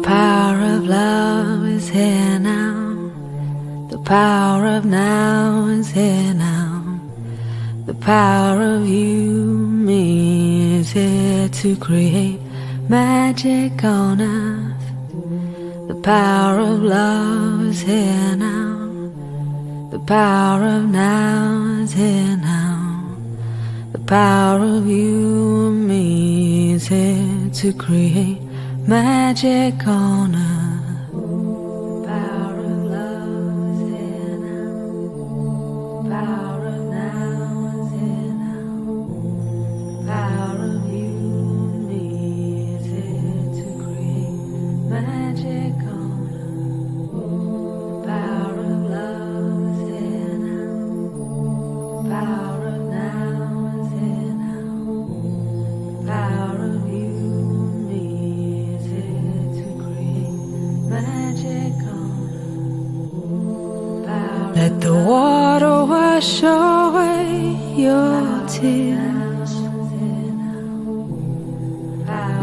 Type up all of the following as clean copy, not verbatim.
power of love is here now. The power of now is here now. The power of you, me, is here to create magic on earth. The power of love is here now. The power of now is here now. The power of you and me is here to create magic on earth. The power of love is here now. The power of now is here now. The power of you and me is here to create magic on earth. The power of love is here now. The power of now is here now. The power of you and me is here to create magic on earth. Let the water wash away your tears.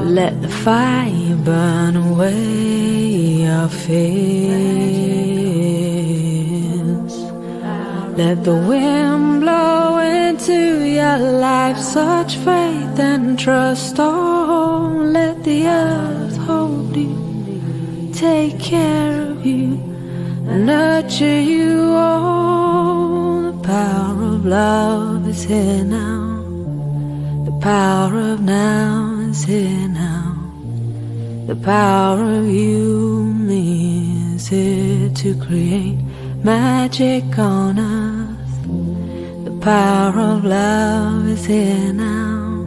Let the fire burn away your fears. Let the wind blow into your life such faith and trust. Oh, let the earth hold you, take care of you, nurture you. Oh, the power of love is here now. The power of now is here now. The power of you, me, is here to create magic on earth. The power of love is here now.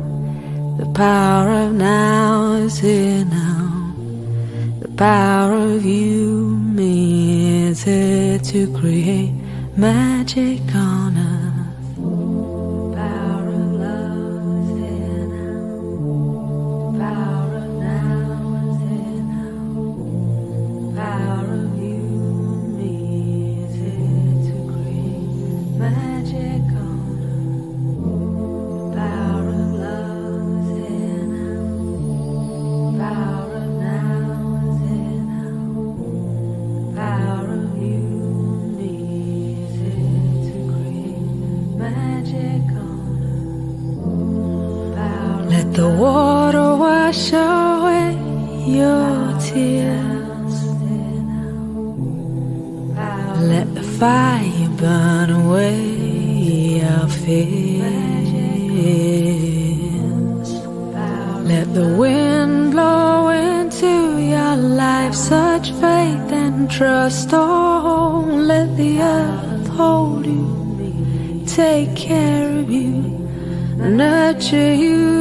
The power of now is here now. The power of you, me, is here to create magic on earth. The power of love is here now. The power of now is here now. The power of you, me, is here to create magic on earth. The power of love is here now. The power of now is here now. The power of you and me is here to create magic on earth. Let the water wash away your tears. Let the fire burn away your fears. Let the wind blow into your life such faith and trust. Oh, let the earth hold you, take care of you, nurture you.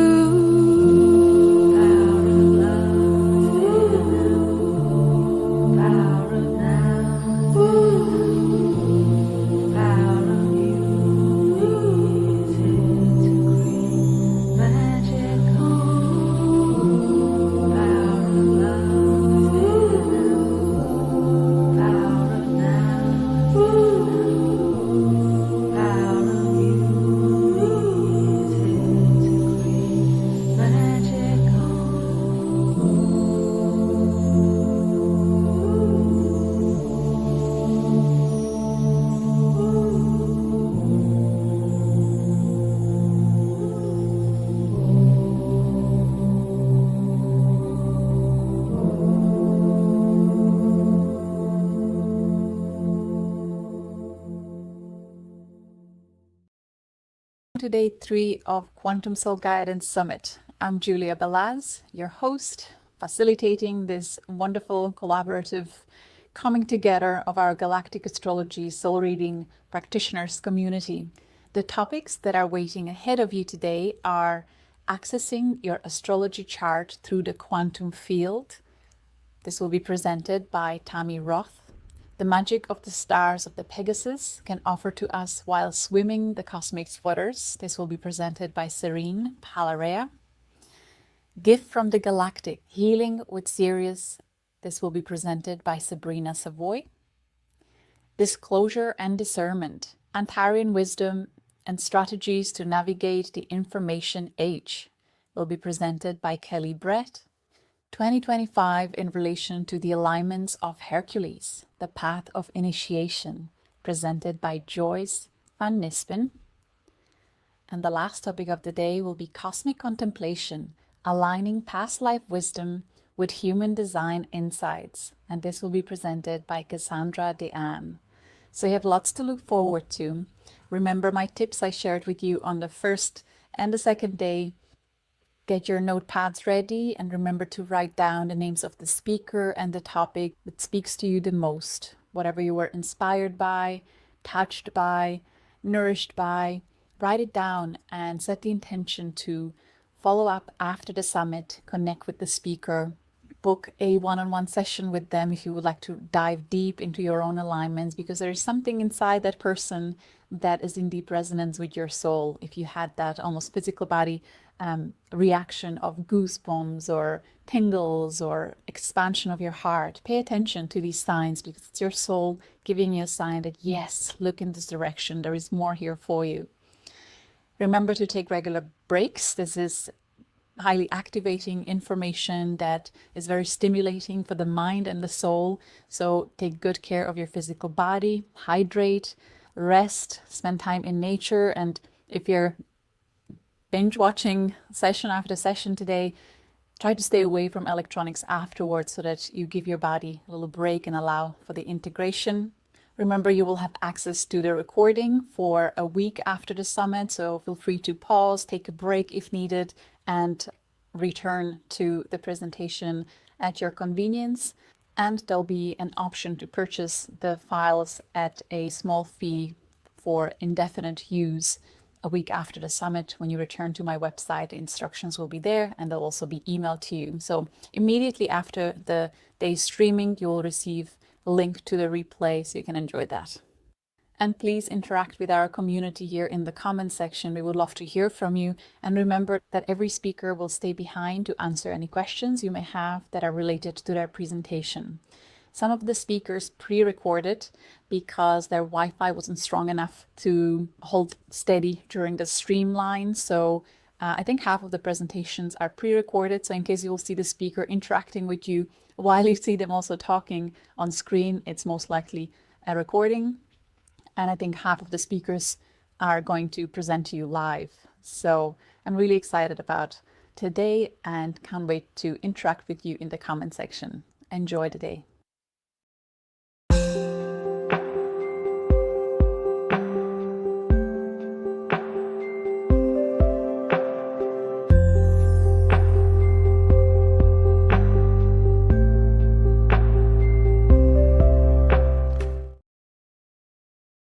To day 3 of Quantum Soul Guidance Summit. I'm Julia Belaz, your host, facilitating this wonderful collaborative coming together of our Galactic Astrology Soul Reading Practitioners community. The topics that are waiting ahead of you today are accessing your astrology chart through the quantum field. This will be presented by Tammy Roth. The magic of the stars of the Pegasus can offer to us while swimming the cosmic waters. This will be presented by Serene Palarea. Gift from the Galactic, Healing with Sirius. This will be presented by Sabrina Savoy. Disclosure and Discernment, Antarean Wisdom and Strategies to Navigate the Information Age will be presented by Kellie. 2025 in relation to the alignments of Hercules, the path of initiation, presented by Joyce van Nispen. And the last topic of the day will be cosmic contemplation, aligning past life wisdom with human design insights. And this will be presented by Cassandra Dean. So you have lots to look forward to. Remember my tips I shared with you on the first and the second day. Get your notepads ready and remember to write down the names of the speaker and the topic that speaks to you the most. Whatever you were inspired by, touched by, nourished by, write it down and set the intention to follow up after the summit, connect with the speaker, book a one-on-one session with them if you would like to dive deep into your own alignments, because there is something inside that person that is in deep resonance with your soul. If you had that almost physical body reaction of goosebumps or tingles or expansion of your heart, pay attention to these signs, because it's your soul giving you a sign that yes, look in this direction, there is more here for you. Remember to take regular breaks. This is highly activating information that is very stimulating for the mind and the soul. So take good care of your physical body, hydrate, rest, spend time in nature. And if you're binge watching session after session today, try to stay away from electronics afterwards so that you give your body a little break and allow for the integration. Remember, you will have access to the recording for a week after the summit, so feel free to pause, take a break if needed, and return to the presentation at your convenience. And there'll be an option to purchase the files at a small fee for indefinite use a week after the summit. When you return to my website, the instructions will be there and they'll also be emailed to you. So immediately after the day's streaming, you will receive a link to the replay so you can enjoy that. And please interact with our community here in the comment section. We would love to hear from you. And remember that every speaker will stay behind to answer any questions you may have that are related to their presentation. Some of the speakers pre-recorded because their Wi-Fi wasn't strong enough to hold steady during the streamline. So I think half of the presentations are pre-recorded. So in case you will see the speaker interacting with you while you see them also talking on screen, it's most likely a recording. And I think half of the speakers are going to present to you live. So I'm really excited about today and can't wait to interact with you in the comment section. Enjoy the day.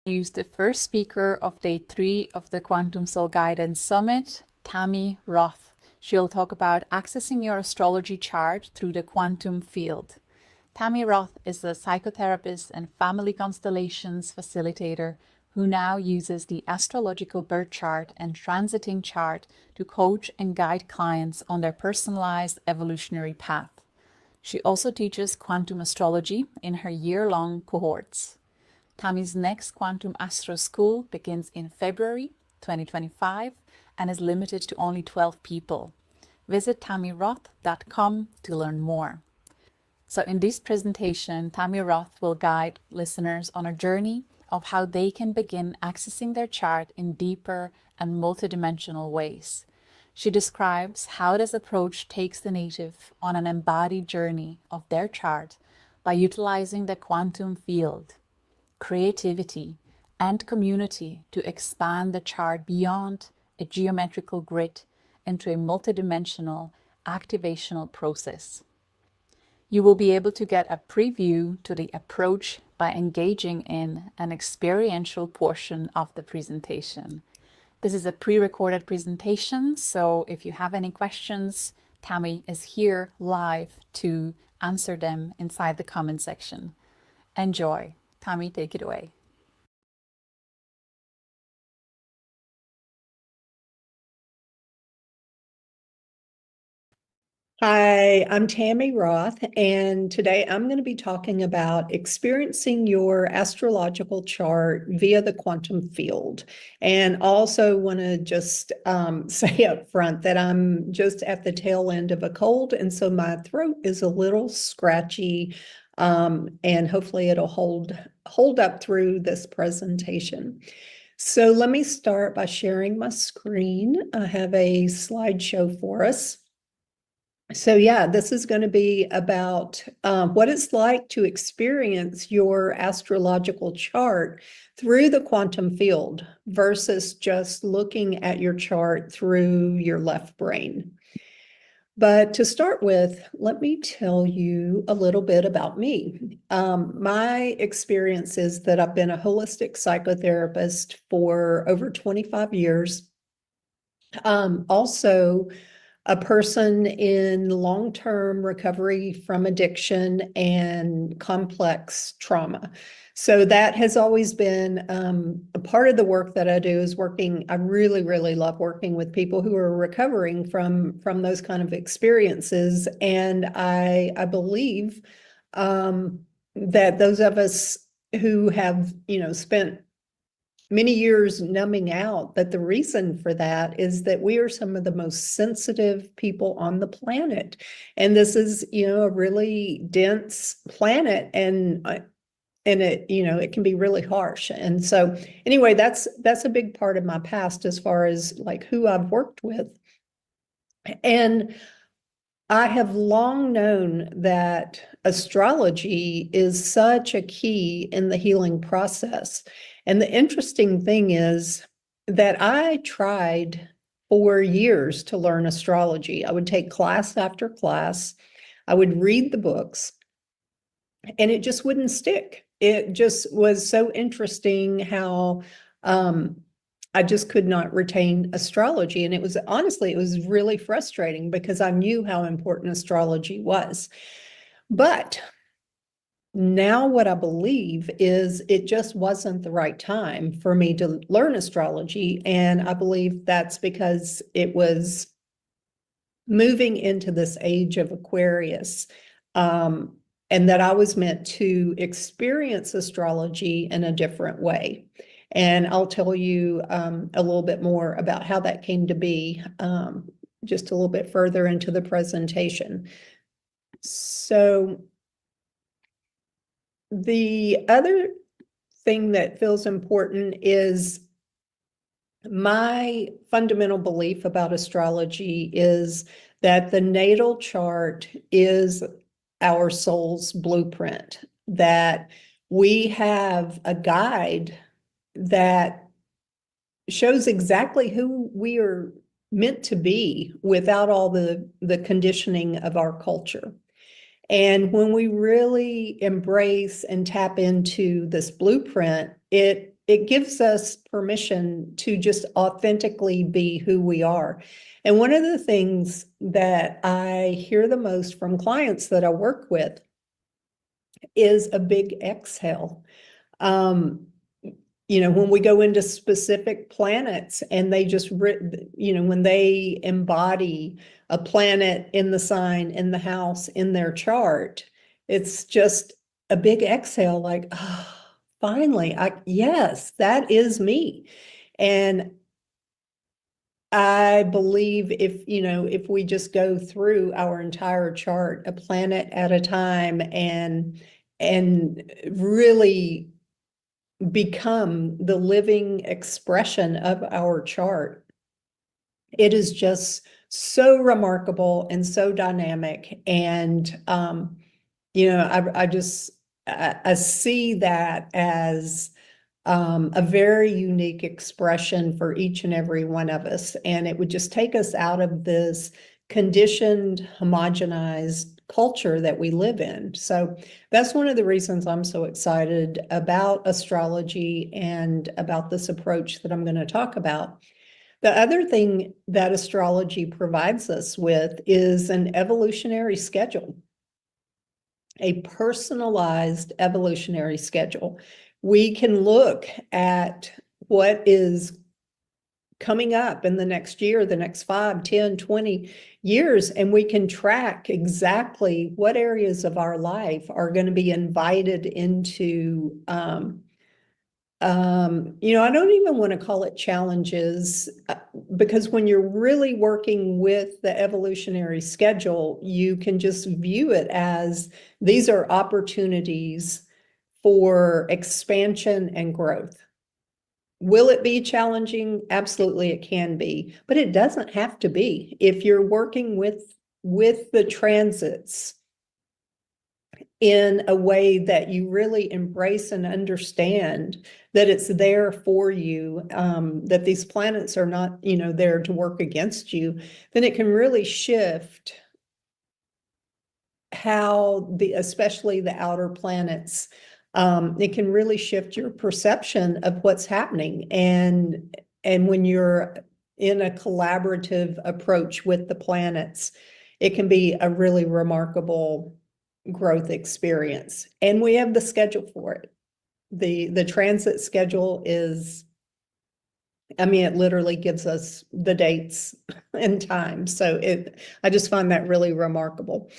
Use the first speaker of day 3 of the Quantum Soul Guidance Summit, Tammy Roth. She'll talk about accessing your astrology chart through the quantum field. Tammy Roth is a psychotherapist and family constellations facilitator who now uses the astrological birth chart and transiting chart to coach and guide clients on their personalized evolutionary path. She also teaches quantum astrology in her year-long cohorts. Tammy's next Quantum Astro School begins in February 2025 and is limited to only 12 people. Visit tammyroth.com to learn more. So in this presentation, Tammy Roth will guide listeners on a journey of how they can begin accessing their chart in deeper and multidimensional ways. She describes how this approach takes the native on an embodied journey of their chart by utilizing the quantum field, creativity, and community to expand the chart beyond a geometrical grid into a multidimensional activational process. You will be able to get a preview to the approach by engaging in an experiential portion of the presentation. This is a pre-recorded presentation, so if you have any questions, Tammy is here live to answer them inside the comment section. Enjoy. Tammy, take it away. Hi, I'm Tammy Roth, and today I'm going to be talking about experiencing your astrological chart via the quantum field. And also want to just say up front that I'm just at the tail end of a cold, and so my throat is a little scratchy, and hopefully it'll hold up through this presentation. So let me start by sharing my screen. I have a slideshow for us. So yeah, this is going to be about what it's like to experience your astrological chart through the quantum field versus just looking at your chart through your left brain. But to start with, let me tell you a little bit about me. My experience is that I've been a holistic psychotherapist for over 25 years. Also, a person in long-term recovery from addiction and complex trauma. So that has always been a part of the work that I do is working. I really, really love working with people who are recovering from those kind of experiences. And I believe that those of us who have, spent many years numbing out, that the reason for that is that we are some of the most sensitive people on the planet. And this is, a really dense planet, and it, it can be really harsh. And so anyway, that's a big part of my past as far as like who I've worked with. And I have long known that astrology is such a key in the healing process. And the interesting thing is that I tried for years to learn astrology. I would take class after class, I would read the books, and it just wouldn't stick. It just was so interesting how I just could not retain astrology. And it was honestly, it was really frustrating because I knew how important astrology was. But now what I believe is it just wasn't the right time for me to learn astrology. And I believe that's because it was moving into this age of Aquarius. And that I was meant to experience astrology in a different way. And I'll tell you a little bit more about how that came to be just a little bit further into the presentation. So the other thing that feels important is my fundamental belief about astrology is that the natal chart is our soul's blueprint, that we have a guide that shows exactly who we are meant to be without all the conditioning of our culture. And when we really embrace and tap into this blueprint, it gives us permission to just authentically be who we are. And one of the things that I hear the most from clients that I work with is a big exhale. When we go into specific planets and they just, when they embody a planet in the sign, in the house, in their chart, it's just a big exhale, like, oh, finally, yes, that is me. And I believe if we just go through our entire chart, a planet at a time, and really become the living expression of our chart, it is just so remarkable and so dynamic. And I see that as a very unique expression for each and every one of us. And it would just take us out of this conditioned, homogenized culture that we live in. So that's one of the reasons I'm so excited about astrology and about this approach that I'm going to talk about. The other thing that astrology provides us with is an evolutionary schedule, a personalized evolutionary schedule. We can look at what is coming up in the next year, the next 5, 10, 20 years, and we can track exactly what areas of our life are going to be invited into, I don't even want to call it challenges, because when you're really working with the evolutionary schedule, you can just view it as these are opportunities for expansion and growth. Will it be challenging? Absolutely, it can be, but it doesn't have to be. If you're working with the transits in a way that you really embrace and understand that it's there for you, that these planets are not, there to work against you, then it can really shift how especially the outer planets, it can really shift your perception of what's happening. And when you're in a collaborative approach with the planets, it can be a really remarkable growth experience. And we have the schedule for it. The transit schedule is, it literally gives us the dates and time. So I just find that really remarkable.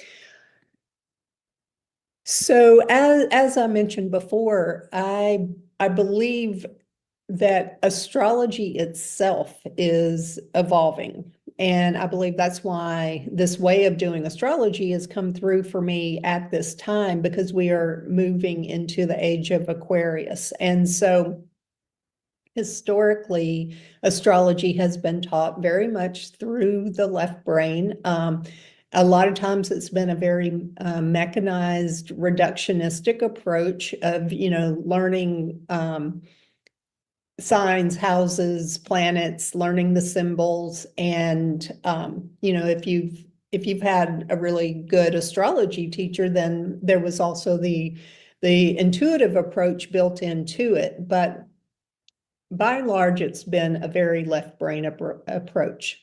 So as I mentioned before, I believe that astrology itself is evolving. And I believe that's why this way of doing astrology has come through for me at this time, because we are moving into the age of Aquarius. And so historically, astrology has been taught very much through the left brain. A lot of times it's been a very mechanized, reductionistic approach of, learning signs, houses, planets, learning the symbols. And, if you've had a really good astrology teacher, then there was also the intuitive approach built into it. But by and large, it's been a very left brain approach.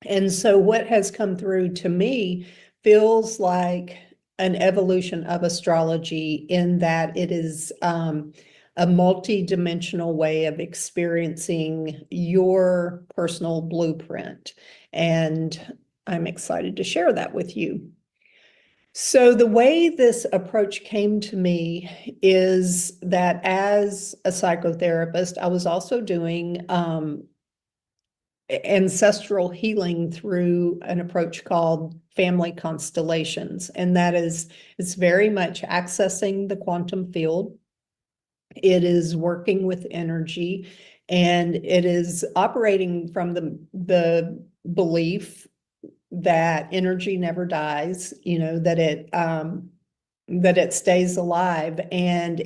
And so what has come through to me feels like an evolution of astrology, in that it is a multi-dimensional way of experiencing your personal blueprint. And I'm excited to share that with you. So the way this approach came to me is that as a psychotherapist, I was also doing ancestral healing through an approach called family constellations. And that is, it's very much accessing the quantum field. It is working with energy, and it is operating from the belief that energy never dies, that it stays alive. And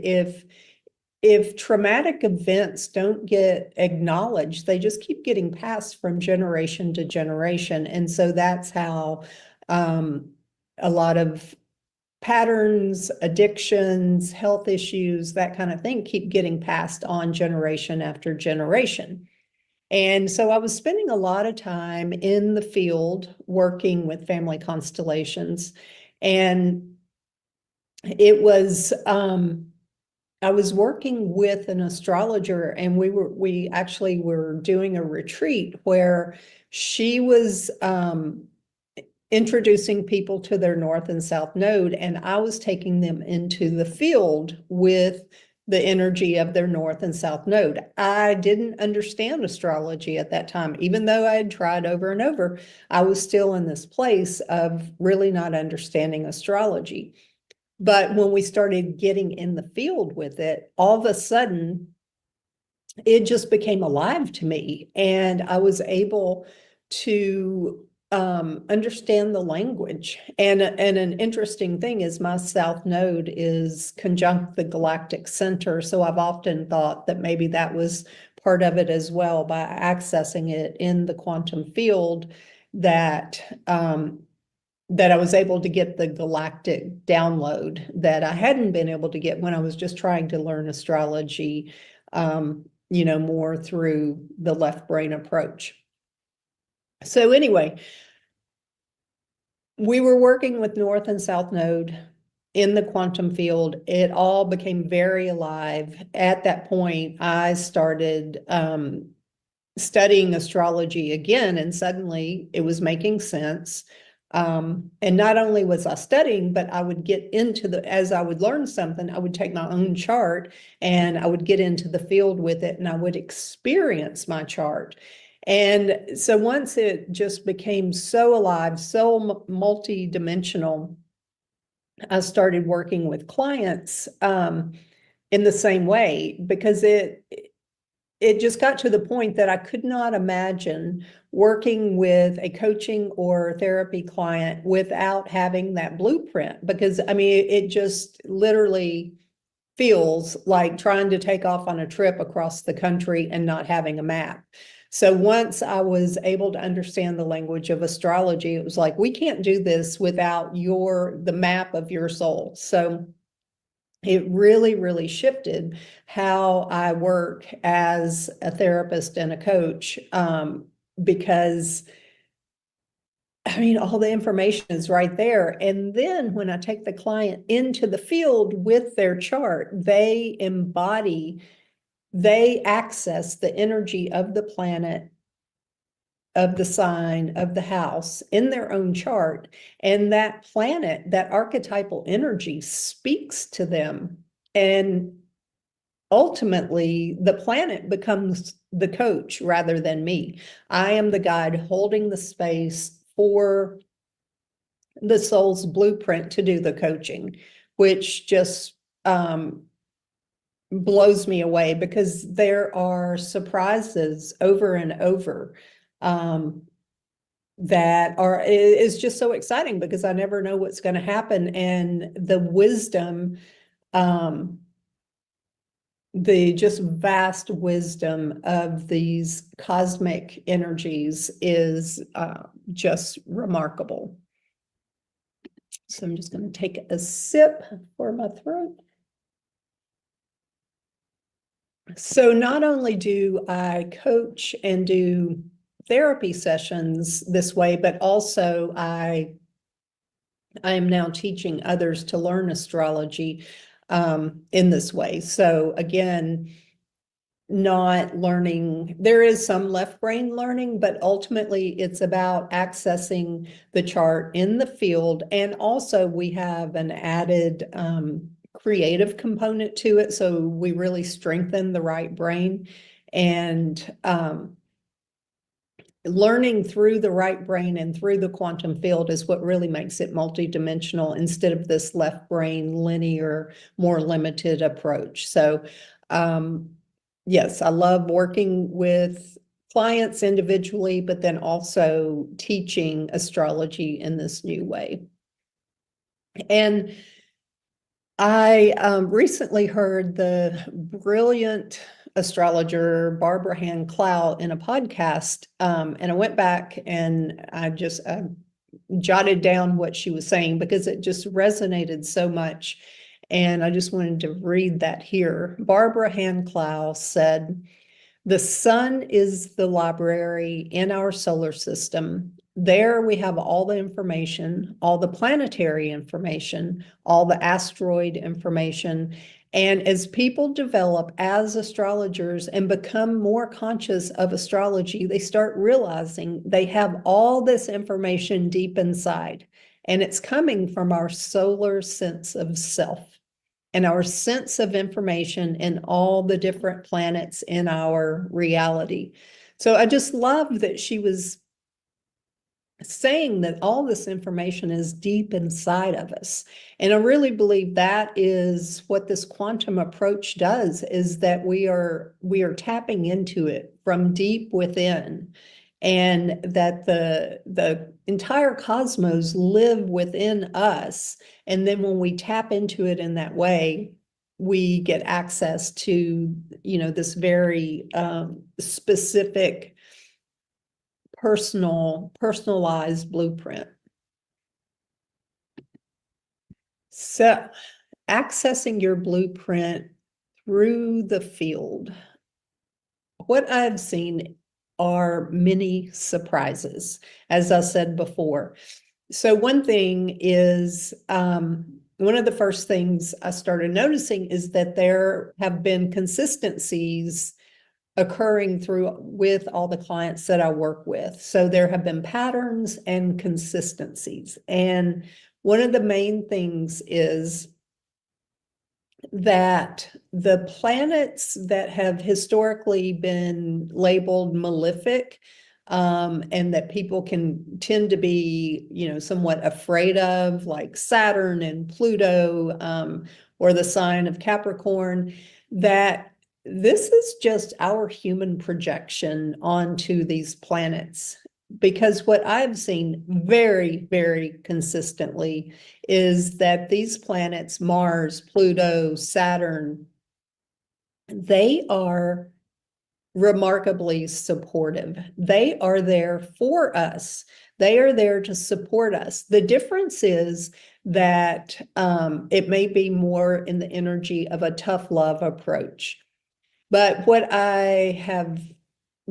if traumatic events don't get acknowledged, they just keep getting passed from generation to generation. And so that's how a lot of patterns, addictions, health issues, that kind of thing keep getting passed on generation after generation. And so I was spending a lot of time in the field working with family constellations. And it was, I was working with an astrologer, and we actually were doing a retreat where she was introducing people to their north and south node, and I was taking them into the field with the energy of their north and south node. I didn't understand astrology at that time. Even though I had tried over and over, I was still in this place of really not understanding astrology. But when we started getting in the field with it, all of a sudden, it just became alive to me. And I was able to understand the language. And an interesting thing is my south node is conjunct the galactic center. So I've often thought that maybe that was part of it as well, by accessing it in the quantum field, that that I was able to get the galactic download that I hadn't been able to get when I was just trying to learn astrology, more through the left brain approach. So anyway, we were working with North and South Node in the quantum field. It all became very alive. At that point, I started studying astrology again, and suddenly it was making sense. And not only was I studying, but I would get into as I would learn something, I would take my own chart and I would get into the field with it and I would experience my chart. And so once it just became so alive, so multi-dimensional, I started working with clients in the same way, because it just got to the point that I could not imagine working with a coaching or therapy client without having that blueprint. Because I mean, it just literally feels like trying to take off on a trip across the country and not having a map. So once I was able to understand the language of astrology, it was like, we can't do this without the map of your soul. So it really, really shifted how I work as a therapist and a coach, because I mean, all the information is right there. And then when I take the client into the field with their chart, they access the energy of the planet, of the sign, of the house in their own chart. And that planet, that archetypal energy speaks to them. And ultimately, the planet becomes the coach rather than me. I am the guide holding the space for the soul's blueprint to do the coaching, which just blows me away, because there are surprises over and over that is just so exciting, because I never know what's going to happen. And the wisdom, the just vast wisdom of these cosmic energies is just remarkable. So I'm just going to take a sip for my throat. So not only do I coach and do therapy sessions this way, but also I am now teaching others to learn astrology in this way. So again, not learning, there is some left brain learning, but ultimately it's about accessing the chart in the field. And also we have an added creative component to it. So we really strengthen the right brain, and learning through the right brain and through the quantum field is what really makes it multidimensional, instead of this left brain linear, more limited approach. So yes, I love working with clients individually, but then also teaching astrology in this new way. And I recently heard the brilliant astrologer Barbara Hand Clow in a podcast, and I went back and I just jotted down what she was saying, because it just resonated so much. And I just wanted to read that here. Barbara Hand Clow said, "The sun is the library in our solar system. There we have all the information, all the planetary information, all the asteroid information. And as people develop as astrologers and become more conscious of astrology, they start realizing they have all this information deep inside. And it's coming from our solar sense of self and our sense of information in all the different planets in our reality." So I just love that she was saying that all this information is deep inside of us. And I really believe that is what this quantum approach does, is that we are tapping into it from deep within, and that the entire cosmos live within us. And then when we tap into it in that way, we get access to, this very specific personalized blueprint. So accessing your blueprint through the field. What I've seen are many surprises, as I said before. So one thing is, one of the first things I started noticing is that there have been consistencies occurring through with all the clients that I work with. So there have been patterns and consistencies. And one of the main things is that the planets that have historically been labeled malefic, and that people can tend to be, somewhat afraid of, like Saturn and Pluto, or the sign of Capricorn, that this is just our human projection onto these planets. Because what I've seen very, very consistently is that these planets, Mars, Pluto, Saturn, they are remarkably supportive. They are there for us. They are there to support us. The difference is that it may be more in the energy of a tough love approach. But what I have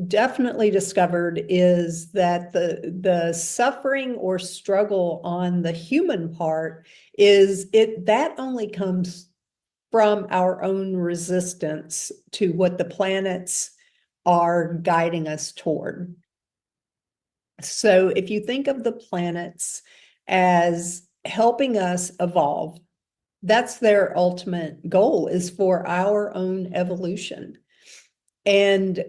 definitely discovered is that the suffering or struggle on the human part is that only comes from our own resistance to what the planets are guiding us toward. So if you think of the planets as helping us evolve, that's their ultimate goal, is for our own evolution. And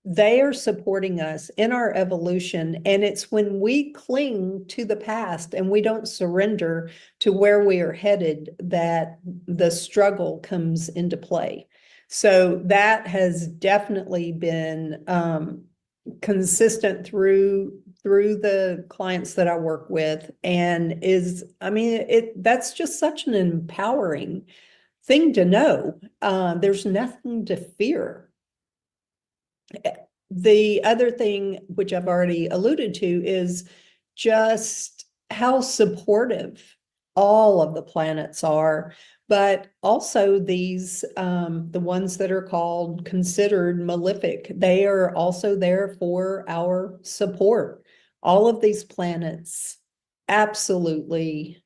they are supporting us in our evolution. And it's when we cling to the past and we don't surrender to where we are headed that the struggle comes into play. So that has definitely been consistent through the clients that I work with, and that's just such an empowering thing to know. There's nothing to fear. The other thing, which I've already alluded to, is just how supportive all of the planets are, but also these, the ones that are considered malefic, they are also there for our support. All of these planets absolutely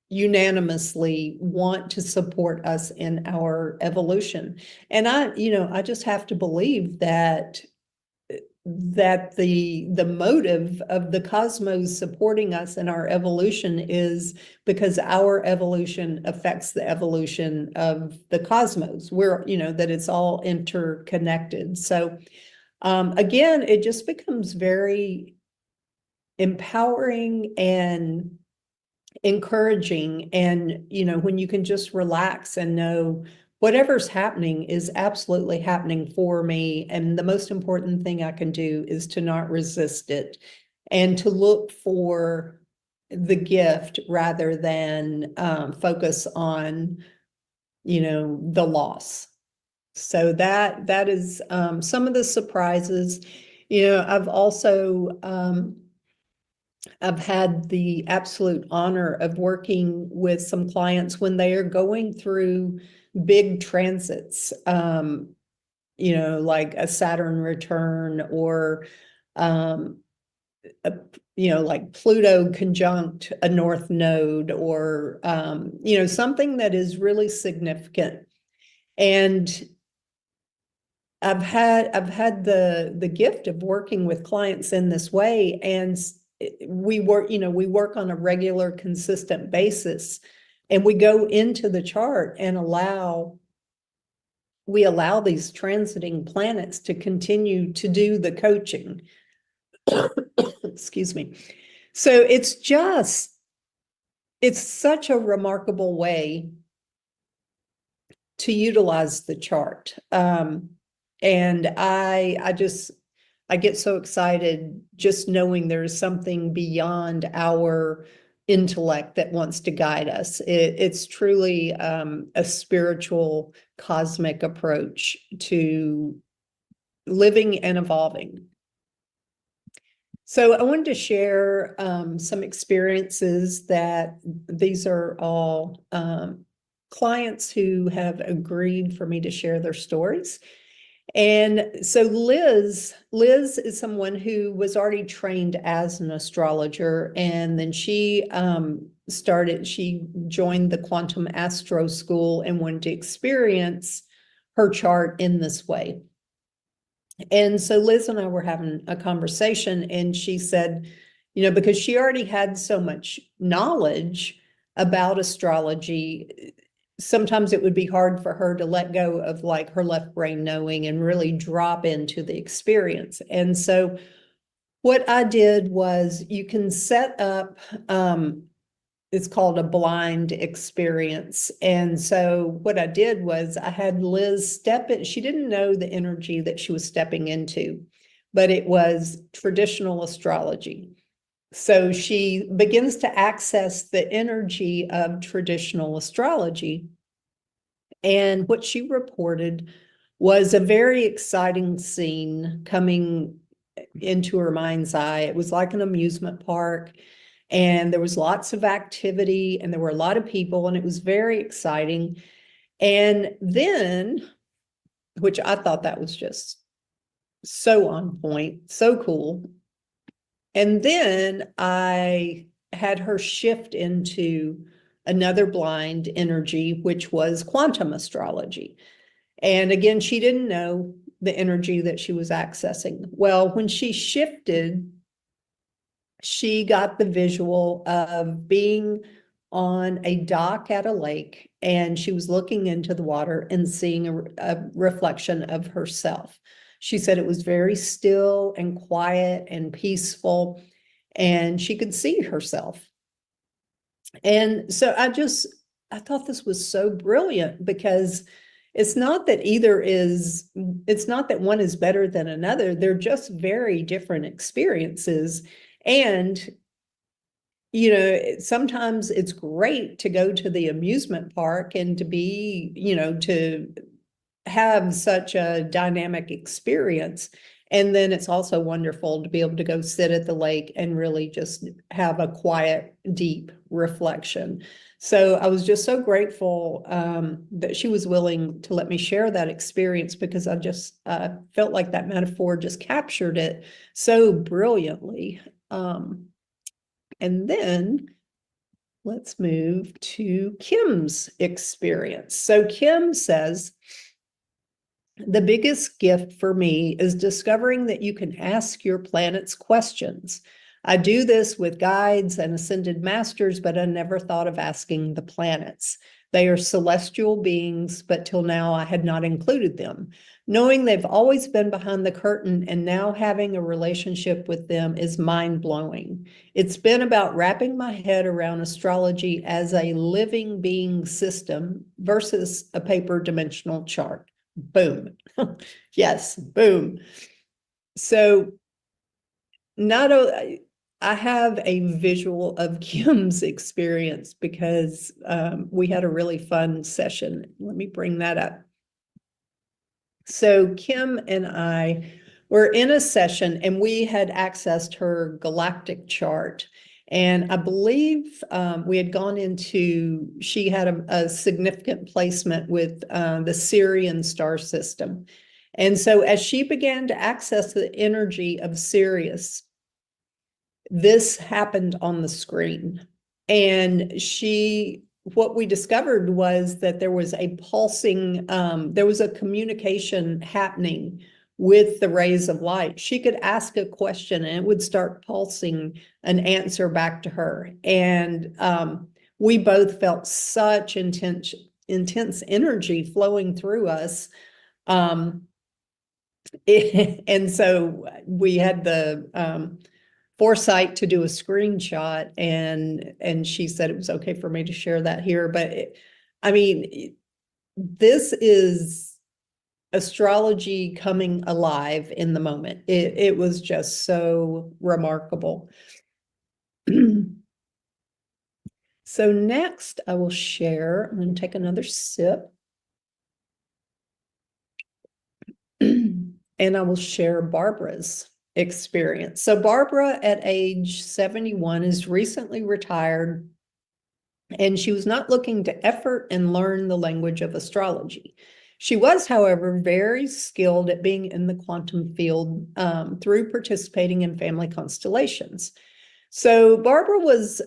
unanimously want to support us in our evolution. And I just have to believe that the motive of the cosmos supporting us in our evolution is because our evolution affects the evolution of the cosmos. That it's all interconnected. So again, it just becomes very empowering and encouraging. And, when you can just relax and know whatever's happening is absolutely happening for me. And the most important thing I can do is to not resist it and to look for the gift rather than focus on, the loss. So that is some of the surprises. I've also I've had the absolute honor of working with some clients when they are going through big transits, like a Saturn return, or, like Pluto conjunct a North Node, or, something that is really significant. And I've had the gift of working with clients in this way, and we work on a regular, consistent basis, and we go into the chart and allow these transiting planets to continue to do the coaching. Excuse me. So it's such a remarkable way to utilize the chart. And I get so excited just knowing there's something beyond our intellect that wants to guide us. It's truly a spiritual, cosmic approach to living and evolving. So I wanted to share some experiences that these are all clients who have agreed for me to share their stories. And so Liz is someone who was already trained as an astrologer, and then she joined the Quantum Astro School and wanted to experience her chart in this way. And so Liz and I were having a conversation, and she said, because she already had so much knowledge about astrology, sometimes it would be hard for her to let go of like her left brain knowing and really drop into the experience. And so what I did was, you can set up, it's called a blind experience. And so what I did was, I had Liz step in. She didn't know the energy that she was stepping into, but it was traditional astrology. So she begins to access the energy of traditional astrology. And what she reported was a very exciting scene coming into her mind's eye. It was like an amusement park, and there was lots of activity, and there were a lot of people, and it was very exciting. And then, which I thought that was just so on point, so cool. And then I had her shift into another blind energy, which was quantum astrology. And again, she didn't know the energy that she was accessing. Well, when she shifted, she got the visual of being on a dock at a lake, and she was looking into the water and seeing a reflection of herself. She said it was very still and quiet and peaceful, and she could see herself. And so I thought this was so brilliant, because it's not that it's not that one is better than another. They're just very different experiences. And, sometimes it's great to go to the amusement park and to be, to have such a dynamic experience. And then it's also wonderful to be able to go sit at the lake and really just have a quiet, deep reflection. So I was just so grateful that she was willing to let me share that experience, because I just felt like that metaphor just captured it so brilliantly. And then let's move to Kim's experience. So Kim says, the biggest gift for me is discovering that you can ask your planets questions. I do this with guides and ascended masters, but I never thought of asking the planets. They are celestial beings, but till now I had not included them. Knowing they've always been behind the curtain and now having a relationship with them is mind-blowing. It's been about wrapping my head around astrology as a living being system versus a paper dimensional chart. Boom. Yes, boom. So not only I have a visual of Kim's experience, because we had a really fun session. Let me bring that up. So Kim and I were in a session, and we had accessed her galactic chart. And I believe we had gone into, she had a significant placement with the Sirian star system. And so as she began to access the energy of Sirius, this happened on the screen. And what we discovered was that there was a pulsing, there was a communication happening with the rays of light. She could ask a question and it would start pulsing an answer back to her. And we both felt such intense energy flowing through us. And so we had the foresight to do a screenshot, and she said it was okay for me to share that here. But I mean, this is astrology coming alive in the moment. It was just so remarkable. So next I will share, I'm going to take another sip. And I will share Barbara's experience. So Barbara, at age 71, is recently retired, and she was not looking to effort and learn the language of astrology. She was, however, very skilled at being in the quantum field through participating in family constellations. So Barbara was,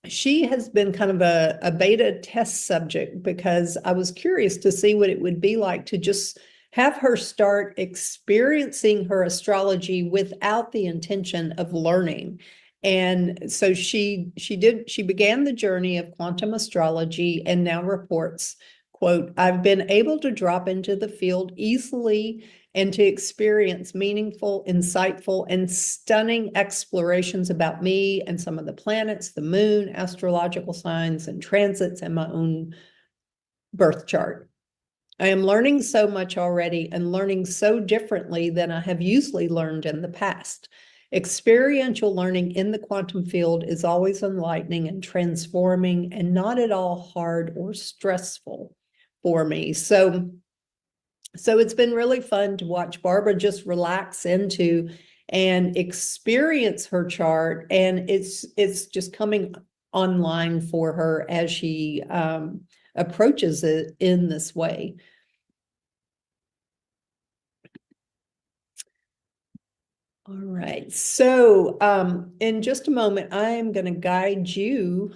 she has been kind of a beta test subject, because I was curious to see what it would be like to just have her start experiencing her astrology without the intention of learning. And so she began the journey of quantum astrology and now reports, quote, "I've been able to drop into the field easily and to experience meaningful, insightful, and stunning explorations about me and some of the planets, the moon, astrological signs and transits, and my own birth chart. I am learning so much already and learning so differently than I have usually learned in the past. Experiential learning in the quantum field is always enlightening and transforming and not at all hard or stressful for me." So it's been really fun to watch Barbara just relax into and experience her chart, and it's just coming online for her as she approaches it in this way. All right, so in just a moment, I'm going to guide you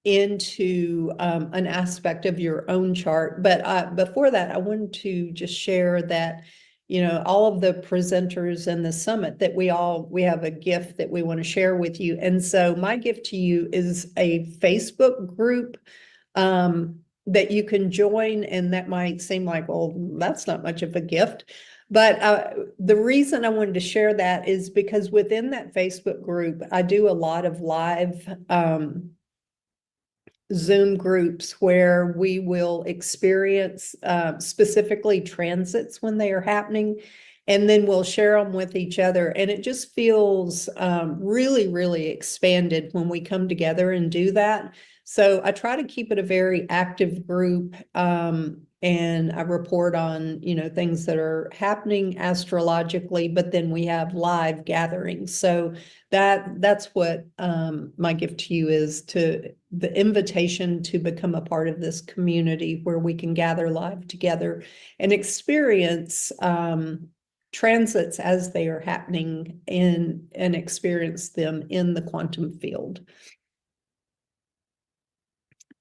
into an aspect of your own chart. But before that, I wanted to just share that, you know, all of the presenters in the summit, that we have a gift that we want to share with you. And so my gift to you is a Facebook group that you can join. And that might seem like, well, that's not much of a gift. But the reason I wanted to share that is because within that Facebook group, I do a lot of live Zoom groups where we will experience specifically transits when they are happening, and then we'll share them with each other. And it just feels really, really expanded when we come together and do that. So I try to keep it a very active group, and I report on, you know, things that are happening astrologically, but then we have live gatherings. So that's what my gift to you is, to the invitation to become a part of this community where we can gather live together and experience transits as they are happening and experience them in the quantum field.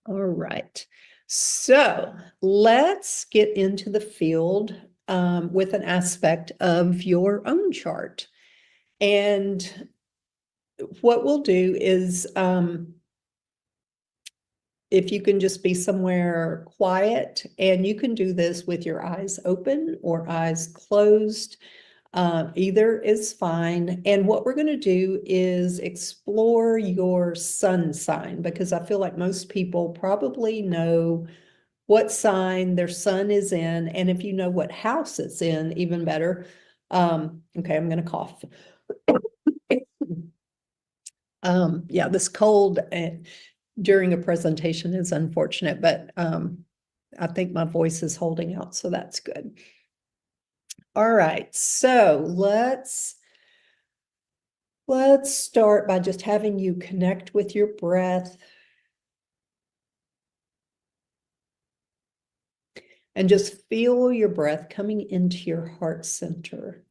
All right, so let's get into the field with an aspect of your own chart. And what we'll do is, if you can just be somewhere quiet, and you can do this with your eyes open or eyes closed, either is fine. And what we're going to do is explore your sun sign, because I feel like most people probably know what sign their sun is in. And if you know what house it's in, even better. Okay, I'm going to cough. Yeah, this cold during a presentation is unfortunate, but I think my voice is holding out, so that's good. All right, so let's start by just having you connect with your breath. And just feel your breath coming into your heart center.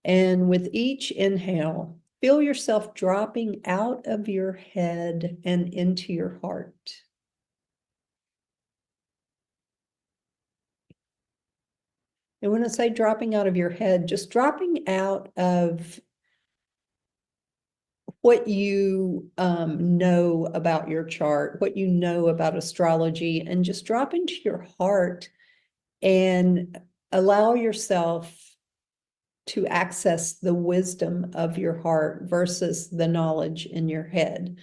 And with each inhale, feel yourself dropping out of your head and into your heart. And when I say dropping out of your head, just dropping out of what you know about your chart, what you know about astrology, and just drop into your heart and allow yourself to access the wisdom of your heart versus the knowledge in your head.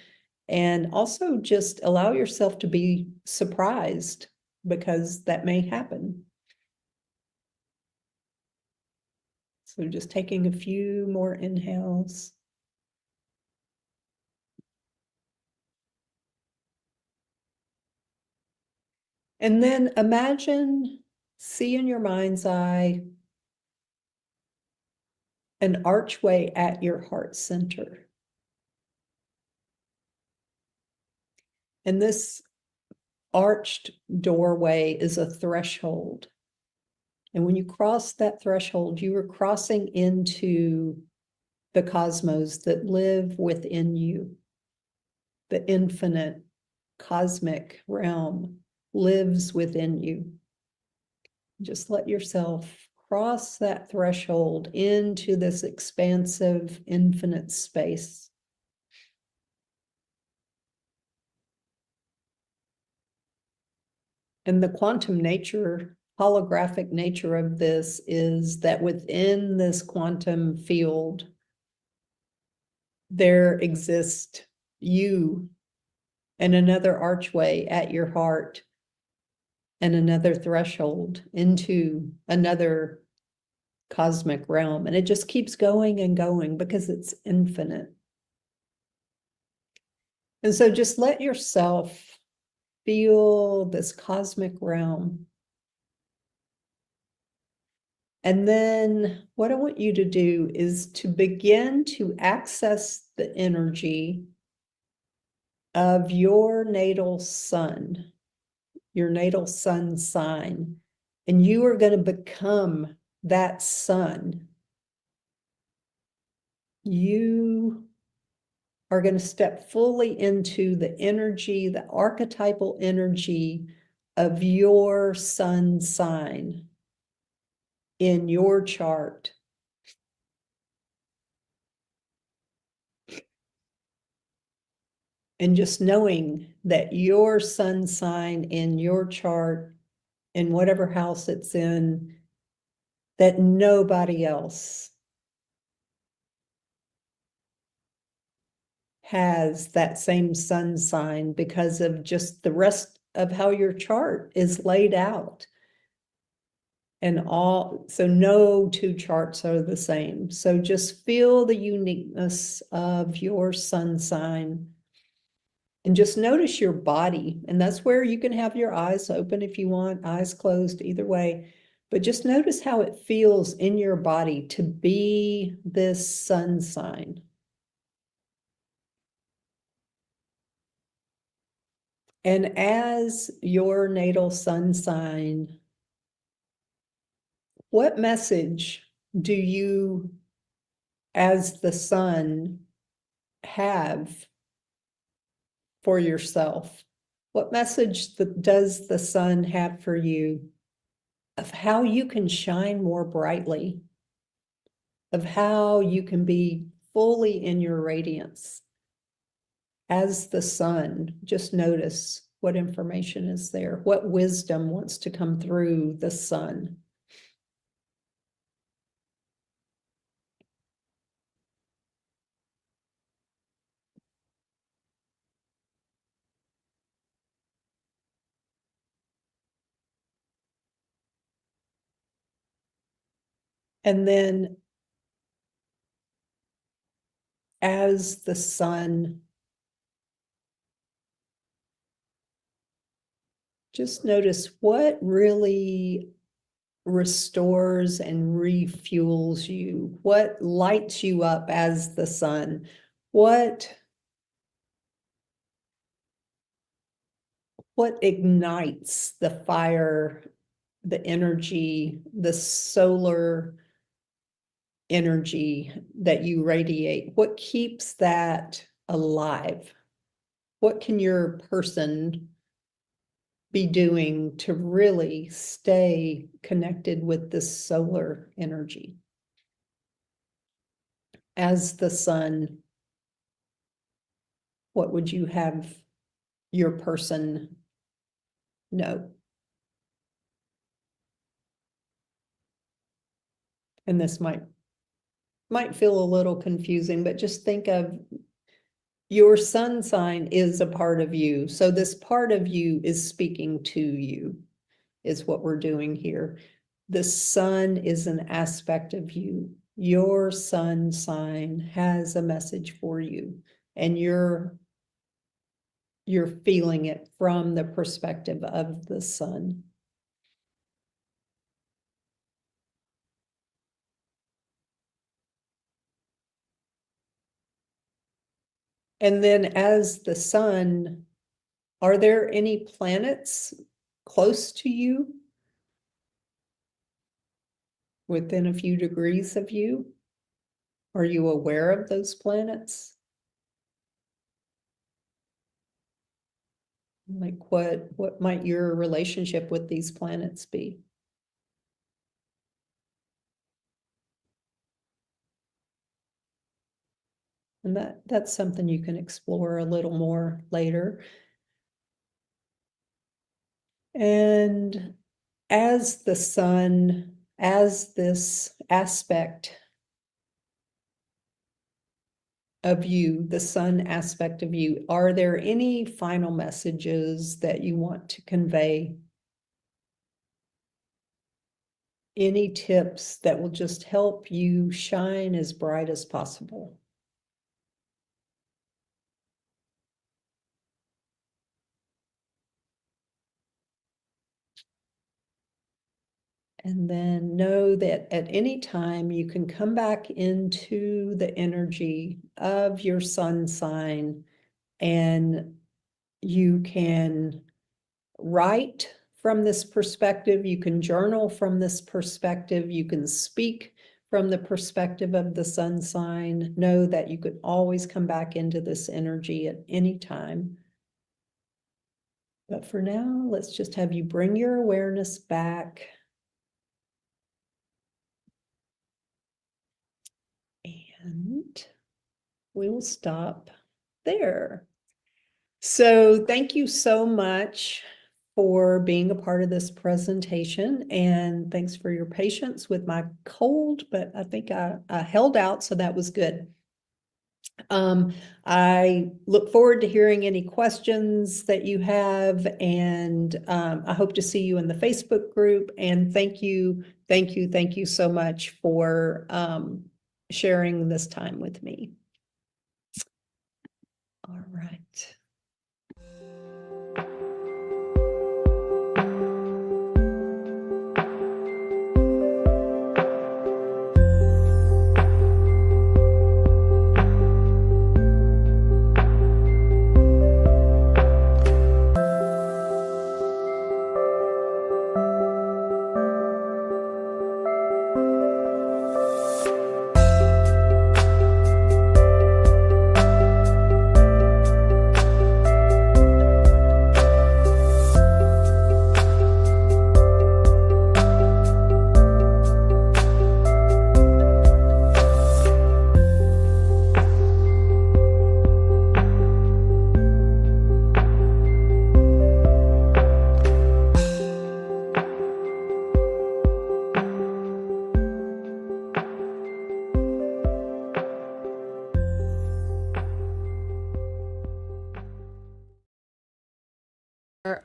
And also just allow yourself to be surprised, because that may happen. So just taking a few more inhales. And then imagine, see in your mind's eye, an archway at your heart center. And this arched doorway is a threshold. And when you cross that threshold, you are crossing into the cosmos that live within you. The infinite cosmic realm lives within you. Just let yourself cross that threshold into this expansive, infinite space. And the quantum nature, holographic nature of this is that within this quantum field, there exists you and another archway at your heart and another threshold into another cosmic realm. And it just keeps going and going because it's infinite. And so just let yourself feel this cosmic realm. And then what I want you to do is to begin to access the energy of your natal sun, your natal sun sign. And you are going to become that sun. You are going to step fully into the energy, the archetypal energy of your sun sign in your chart. And just knowing that your sun sign in your chart, in whatever house it's in, that nobody else has that same sun sign because of just the rest of how your chart is laid out. And so no two charts are the same. So just feel the uniqueness of your sun sign and just notice your body. And that's where you can have your eyes open if you want, eyes closed, either way. But just notice how it feels in your body to be this sun sign. And as your natal sun sign, what message do you, as the sun, have for yourself? What message does the sun have for you of how you can shine more brightly, of how you can be fully in your radiance? As the sun, just notice what information is there, what wisdom wants to come through the sun. And then as the sun, just notice what really restores and refuels you, what lights you up as the sun, what ignites the fire, the energy, the solar energy that you radiate, what keeps that alive? What can your person be doing to really stay connected with this solar energy? As the sun, what would you have your person know? And this might feel a little confusing, but just think of your sun sign is a part of you. So this part of you is speaking to you, is what we're doing here. The sun is an aspect of you. Your sun sign has a message for you, and you're feeling it from the perspective of the sun. And then as the sun, are there any planets close to you? Within a few degrees of you? Are you aware of those planets? Like what might your relationship with these planets be? And that's something you can explore a little more later. And as the sun, as this aspect of you, the sun aspect of you, are there any final messages that you want to convey? Any tips that will just help you shine as bright as possible? And then know that at any time you can come back into the energy of your sun sign, and you can write from this perspective, you can journal from this perspective, you can speak from the perspective of the sun sign. Know that you could always come back into this energy at any time. But for now, let's just have you bring your awareness back. And we will stop there. So thank you so much for being a part of this presentation, and thanks for your patience with my cold, but I think I held out, so that was good. I look forward to hearing any questions that you have, and I hope to see you in the Facebook group. And thank you so much for sharing this time with me. All right.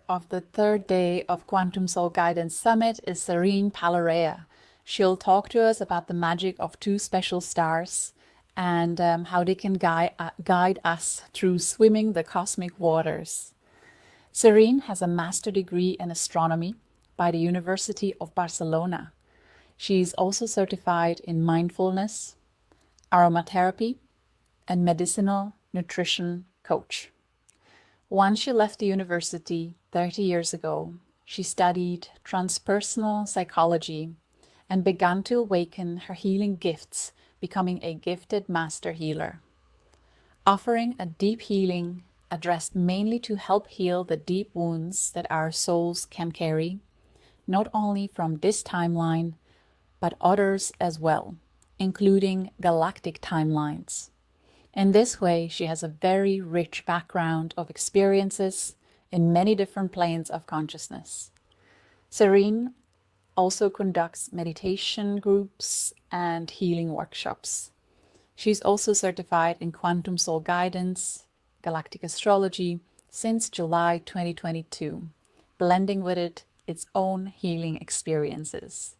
Of the third day of Quantum Soul Guidance Summit is Serene Palarea. She'll talk to us about the magic of two special stars and how they can guide us through swimming the cosmic waters. Serene has a master's degree in astronomy by the University of Barcelona. She's also certified in mindfulness, aromatherapy, and medicinal nutrition coach. Once she left the university 30 years ago, she studied transpersonal psychology and began to awaken her healing gifts, becoming a gifted master healer. Offering a deep healing addressed mainly to help heal the deep wounds that our souls can carry, not only from this timeline, but others as well, including galactic timelines. In this way, she has a very rich background of experiences in many different planes of consciousness. Serene also conducts meditation groups and healing workshops. She's also certified in Quantum Soul Guidance, Galactic Astrology since July 2022, blending with it its own healing experiences.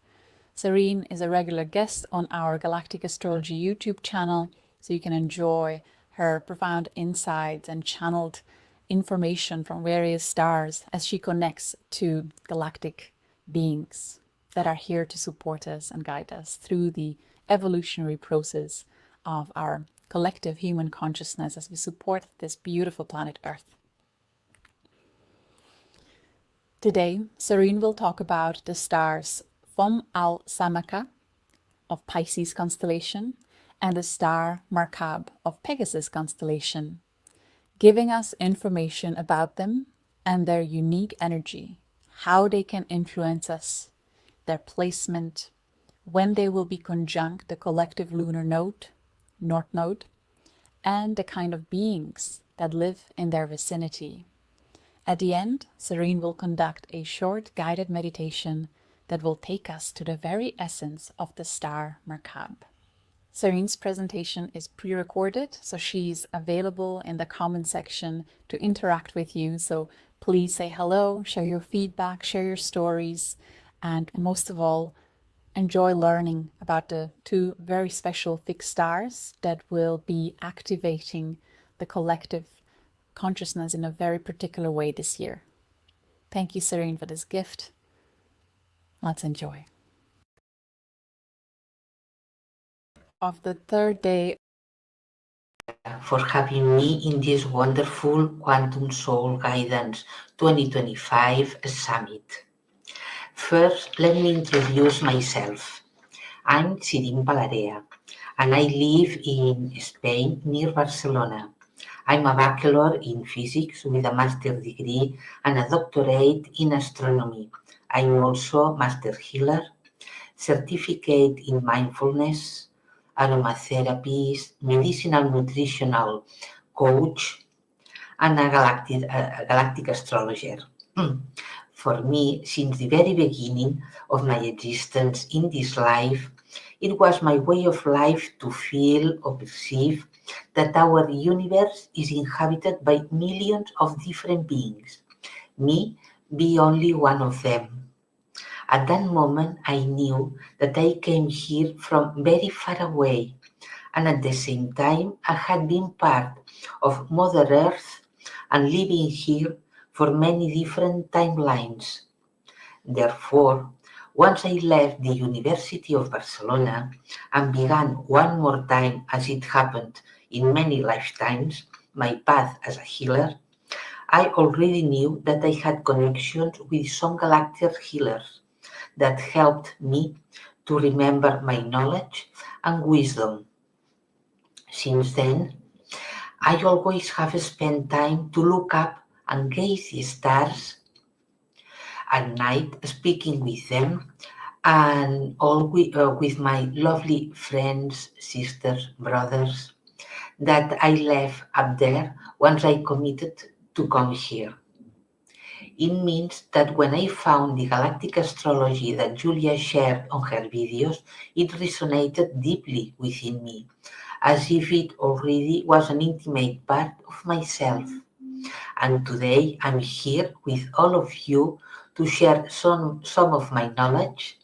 Serene is a regular guest on our Galactic Astrology YouTube channel, so you can enjoy her profound insights and channeled information from various stars as she connects to galactic beings that are here to support us and guide us through the evolutionary process of our collective human consciousness as we support this beautiful planet Earth. Today, Serene will talk about the stars Fum-Al-Samakah of Pisces constellation and the star Markab of Pegasus constellation, giving us information about them and their unique energy, how they can influence us, their placement, when they will be conjunct the collective lunar node, North Node, and the kind of beings that live in their vicinity. At the end, Serene will conduct a short guided meditation that will take us to the very essence of the star Markab. Serene's presentation is pre-recorded, so she's available in the comment section to interact with you. So please say hello, share your feedback, share your stories, and most of all, enjoy learning about the two very special fixed stars that will be activating the collective consciousness in a very particular way this year. Thank you, Serene, for this gift. Let's enjoy. Of the third day. For having me in this wonderful Quantum Soul Guidance 2025 Summit. First, let me introduce myself. I'm Serene Palarea, and I live in Spain near Barcelona. I'm a bachelor in physics with a master's degree and a doctorate in astronomy. I'm also master healer, certificate in mindfulness, aromatherapies, medicinal nutritional coach, and a galactic astrologer. For me, since the very beginning of my existence in this life, it was my way of life to feel or perceive that our universe is inhabited by millions of different beings, me be only one of them. At that moment, I knew that I came here from very far away, and at the same time, I had been part of Mother Earth and living here for many different timelines. Therefore, once I left the University of Barcelona and began one more time, as it happened in many lifetimes, my path as a healer, I already knew that I had connections with some galactic healers that helped me to remember my knowledge and wisdom. Since then, I always have spent time to look up and gaze the stars at night, speaking with them, and all with my lovely friends, sisters, brothers, that I left up there once I committed to come here. It means that when I found the Galactic Astrology that Julia shared on her videos, it resonated deeply within me, as if it already was an intimate part of myself. And today I'm here with all of you to share some of my knowledge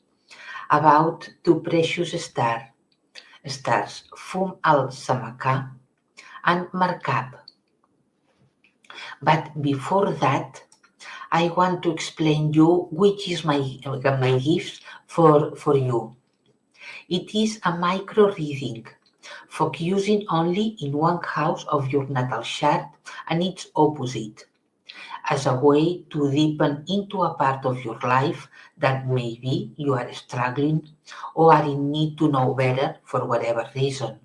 about two precious stars, Fum-Al-Samakah and Markab. But before that, I want to explain you which is my gift for you. It is a micro reading, focusing only in one house of your natal chart and its opposite, as a way to deepen into a part of your life that maybe you are struggling or are in need to know better for whatever reason.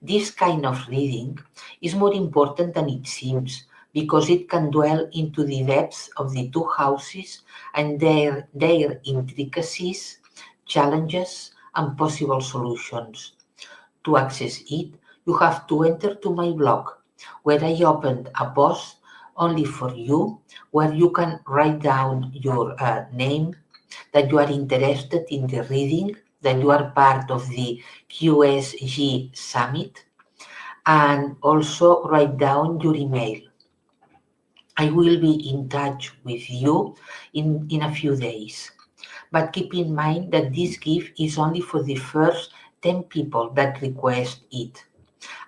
This kind of reading is more important than it seems, because it can dwell into the depths of the two houses and their intricacies, challenges, and possible solutions. To access it, you have to enter to my blog, where I opened a post only for you, where you can write down your name, that you are interested in the reading, that you are part of the QSG Summit, and also write down your email. I will be in touch with you in a few days. But keep in mind that this gift is only for the first 10 people that request it.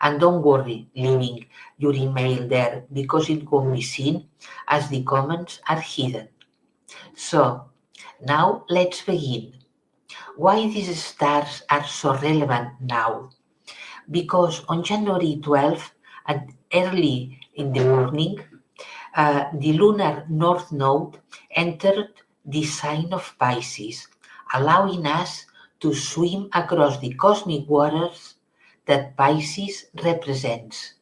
And don't worry leaving your email there, because it won't be seen, as the comments are hidden. So now let's begin. Why these stars are so relevant now? Because on January 12th, at early in the morning, the lunar North Node entered the sign of Pisces, allowing us to swim across the cosmic waters that Pisces represents,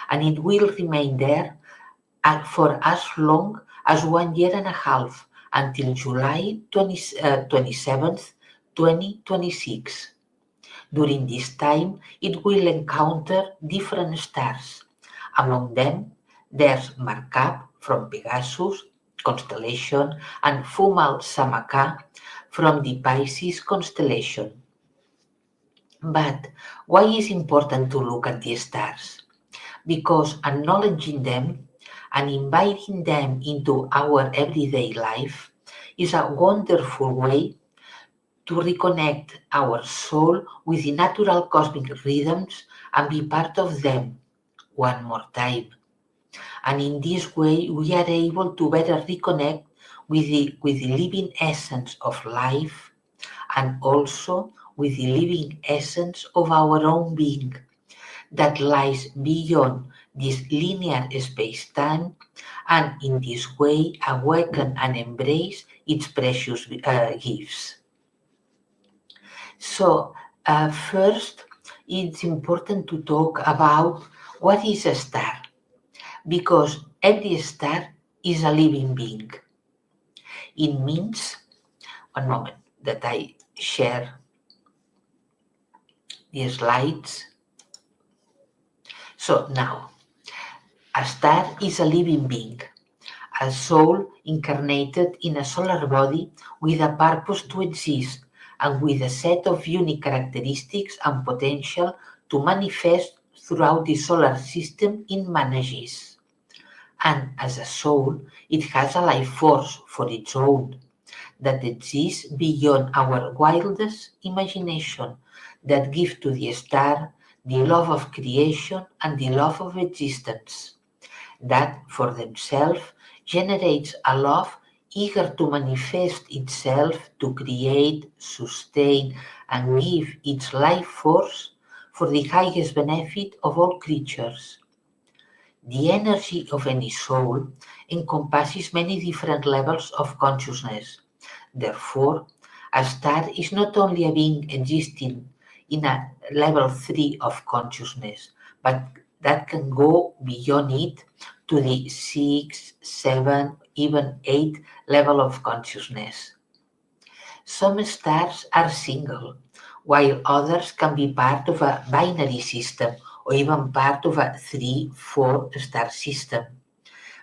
and it will remain there for as long as 1 year and a half, until July 27th, 2026. During this time, it will encounter different stars. Among them, there's Markab from Pegasus constellation and Fum-Al-Samakah from the Pisces constellation. But why is it important to look at the stars? Because acknowledging them and inviting them into our everyday life is a wonderful way to reconnect our soul with the natural cosmic rhythms and be part of them one more time. And in this way, we are able to better reconnect with the living essence of life, and also with the living essence of our own being that lies beyond this linear space-time, and in this way awaken and embrace its precious gifts. So first, it's important to talk about what is a star, because every star is a living being. It means, one moment that I share the slides. So now, a star is a living being, a soul incarnated in a solar body with a purpose to exist and with a set of unique characteristics and potential to manifest throughout the solar system in manages. And as a soul, it has a life force for its own that exists beyond our wildest imagination, that gives to the star the love of creation and the love of existence, that for themselves generates a love eager to manifest itself, to create, sustain, and give its life force for the highest benefit of all creatures. The energy of any soul encompasses many different levels of consciousness. Therefore, a star is not only a being existing in a level 3 of consciousness, but that can go beyond it to the 6, 7, even 8 level of consciousness. Some stars are single, while others can be part of a binary system or even part of a 3-4 star system.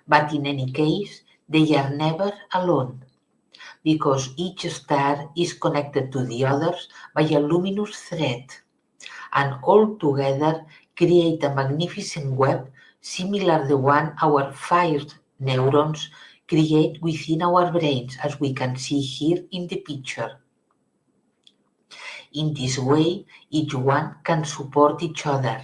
But in any case, they are never alone, because each star is connected to the others by a luminous thread, and all together create a magnificent web similar to the one our 5 neurons create within our brains, as we can see here in the picture. In this way, each one can support each other,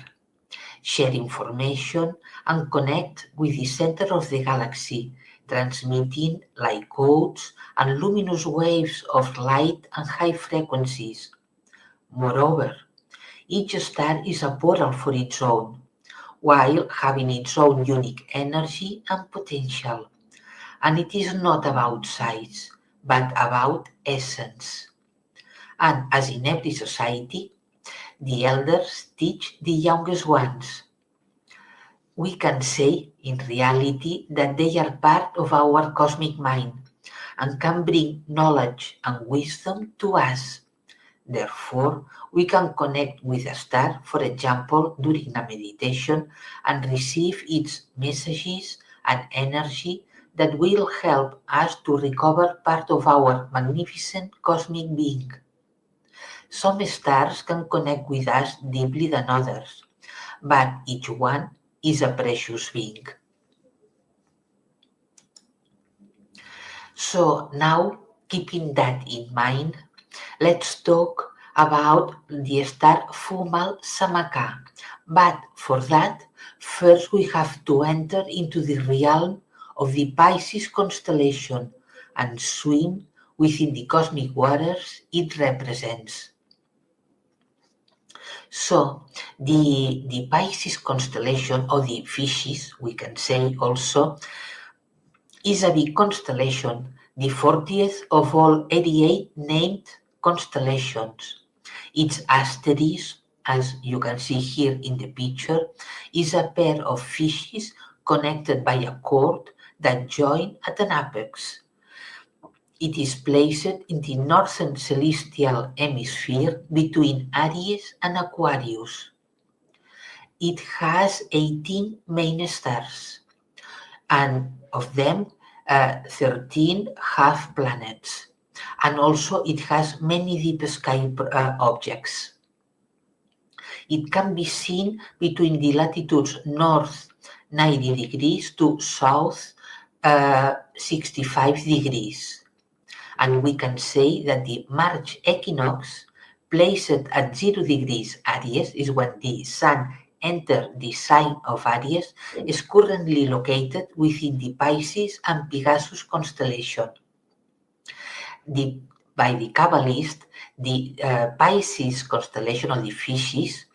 share information, and connect with the center of the galaxy, transmitting light codes and luminous waves of light and high frequencies. Moreover, each star is a portal for its own, while having its own unique energy and potential. And it is not about size, but about essence. And as in every society, the elders teach the youngest ones. We can say, in reality, that they are part of our cosmic mind and can bring knowledge and wisdom to us. Therefore, we can connect with a star, for example, during a meditation, and receive its messages and energy that will help us to recover part of our magnificent cosmic being. Some stars can connect with us deeply than others, but each one is a precious being. So now, keeping that in mind, let's talk about the star Fum-Al-Samakah. But for that, first we have to enter into the realm of the Pisces constellation and swim within the cosmic waters it represents. So the Pisces constellation, or the fishes, we can say also, is a big constellation, the 40th of all 88 named constellations. Its asterisks as you can see here in the picture, is a pair of fishes connected by a cord that join at an apex. It is placed in the northern celestial hemisphere between Aries and Aquarius. It has 18 main stars, and of them 13 have planets. And also it has many deep sky objects. It can be seen between the latitudes north 90 degrees to south 65 degrees. And we can say that the March equinox, placed at 0 degrees Aries, is when the Sun enters the sign of Aries, is currently located within the Pisces and Pegasus constellation. By the Kabbalist, the Pisces constellation of the fishes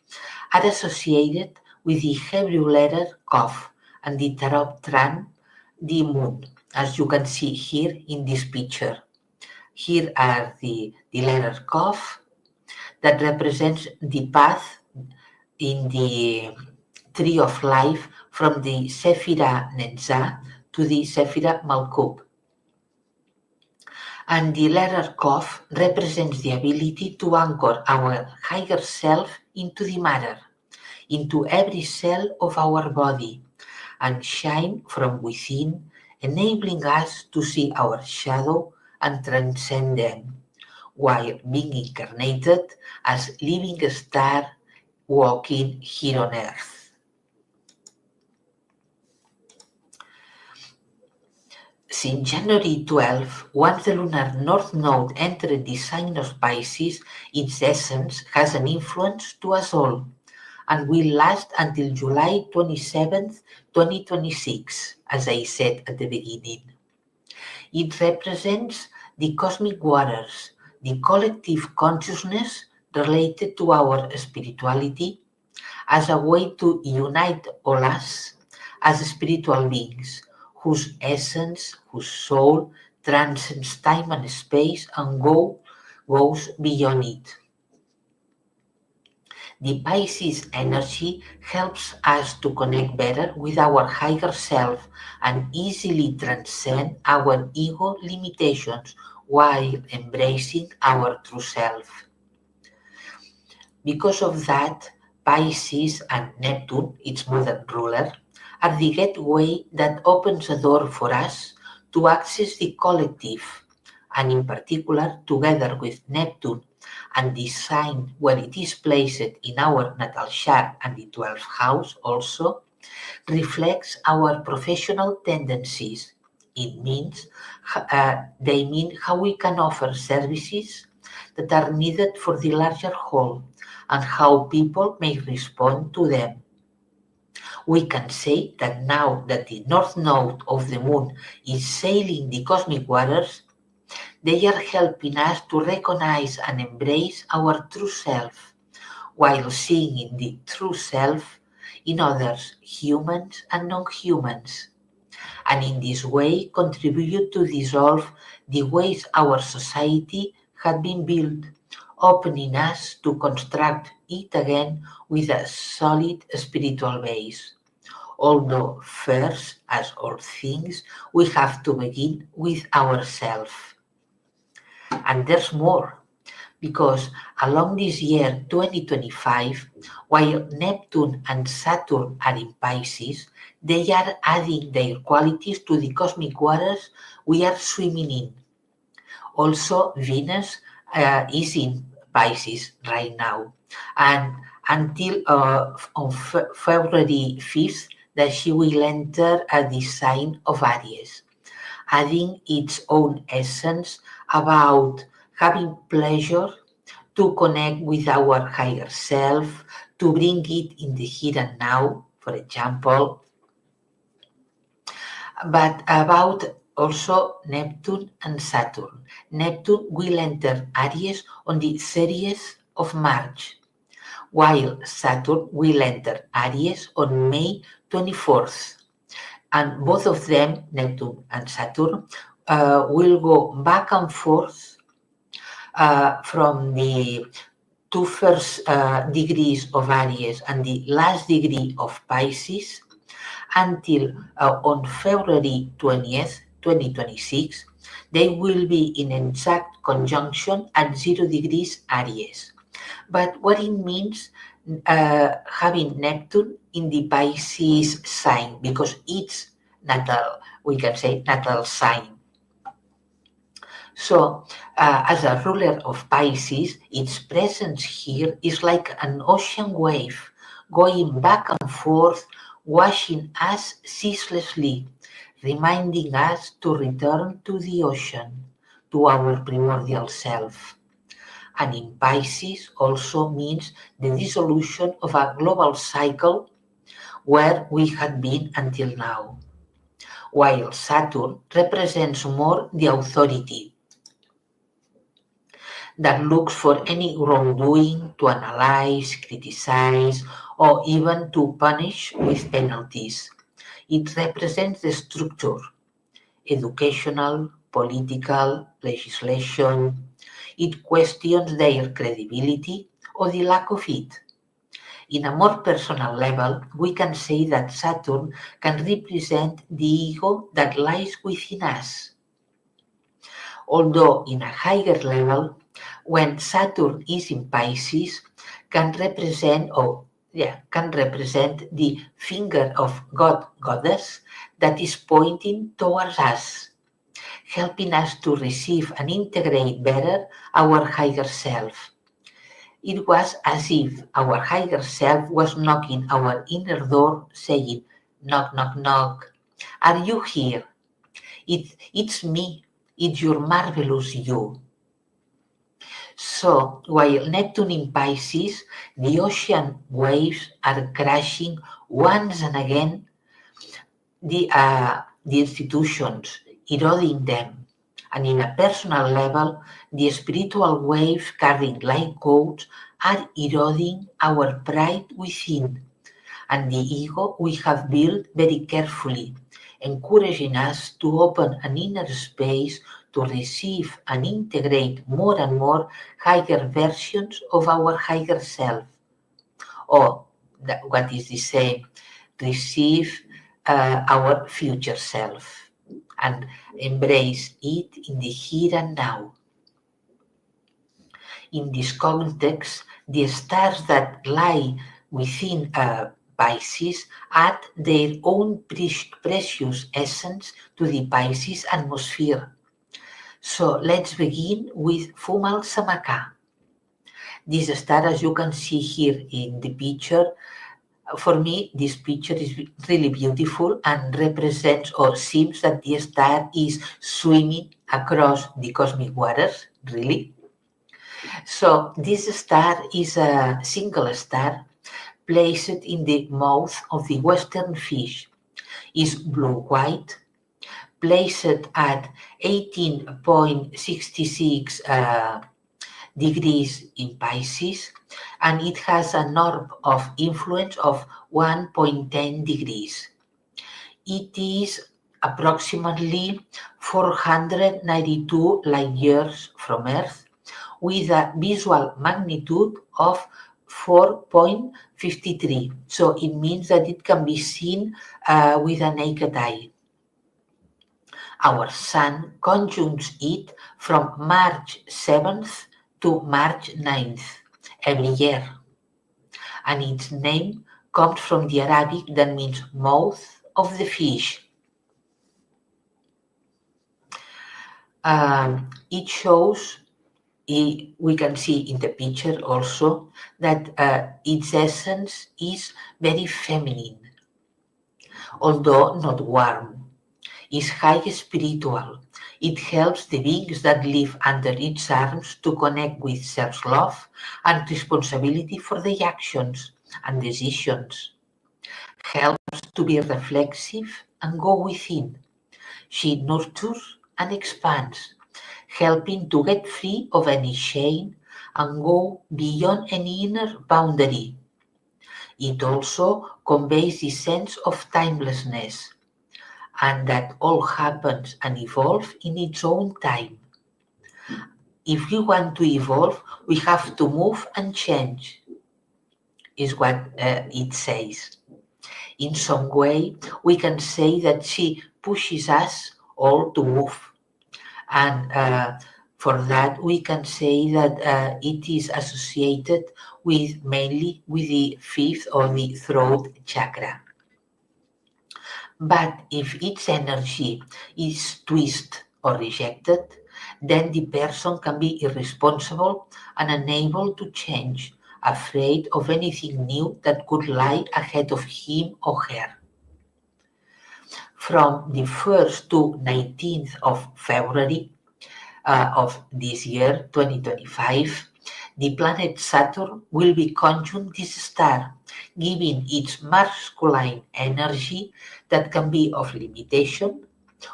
are associated with the Hebrew letter Kaf and the Tarot Tran, the moon, as you can see here in this picture. Here are the letter Kaf that represents the path in the tree of life from the Sephira Netzah to the Sephira Malkub. And the letter Kaf represents the ability to anchor our higher self into the matter, into every cell of our body, and shine from within, enabling us to see our shadow and transcend them, while being incarnated as living star walking here on earth. Since January 12, once the lunar north node entered the sign of Pisces, its essence has an influence to us all and will last until July 27th, 2026, as I said at the beginning. It represents the cosmic waters, the collective consciousness related to our spirituality, as a way to unite all us as spiritual beings, whose essence, whose soul transcends time and space and goes beyond it. The Pisces energy helps us to connect better with our higher self and easily transcend our ego limitations while embracing our true self. Because of that, Pisces and Neptune, its modern ruler, are the gateway that opens a door for us to access the collective, and in particular, together with Neptune and the sign where it is placed in our natal chart and the 12th house also, reflects our professional tendencies. It means they mean how we can offer services that are needed for the larger whole and how people may respond to them. We can say that now that the north node of the moon is sailing the cosmic waters, they are helping us to recognize and embrace our true self, while seeing in the true self in others, humans and non-humans, and in this way contribute to dissolve the ways our society had been built, opening us to construct it again with a solid spiritual base. Although first, as all things, we have to begin with ourselves. And there's more, because along this year 2025, while Neptune and Saturn are in Pisces, they are adding their qualities to the cosmic waters we are swimming in. Also, Venus is in Pisces right now, and until on February 5th, that she will enter the sign of Aries, adding its own essence about having pleasure, to connect with our higher self, to bring it in the here and now, for example, but about also Neptune and Saturn. Neptune will enter Aries on the 30th of March, while Saturn will enter Aries on May 24th. And both of them, Neptune and Saturn, will go back and forth from the two first degrees of Aries and the last degree of Pisces until on February 20th, 2026, they will be in exact conjunction at 0 degrees Aries. But what it means having Neptune in the Pisces sign, because it's natal, we can say natal sign. So, as a ruler of Pisces, its presence here is like an ocean wave going back and forth, washing us ceaselessly, reminding us to return to the ocean, to our primordial self. And in Pisces also means the dissolution of a global cycle where we had been until now, while Saturn represents more the authority that looks for any wrongdoing to analyze, criticize, or even to punish with penalties. It represents the structure, educational, political, legislation. It questions their credibility or the lack of it. In a more personal level, we can say that Saturn can represent the ego that lies within us. Although in a higher level, when Saturn is in Pisces, can represent the finger of God, Goddess, that is pointing towards us, helping us to receive and integrate better our higher self. It was as if our higher self was knocking our inner door, saying, knock, knock, knock. Are you here? It's me. It's your marvelous you. So, while Neptune in Pisces, the ocean waves are crashing once and again the institutions, eroding them. And in a personal level, the spiritual waves carrying light codes are eroding our pride within and the ego we have built very carefully, encouraging us to open an inner space to receive and integrate more and more higher versions of our higher self. Or what is the same, receive our future self and embrace it in the here and now. In this context, the stars that lie within Pisces add their own precious essence to the Pisces atmosphere. So let's begin with Fum-Al-Samakah. This star, as you can see here in the picture, for me, this picture is really beautiful and represents or seems that the star is swimming across the cosmic waters, really. So this star is a single star placed in the mouth of the western fish. Is blue-white, placed at 18.66 degrees in Pisces, and it has an orb of influence of 1.10 degrees. It is approximately 492 light years from Earth, with a visual magnitude of 4.53. So it means that it can be seen with a naked eye. Our Sun conjuncts it from March 7th to March 9th every year. And its name comes from the Arabic that means mouth of the fish. It shows, we can see in the picture also, that its essence is very feminine, although not warm. It's high spiritual. It helps the beings that live under its arms to connect with self-love and responsibility for their actions and decisions. Helps to be reflexive and go within. She nurtures and expands, helping to get free of any chain and go beyond any inner boundary. It also conveys the sense of timelessness, and that all happens and evolves in its own time. if we want to evolve, we have to move and change, is what it says. In some way, we can say that she pushes us all to move. And for that, we can say that it is associated mainly with the fifth or the throat chakra. But if its energy is twisted or rejected, then the person can be irresponsible and unable to change, afraid of anything new that could lie ahead of him or her. From the 1st to 19th of February of this year, 2025, the planet Saturn will be conjunct this star, giving its masculine energy that can be of limitation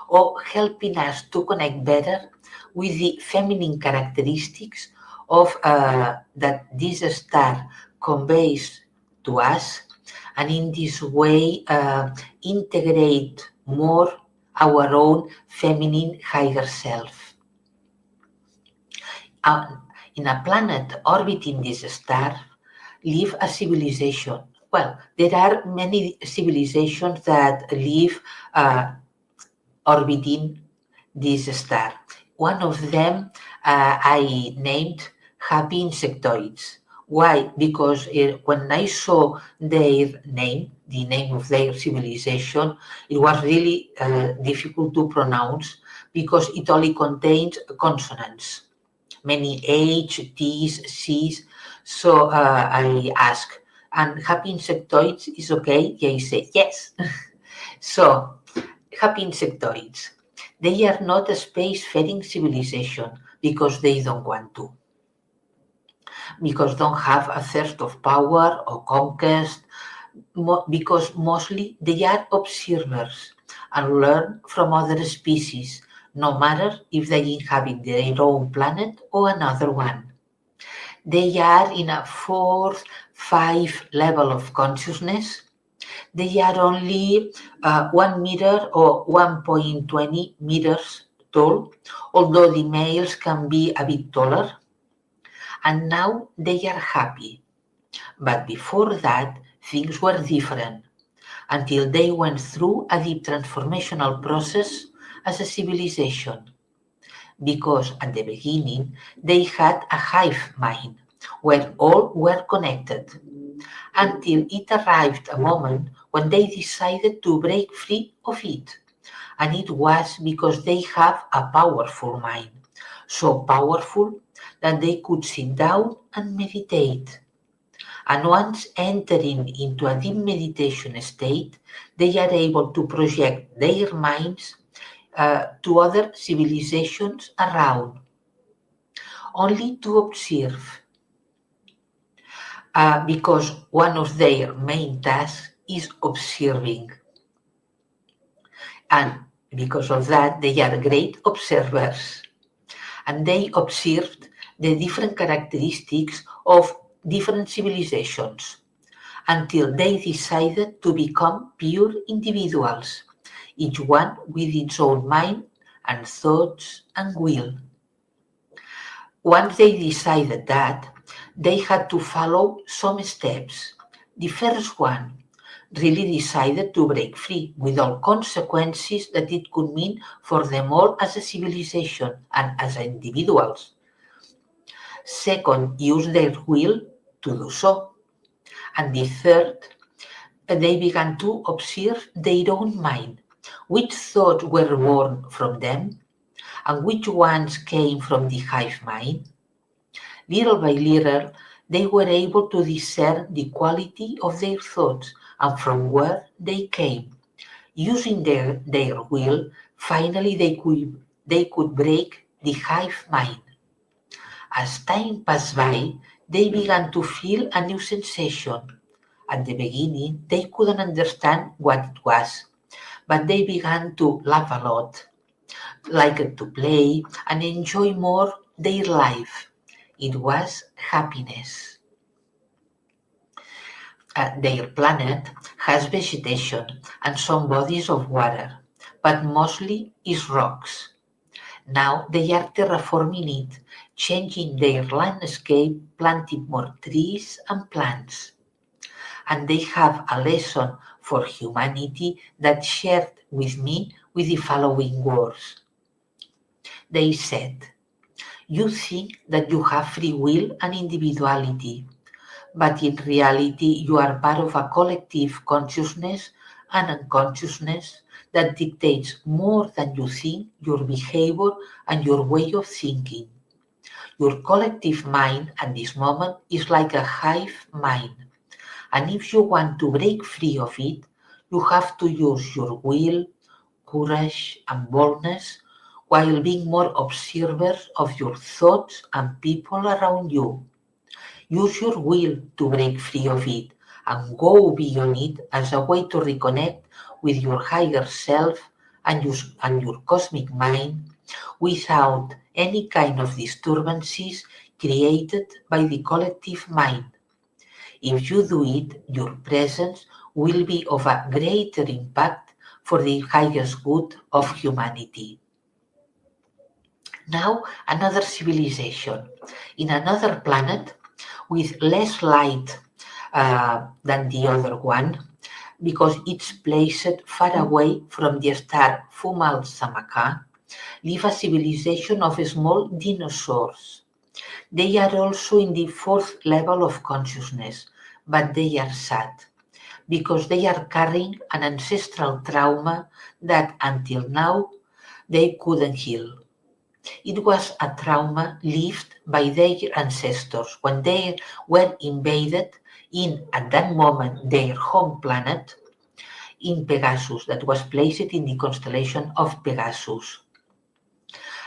or helping us to connect better with the feminine characteristics of that this star conveys to us, and in this way integrate more our own feminine higher self. In a planet orbiting this star live a civilization. Well, there are many civilizations that live orbiting this star. One of them I named happy insectoids. Why? Because when I saw their name, the name of their civilization, it was really difficult to pronounce because it only contains consonants. Many H, T's, C's. So I asked, and happy insectoids is okay? They say yes. So, happy insectoids. They are not a spacefaring civilization because they don't want to. Because don't have a thirst of power or conquest, because mostly they are observers and learn from other species, no matter if they inhabit their own planet or another one. They are in a 4th, 5 level of consciousness. They are only 1 meter or 1.20 meters tall, although the males can be a bit taller. And now they are happy. But before that, things were different, until they went through a deep transformational process as a civilization. Because at the beginning, they had a hive mind, where all were connected, until it arrived a moment when they decided to break free of it. And it was because they have a powerful mind, so powerful that they could sit down and meditate. And once entering into a deep meditation state, they are able to project their minds to other civilizations around, only to observe. Because one of their main tasks is observing. And because of that, they are great observers. And they observed the different characteristics of different civilizations until they decided to become pure individuals, each one with its own mind and thoughts and will. Once they decided that, they had to follow some steps. The first one, really decided to break free with all consequences that it could mean for them all as a civilization and as individuals. Second, use their will to do so. And the third, they began to observe their own mind, which thoughts were born from them and which ones came from the hive mind. Little by little, they were able to discern the quality of their thoughts and from where they came. Using their will, finally they could break the hive mind. As time passed by, they began to feel a new sensation. At the beginning, they couldn't understand what it was, but they began to laugh a lot, liked to play, and enjoy more their life. It was happiness. Their planet has vegetation and some bodies of water, but mostly is rocks. Now they are terraforming it, changing their landscape, planting more trees and plants. And they have a lesson for humanity that shared with me with the following words. They said, "You think that you have free will and individuality, but in reality you are part of a collective consciousness and unconsciousness that dictates more than you think your behavior and your way of thinking. Your collective mind at this moment is like a hive mind, and if you want to break free of it, you have to use your will, courage, and boldness while being more observers of your thoughts and people around you. Use your will to break free of it and go beyond it as a way to reconnect with your higher self and your cosmic mind without any kind of disturbances created by the collective mind. If you do it, your presence will be of a greater impact for the highest good of humanity." Now, another civilization in another planet with less light than the other one, because it's placed far away from the star Fum-Al-Samakah, live a civilization of small dinosaurs. They are also in the fourth level of consciousness, but they are sad because they are carrying an ancestral trauma that until now they couldn't heal. It was a trauma lived by their ancestors when they were invaded in, at that moment, their home planet in Pegasus, that was placed in the constellation of Pegasus,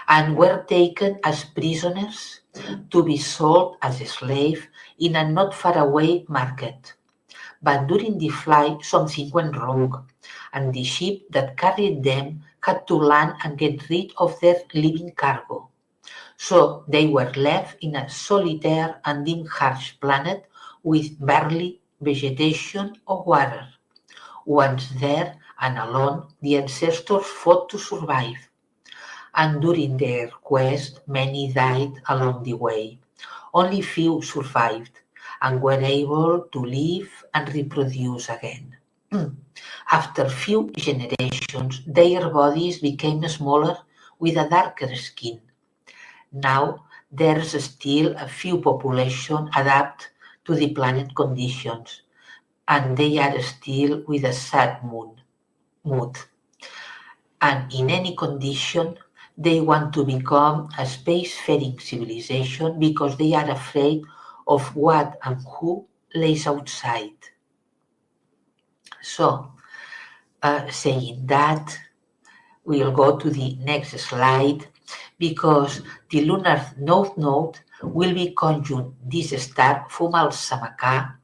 and were taken as prisoners to be sold as a slave in a not far away market. But during the flight, something went wrong, and the ship that carried them had to land and get rid of their living cargo. So they were left in a solitary and dim harsh planet with barely vegetation or water. Once there and alone, the ancestors fought to survive, and during their quest, many died along the way. Only few survived and were able to live and reproduce again. After few generations, their bodies became smaller with a darker skin. Now, there's still a few population adapt to the planet conditions, and they are still with a sad mood. And in any condition, they want to become a spacefaring civilization because they are afraid of what and who lays outside. So, saying that, we'll go to the next slide because the lunar north node will be conjunct this star Fum-Al-Samakah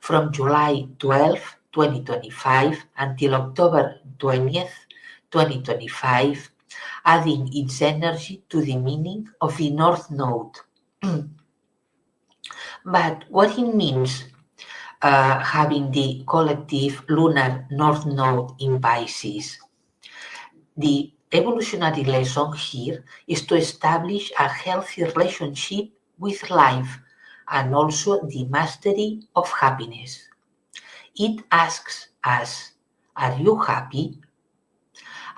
from July 12, 2025 until October 20th, 2025, adding its energy to the meaning of the north node. But what it means having the collective lunar north node in Pisces? The evolutionary lesson here is to establish a healthy relationship with life and also the mastery of happiness. It asks us, are you happy?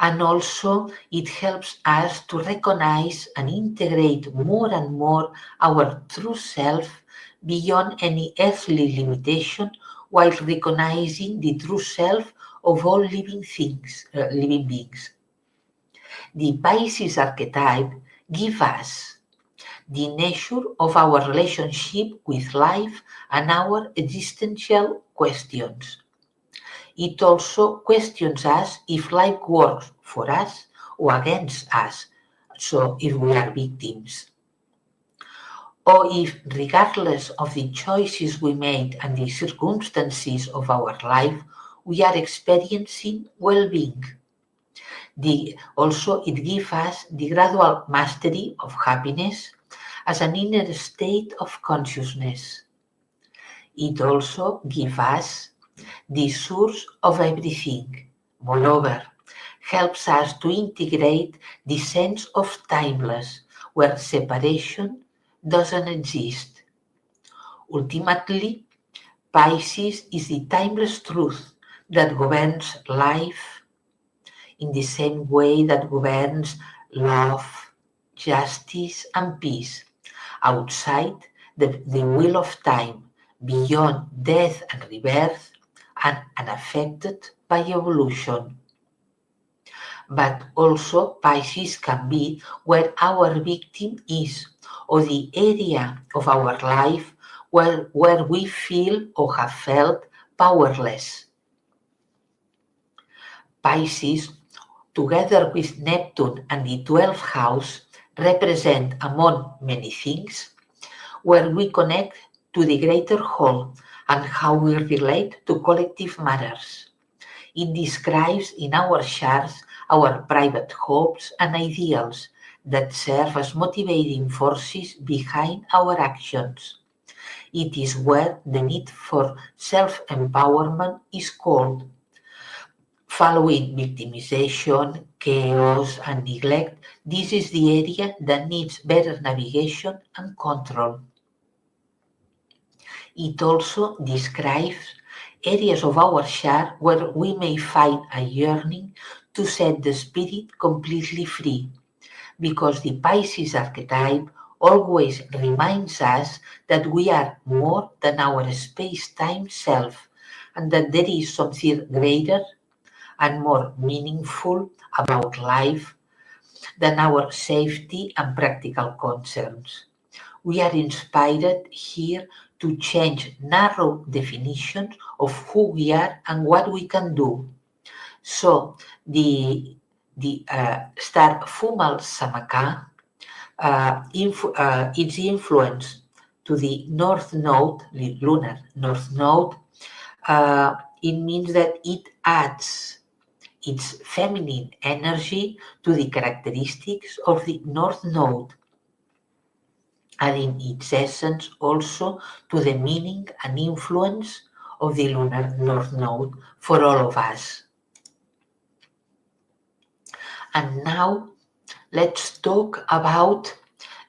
And also it helps us to recognize and integrate more and more our true self beyond any earthly limitation while recognizing the true self of all living beings. The Pisces archetype gives us the nature of our relationship with life and our existential questions. It also questions us if life works for us or against us, so if we are victims. Or if, regardless of the choices we made and the circumstances of our life, we are experiencing well-being. Also, it gives us the gradual mastery of happiness as an inner state of consciousness. It also gives us the source of everything. Moreover, helps us to integrate the sense of timeless, where separation doesn't exist. Ultimately, Pisces is the timeless truth that governs life in the same way that governs love, justice, and peace, outside the wheel of time, beyond death and rebirth, and unaffected by evolution. But also Pisces can be where our victim is, or the area of our life where we feel or have felt powerless. Pisces, together with Neptune and the 12th house, represent, among many things, where we connect to the greater whole and how we relate to collective matters. It describes in our charts our private hopes and ideals that serve as motivating forces behind our actions. It is where the need for self-empowerment is called. Following victimization, chaos, and neglect, this is the area that needs better navigation and control. It also describes areas of our chart where we may find a yearning to set the spirit completely free, because the Pisces archetype always reminds us that we are more than our space-time self, and that there is something greater and more meaningful about life than our safety and practical concerns. We are inspired here to change narrow definitions of who we are and what we can do. So the star Fum-Al-Samakah, its influence to the North Node, the lunar North Node, it means that it adds its feminine energy to the characteristics of the North Node, adding its essence also to the meaning and influence of the lunar North Node for all of us. And now let's talk about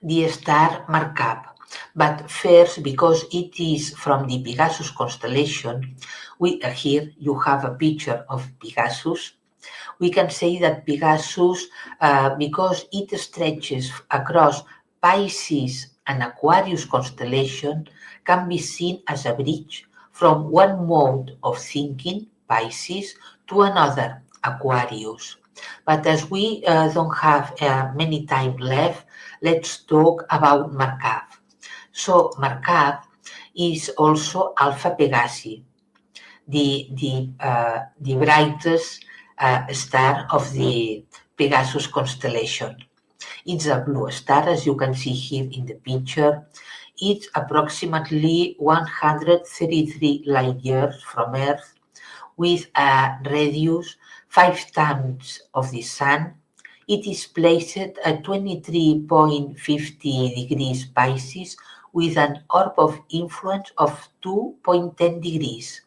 the star Markab. But first, because it is from the Pegasus constellation, here you have a picture of Pegasus. We can say that Pegasus, because it stretches across Pisces and Aquarius constellation, can be seen as a bridge from one mode of thinking, Pisces, to another, Aquarius. But as we don't have many time left, let's talk about Markab. So Markab is also Alpha Pegasi, the brightest star of the Pegasus constellation. It's a blue star, as you can see here in the picture. It's approximately 133 light years from Earth, with a radius 5 times of the Sun. It is placed at 23.50 degrees Pisces, with an orb of influence of 2.10 degrees.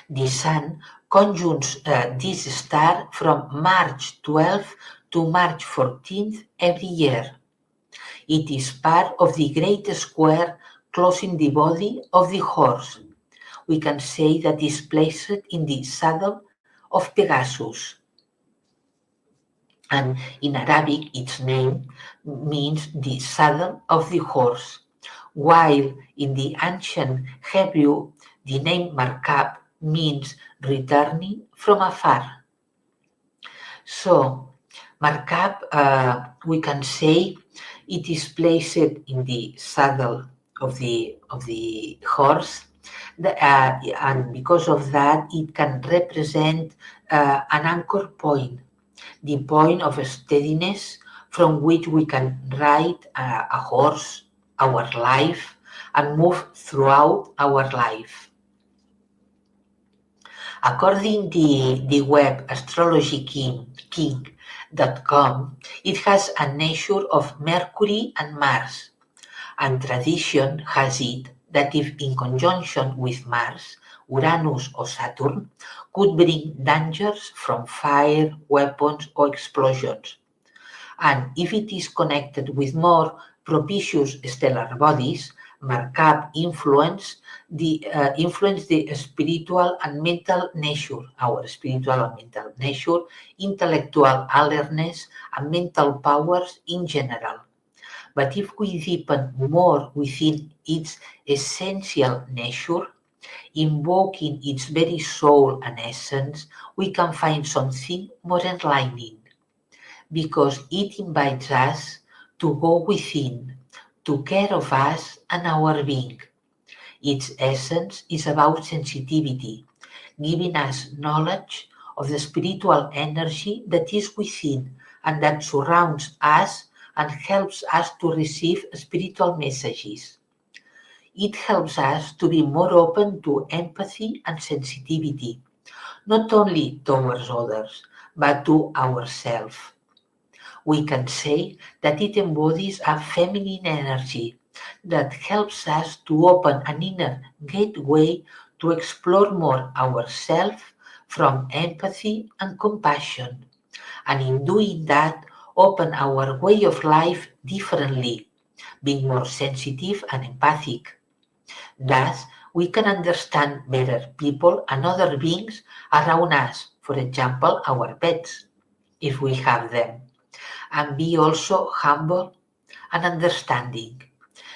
The Sun conjuncts this star from March 12th to March 14th every year. It is part of the great square closing the body of the horse. We can say that it is placed in the saddle of Pegasus. And in Arabic, its name means the saddle of the horse, while in the ancient Hebrew, the name Markab means returning from afar. So, Markab, we can say it is placed in the saddle of the horse, and because of that, it can represent an anchor point, the point of steadiness from which we can ride a horse, our life, and move throughout our life. According to the web astrologyking.com, it has a nature of Mercury and Mars, and tradition has it that if in conjunction with Mars, Uranus or Saturn, could bring dangers from fire, weapons or explosions. And if it is connected with more propitious stellar bodies, Markab influence the spiritual and mental nature, our spiritual and mental nature, intellectual alertness, and mental powers in general. But if we deepen more within its essential nature, invoking its very soul and essence, we can find something more enlightening, because it invites us to go within, to care of us and our being. Its essence is about sensitivity, giving us knowledge of the spiritual energy that is within and that surrounds us and helps us to receive spiritual messages. It helps us to be more open to empathy and sensitivity, not only towards others, but to ourselves. We can say that it embodies a feminine energy that helps us to open an inner gateway to explore more ourselves from empathy and compassion, and in doing that, open our way of life differently, being more sensitive and empathic. Thus, we can understand better people and other beings around us, for example, our pets, if we have them, and be also humble and understanding.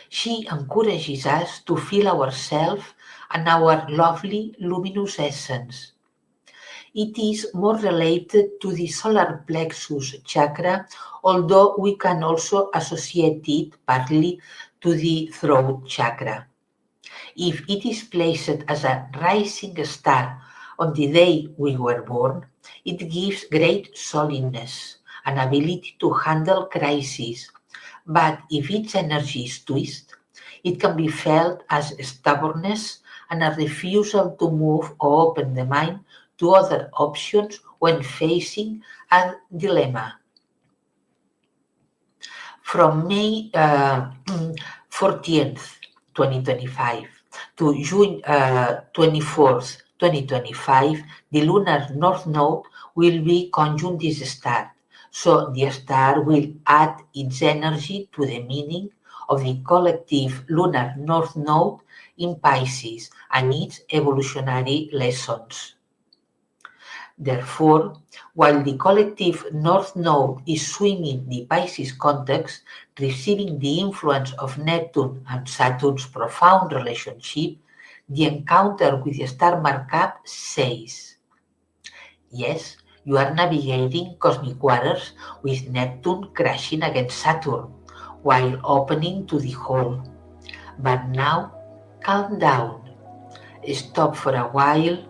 She encourages us to feel ourselves and our lovely luminous essence. It is more related to the solar plexus chakra, although we can also associate it partly to the throat chakra. If it is placed as a rising star on the day we were born, it gives great solidness, an ability to handle crises. But if its energy is twisted, it can be felt as stubbornness and a refusal to move or open the mind to other options when facing a dilemma. From May 14th, 2025 to June 24th, 2025, the lunar north node will be conjunct this star. So the star will add its energy to the meaning of the collective lunar north node in Pisces and its evolutionary lessons. Therefore, while the collective north node is swimming the Pisces context, receiving the influence of Neptune and Saturn's profound relationship, the encounter with the star Markab says, yes, you are navigating cosmic waters with Neptune crashing against Saturn while opening to the whole. But now, calm down, stop for a while,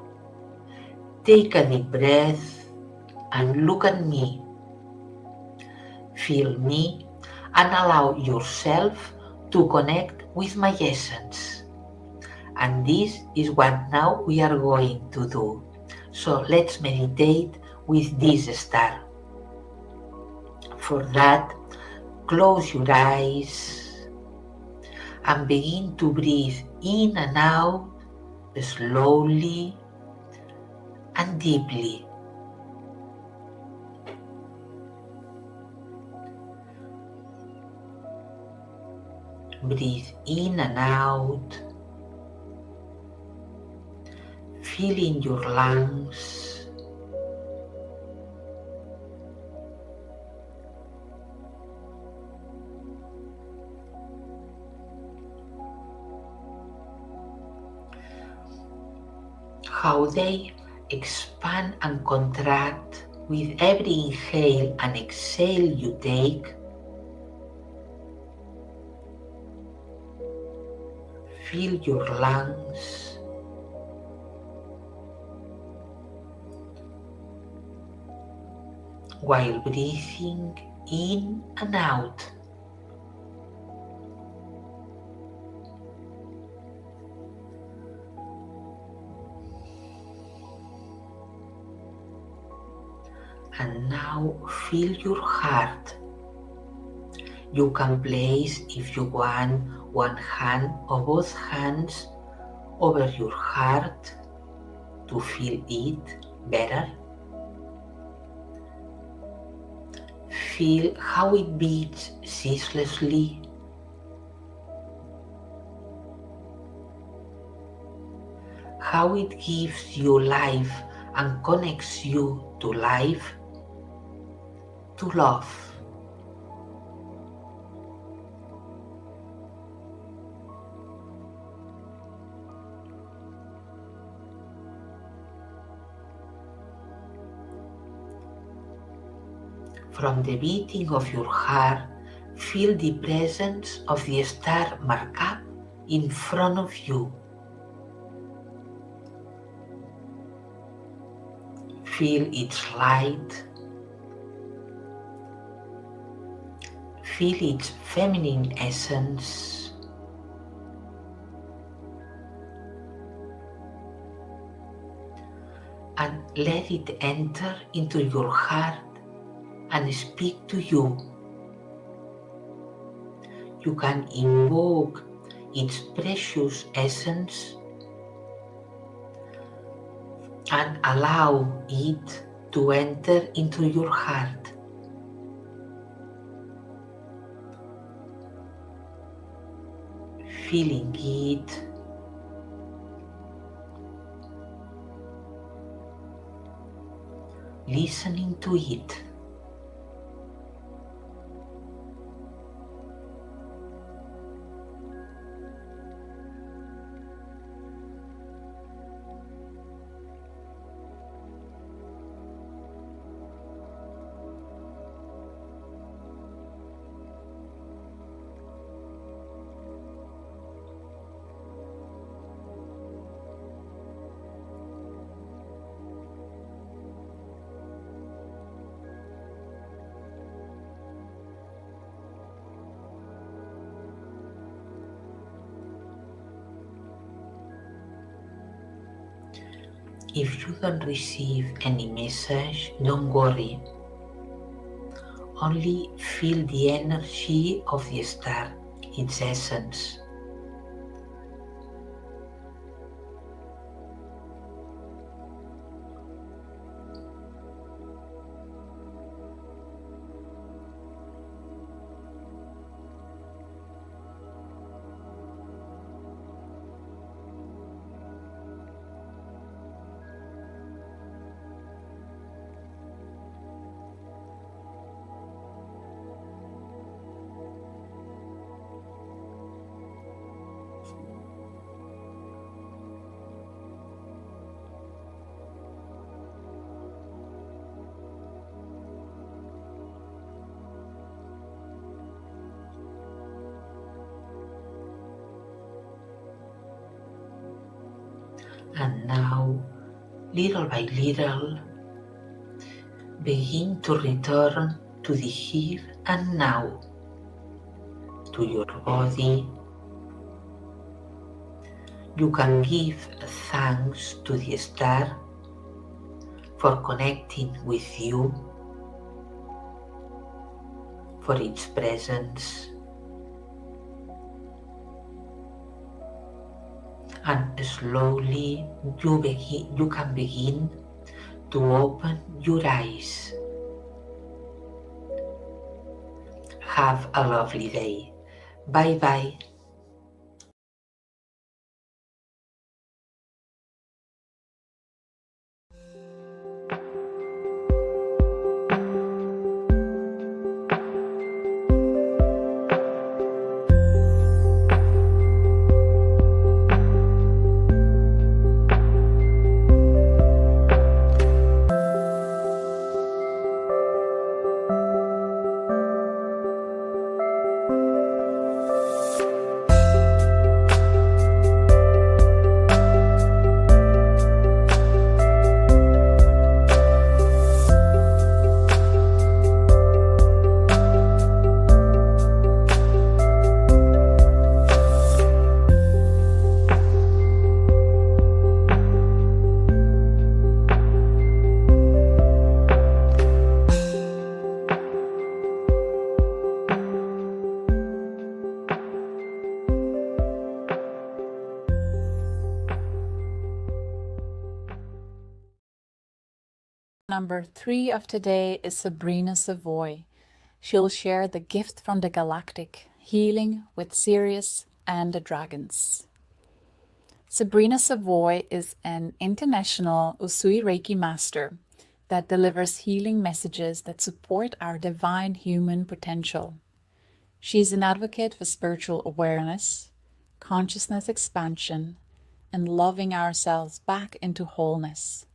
take a deep breath, and look at me. Feel me and allow yourself to connect with my essence. And this is what now we are going to do. So let's meditate with this star. For that, close your eyes and begin to breathe in and out slowly and deeply. Breathe in and out, filling your lungs. How they expand and contract with every inhale and exhale you take. Fill your lungs. While breathing in and out. And now feel your heart. You can place, if you want, one hand or both hands over your heart to feel it better. Feel how it beats ceaselessly how it gives you life and connects you to life, to love. From the beating of your heart, feel the presence of the star Markab in front of you. Feel its light. Feel its feminine essence. And let it enter into your heart and speak to you. You can invoke its precious essence and allow it to enter into your heart. Feeling it, listening to it. If you don't receive any message, don't worry. Only feel the energy of the star, its essence. And now, little by little, begin to return to the here and now, to your body. You can give thanks to the star for connecting with you, for its presence. And slowly you can begin to open your eyes. Have a lovely day. Bye bye. Number 3 of today is Sabrina Savoy. She'll share the gift from the Galactic, healing with Sirius and the Dragons. Sabrina Savoy is an international Usui Reiki master that delivers healing messages that support our divine human potential. She's an advocate for spiritual awareness, consciousness expansion, and loving ourselves back into wholeness.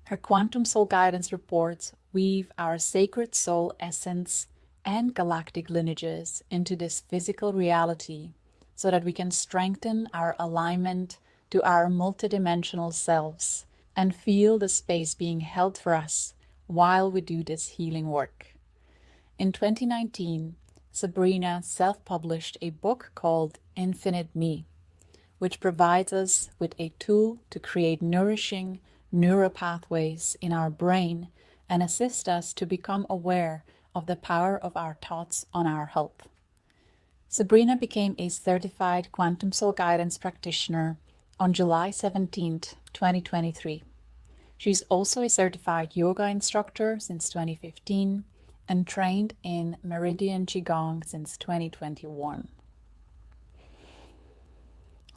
Her quantum soul guidance reports weave our sacred soul essence and galactic lineages into this physical reality so that we can strengthen our alignment to our multidimensional selves and feel the space being held for us while we do this healing work. In 2019, Sabrina self-published a book called Infinite Me, which provides us with a tool to create nourishing neural pathways in our brain and assist us to become aware of the power of our thoughts on our health. Sabrina became a certified quantum soul guidance practitioner on July 17th, 2023. She's also a certified yoga instructor since 2015 and trained in Meridian Qigong since 2021.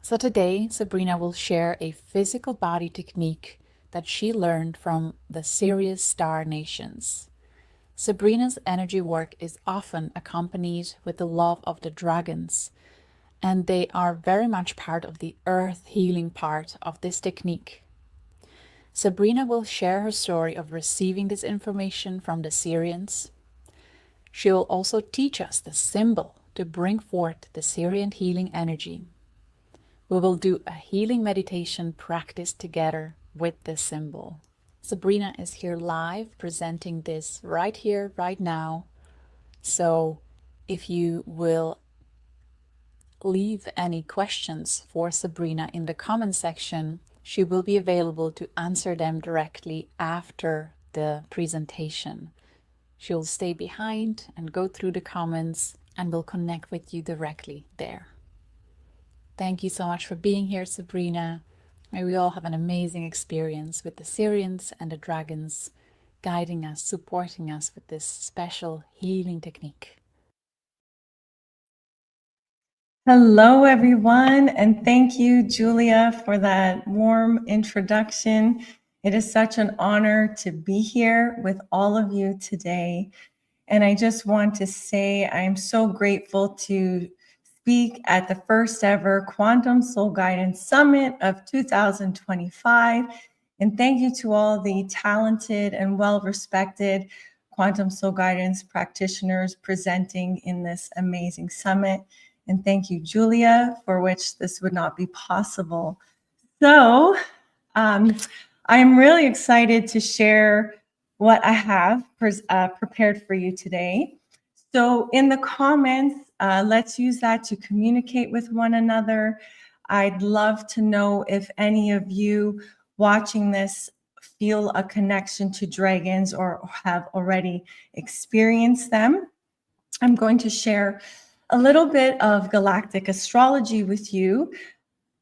So today, Sabrina will share a physical body technique that she learned from the Sirius star nations. Sabrina's energy work is often accompanied with the love of the dragons, and they are very much part of the earth healing part of this technique. Sabrina will share her story of receiving this information from the Sirians. She will also teach us the symbol to bring forth the Sirian healing energy. We will do a healing meditation practice together with this symbol. Sabrina is here live presenting this right here, right now. So if you will leave any questions for Sabrina in the comment section, she will be available to answer them directly after the presentation. She'll stay behind and go through the comments and will connect with you directly there. Thank you so much for being here, Sabrina. May we all have an amazing experience with the Sirians and the dragons guiding us, supporting us with this special healing technique. Hello, everyone, and thank you, Julia, for that warm introduction. It is such an honor to be here with all of you today. And I just want to say I'm so grateful to speak at the first ever Quantum Soul Guidance Summit of 2025. And thank you to all the talented and well-respected Quantum Soul Guidance practitioners presenting in this amazing summit. And thank you, Julia, for which this would not be possible. So I'm really excited to share what I have prepared for you today. So in the comments, let's use that to communicate with one another. I'd love to know if any of you watching this feel a connection to dragons or have already experienced them. I'm going to share a little bit of galactic astrology with you,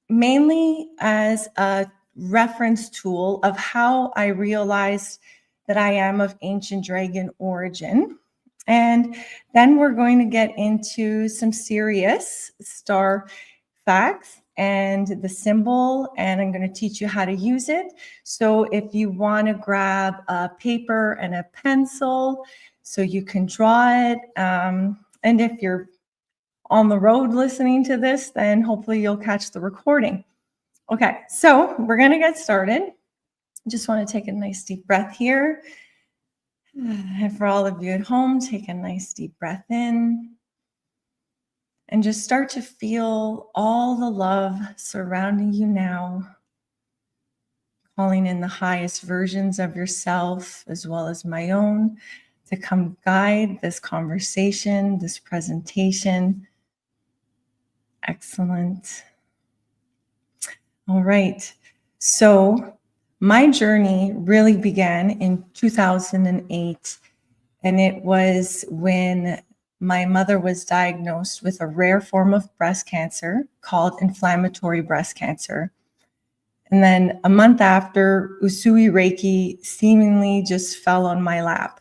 mainly as a reference tool of how I realized that I am of ancient dragon origin. And then we're going to get into some Sirius star facts and the symbol, and I'm going to teach you how to use it. So if you want to grab a paper and a pencil so you can draw it, and if you're on the road listening to this, then hopefully you'll catch the recording. Okay, so we're going to get started. Just want to take a nice deep breath here. And for all of you at home, take a nice deep breath in and just start to feel all the love surrounding you now, calling in the highest versions of yourself as well as my own to come guide this conversation, this presentation. Excellent. All right. So my journey really began in 2008, and it was when my mother was diagnosed with a rare form of breast cancer called inflammatory breast cancer. And then a month after, Usui Reiki seemingly just fell on my lap.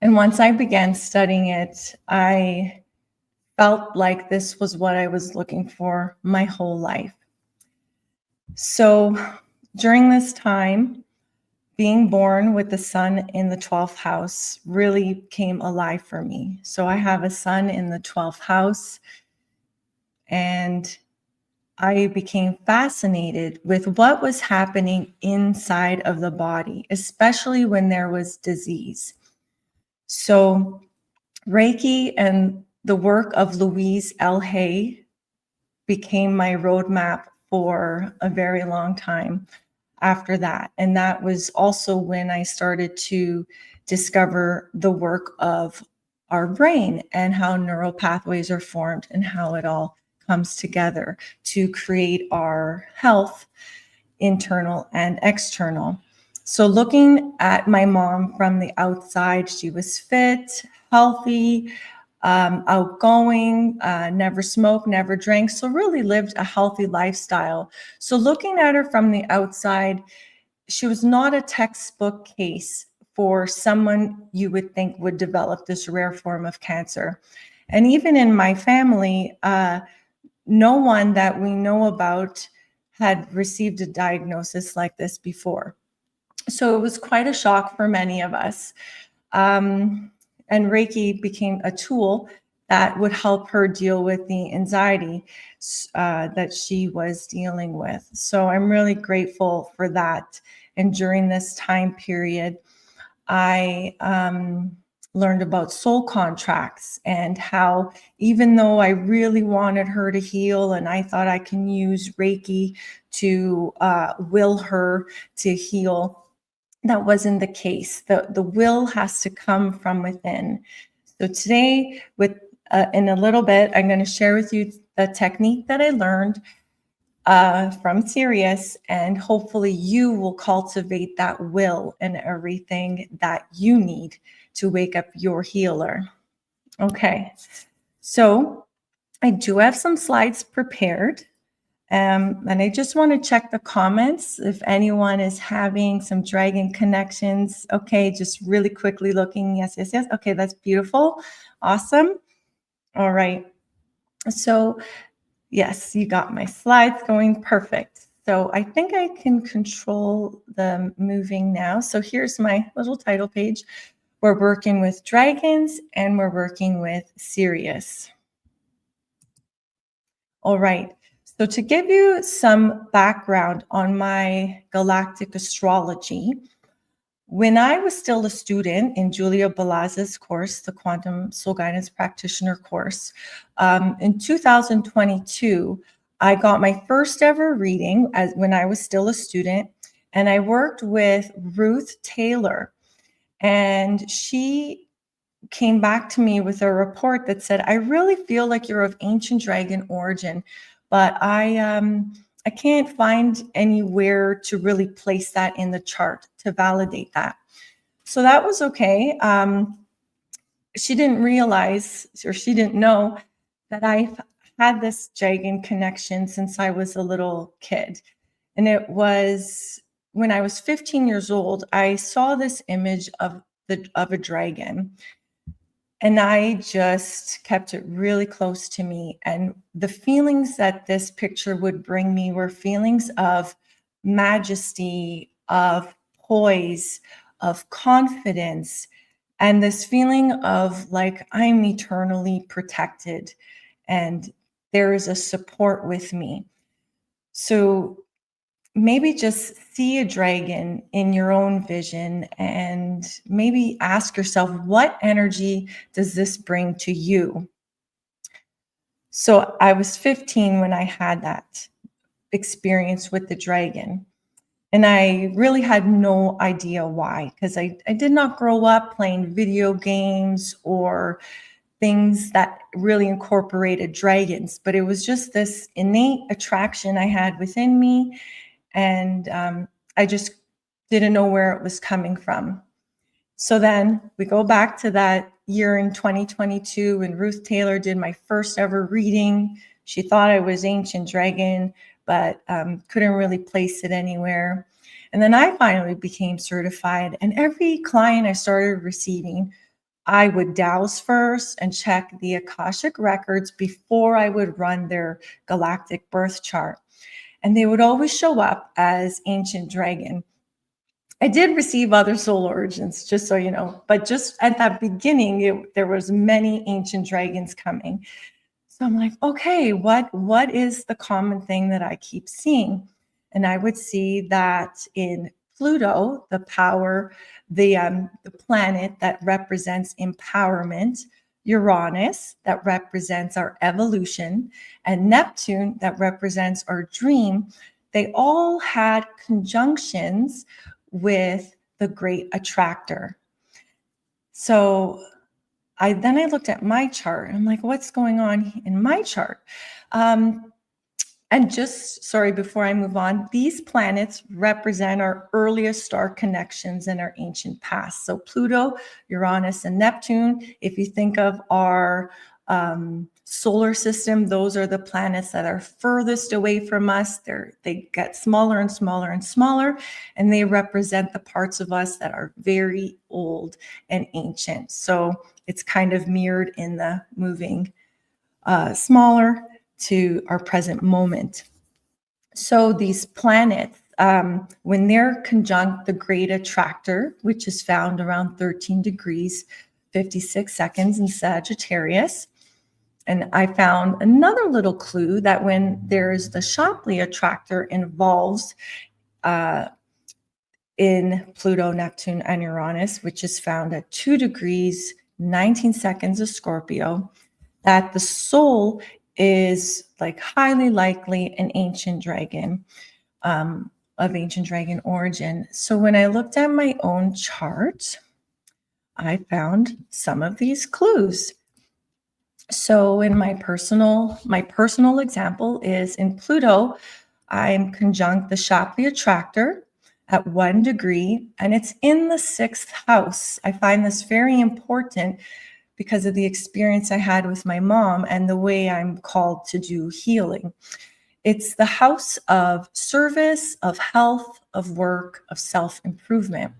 And once I began studying it, I felt like this was what I was looking for my whole life. So during this time, being born with the sun in the 12th house really came alive for me. So I have a sun in the 12th house, and I became fascinated with what was happening inside of the body, especially when there was disease. So Reiki and the work of Louise L. Hay became my roadmap for a very long time after that. And that was also when I started to discover the work of our brain and how neural pathways are formed and how it all comes together to create our health, internal and external. So looking at my mom from the outside, she was fit, healthy, outgoing, never smoked, never drank, so really lived a healthy lifestyle. So looking at her from the outside, she was not a textbook case for someone you would think would develop this rare form of cancer. And even in my family, no one that we know about had received a diagnosis like this before. So it was quite a shock for many of us. And Reiki became a tool that would help her deal with the anxiety that she was dealing with. So I'm really grateful for that. And during this time period, I learned about soul contracts and how, even though I really wanted her to heal and I thought I can use Reiki to will her to heal, that wasn't the case. The will has to come from within. So today, in a little bit, I'm going to share with you the technique that I learned from Sirius, and hopefully you will cultivate that will and everything that you need to wake up your healer. Okay, so I do have some slides prepared. And I just want to check the comments if anyone is having some dragon connections. Okay, just really quickly looking. Yes, yes, yes. Okay, that's beautiful. Awesome. All right. So yes, you got my slides going. Perfect. So I think I can control the moving now. So here's my little title page. We're working with dragons and we're working with Sirius. All right. So to give you some background on my Galactic Astrology, when I was still a student in Julia Balaz's course, the Quantum Soul Guidance Practitioner course, in 2022, I got my first ever reading when I was still a student, and I worked with Ruth Taylor, and she came back to me with a report that said, I really feel like you're of ancient dragon origin, but I can't find anywhere to really place that in the chart to validate that. So that was okay. She didn't realize, or she didn't know, that I've had this dragon connection since I was a little kid. And it was when I was 15 years old, I saw this image of a dragon. And I just kept it really close to me. And the feelings that this picture would bring me were feelings of majesty, of poise, of confidence, and this feeling of like I'm eternally protected and there is a support with me. So maybe just see a dragon in your own vision and maybe ask yourself, what energy does this bring to you? So I was 15 when I had that experience with the dragon. And I really had no idea why, because I did not grow up playing video games or things that really incorporated dragons, but it was just this innate attraction I had within me. And I just didn't know where it was coming from. So then we go back to that year in 2022 when Ruth Taylor did my first ever reading. She thought I was ancient dragon, but couldn't really place it anywhere. And then I finally became certified, and every client I started receiving, I would dowse first and check the Akashic records before I would run their galactic birth chart. and they would always show up as ancient dragon. I did receive other soul origins, just so you know, but just at that beginning, there was many ancient dragons coming. So I'm like, okay, what is the common thing that I keep seeing? And I would see that in Pluto, the power, the planet that represents empowerment, Uranus, that represents our evolution, and Neptune, that represents our dream, they all had conjunctions with the great attractor. So I looked at my chart and I'm like, what's going on in my chart? And just, sorry, before I move on, these planets represent our earliest star connections in our ancient past. So Pluto, Uranus, and Neptune, if you think of our solar system, those are the planets that are furthest away from us. They get smaller and smaller and smaller, and they represent the parts of us that are very old and ancient. So it's kind of mirrored in the moving smaller to our present moment. So these planets, when they're conjunct the great attractor, which is found around 13 degrees, 56 seconds in Sagittarius. And I found another little clue that when there's the Shapley attractor involved in Pluto, Neptune, and Uranus, which is found at 2 degrees, 19 seconds of Scorpio, that the soul is like highly likely an ancient dragon, of ancient dragon origin. So when I looked at my own chart, I found some of these clues. So in my personal example is in Pluto, I'm conjunct the Shapley attractor at 1 degree, and it's in the 6th house. I find this very important because of the experience I had with my mom and the way I'm called to do healing. It's the house of service, of health, of work, of self-improvement.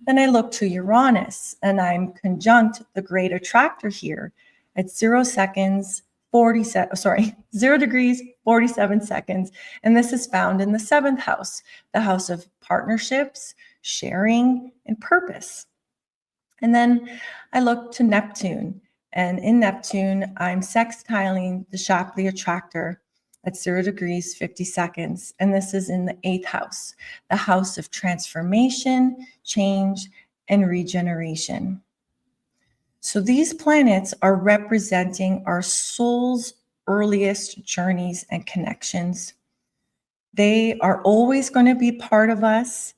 Then I look to Uranus, and I'm conjunct the great attractor here at 0 degrees, 47 seconds. And this is found in the 7th house, the house of partnerships, sharing, and purpose. And then I look to Neptune, and in Neptune, I'm sextiling the Shapley attractor at 0 degrees, 50 seconds. And this is in the 8th house, the house of transformation, change, and regeneration. So these planets are representing our soul's earliest journeys and connections. They are always going to be part of us.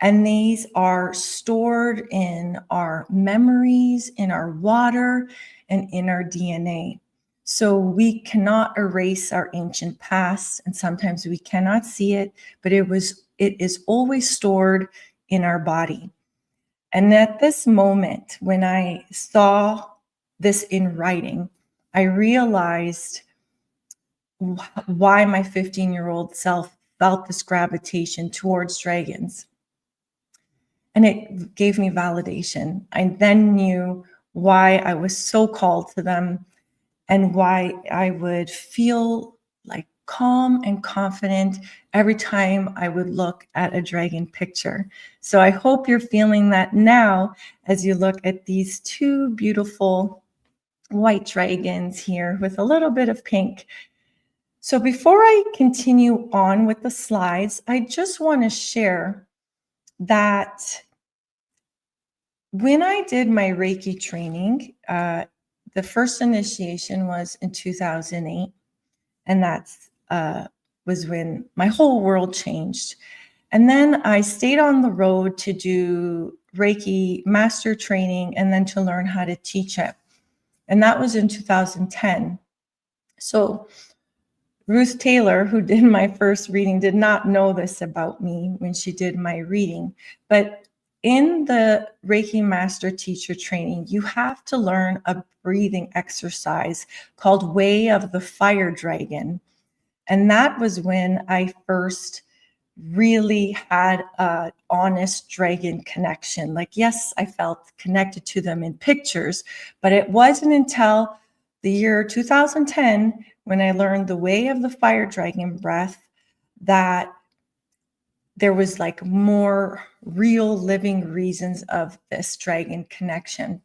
And these are stored in our memories, in our water, and in our DNA. So we cannot erase our ancient past, and sometimes we cannot see it, but it is always stored in our body. And at this moment, when I saw this in writing, I realized why my 15-year-old self felt this gravitation towards dragons. And it gave me validation. I then knew why I was so called to them and why I would feel like calm and confident every time I would look at a dragon picture. So I hope you're feeling that now as you look at these two beautiful white dragons here with a little bit of pink. So before I continue on with the slides, I just want to share that when I did my Reiki training, the first initiation was in 2008, and that was when my whole world changed. And then I stayed on the road to do Reiki master training and then to learn how to teach it. And that was in 2010. So Ruth Taylor, who did my first reading, did not know this about me when she did my reading. But in the Reiki Master Teacher training, you have to learn a breathing exercise called Way of the Fire Dragon. And that was when I first really had an honest dragon connection. Like, yes, I felt connected to them in pictures, but it wasn't until the year 2010 when I learned the Way of the Fire Dragon breath that there was like more real living reasons of this dragon connection.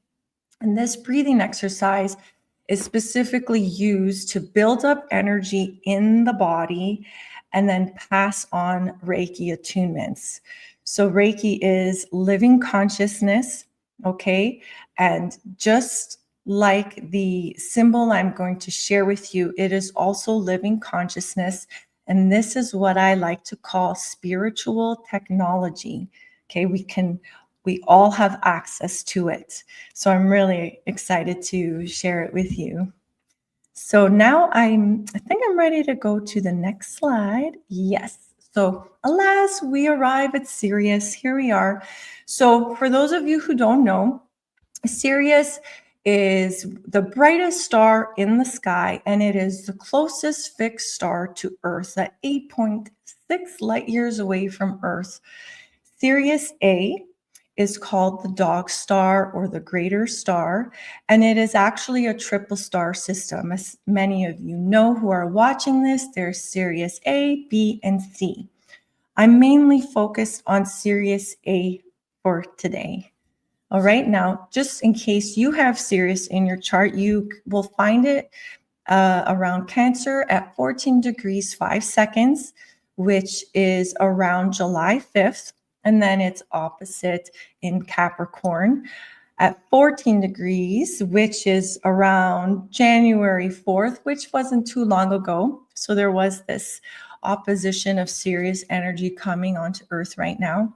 And this breathing exercise is specifically used to build up energy in the body and then pass on Reiki attunements. So Reiki is living consciousness, okay? And just like the symbol I'm going to share with you, it is also living consciousness. And this is what I like to call spiritual technology. Okay, we all have access to it. So I'm really excited to share it with you. So now I think I'm ready to go to the next slide. Yes. So alas, we arrive at Sirius. Here we are. So for those of you who don't know, Sirius is the brightest star in the sky, and it is the closest fixed star to Earth, at 8.6 light years away from Earth. Sirius A is called the dog star or the greater star, and it is actually a triple star system. As many of you know who are watching this, there's Sirius A, B, and C. I'm mainly focused on Sirius A for today. All right, now, just in case you have Sirius in your chart, you will find it around Cancer at 14 degrees 5 seconds, which is around July 5th. And then it's opposite in Capricorn at 14 degrees, which is around January 4th, which wasn't too long ago. So there was this opposition of Sirius energy coming onto Earth right now.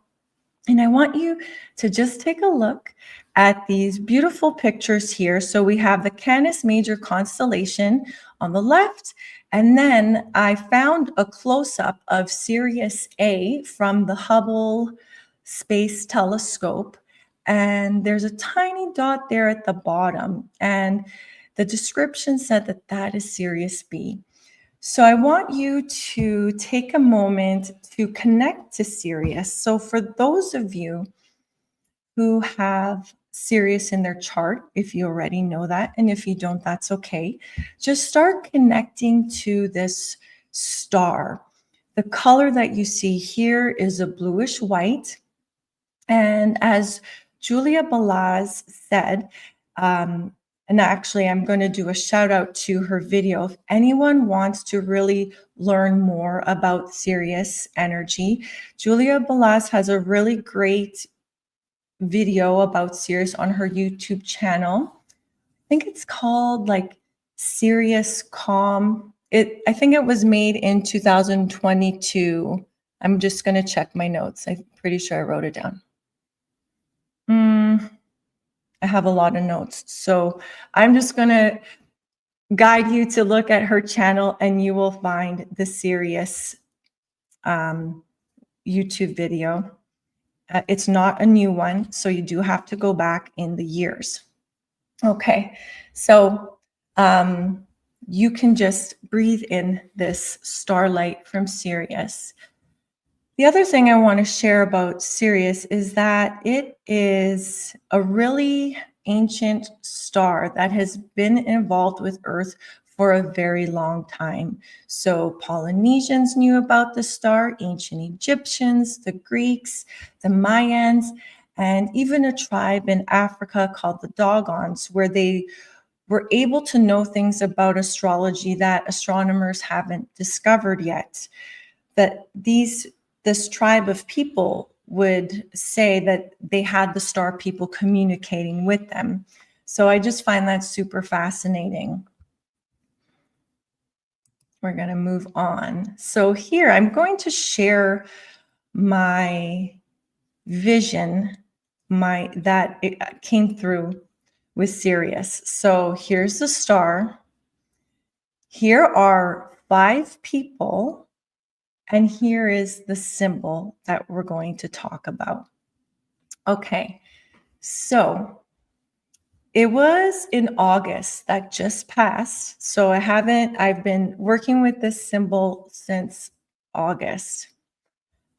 And I want you to just take a look at these beautiful pictures here. So we have the Canis Major constellation on the left, and then I found a close-up of Sirius A from the Hubble Space Telescope, and there's a tiny dot there at the bottom, and the description said that that is Sirius B. So I want you to take a moment to connect to Sirius. So for those of you who have Sirius in their chart, if you already know that, and if you don't, that's okay. Just start connecting to this star. The color that you see here is a bluish white. And as Julia Balaz said, and actually, I'm going to do a shout out to her video. If anyone wants to really learn more about Sirius energy, Julia Balaz has a really great video about Sirius on her YouTube channel. I think it's called like Sirius Calm. I think it was made in 2022. I'm just going to check my notes. I'm pretty sure I wrote it down. I have a lot of notes. So I'm just going to guide you to look at her channel, and you will find the Sirius YouTube video. It's not a new one, so you do have to go back in the years. Okay, so you can just breathe in this starlight from Sirius. The other thing I want to share about Sirius is that it is a really ancient star that has been involved with Earth for a very long time. So Polynesians knew about the star, ancient Egyptians, the Greeks, the Mayans, and even a tribe in Africa called the Dogons, where they were able to know things about astrology that astronomers haven't discovered yet. That this tribe of people would say that they had the star people communicating with them. So I just find that super fascinating. We're going to move on. So here I'm going to share my vision, that it came through with Sirius. So here's the star. Here are 5 people. And here is the symbol that we're going to talk about. Okay, so it was in August that just passed. So I've been working with this symbol since August.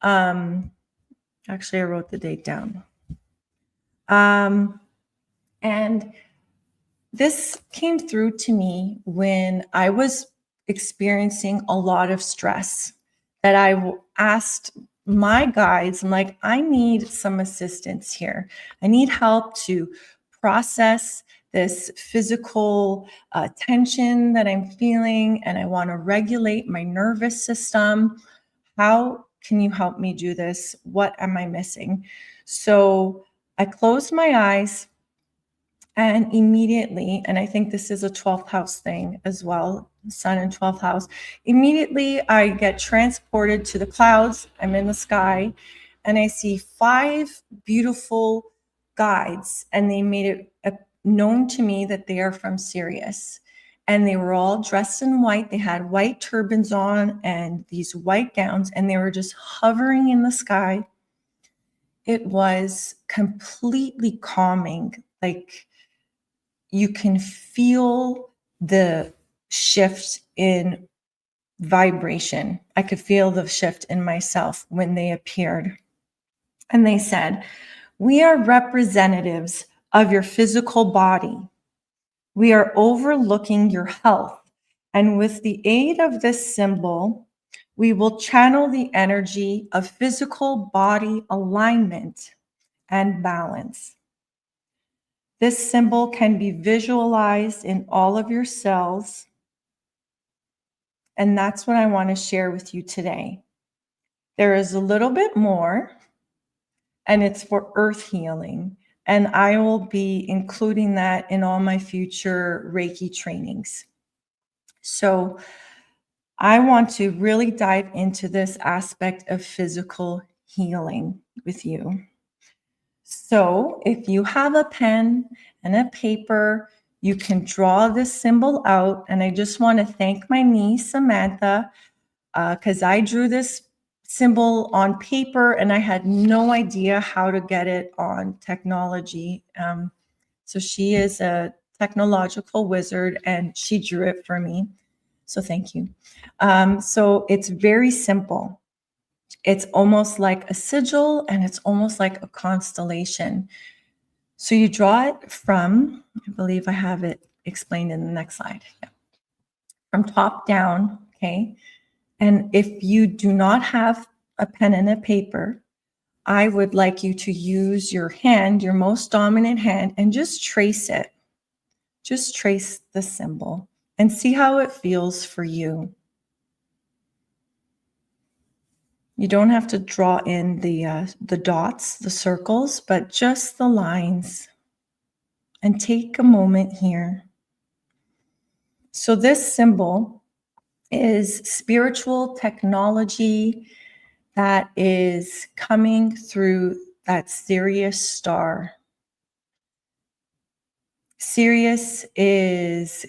Actually, I wrote the date down. And this came through to me when I was experiencing a lot of stress that I asked my guides, I'm like, I need some assistance here. I need help to process this physical tension that I'm feeling, and I want to regulate my nervous system. How can you help me do this? What am I missing? So I closed my eyes, and immediately, and I think this is a 12th house thing as well, sun in 12th house, immediately I get transported to the clouds. I'm in the sky, and I see 5 beautiful guides, and they made it known to me that they are from Sirius. And they were all dressed in white. They had white turbans on and these white gowns, and they were just hovering in the sky. It was completely calming. Like, you can feel the shift in vibration. I could feel the shift in myself when they appeared. And they said, "We are representatives of your physical body. We are overlooking your health. And with the aid of this symbol, we will channel the energy of physical body alignment and balance. This symbol can be visualized in all of your cells." And that's what I want to share with you today. There is a little bit more, and it's for earth healing. And I will be including that in all my future Reiki trainings. So I want to really dive into this aspect of physical healing with you. So if you have a pen and a paper, you can draw this symbol out. And I just want to thank my niece, Samantha, because I drew this symbol on paper and I had no idea how to get it on technology. So she is a technological wizard and she drew it for me. So thank you. So it's very simple. It's almost like a sigil and it's almost like a constellation. So you draw it from, I believe I have it explained in the next slide. Yeah. From top down, okay? And if you do not have a pen and a paper, I would like you to use your hand, your most dominant hand, and just trace it. Just trace the symbol and see how it feels for you. You don't have to draw in the dots, the circles, but just the lines. And take a moment here. So this symbol is spiritual technology that is coming through that Sirius star. Sirius is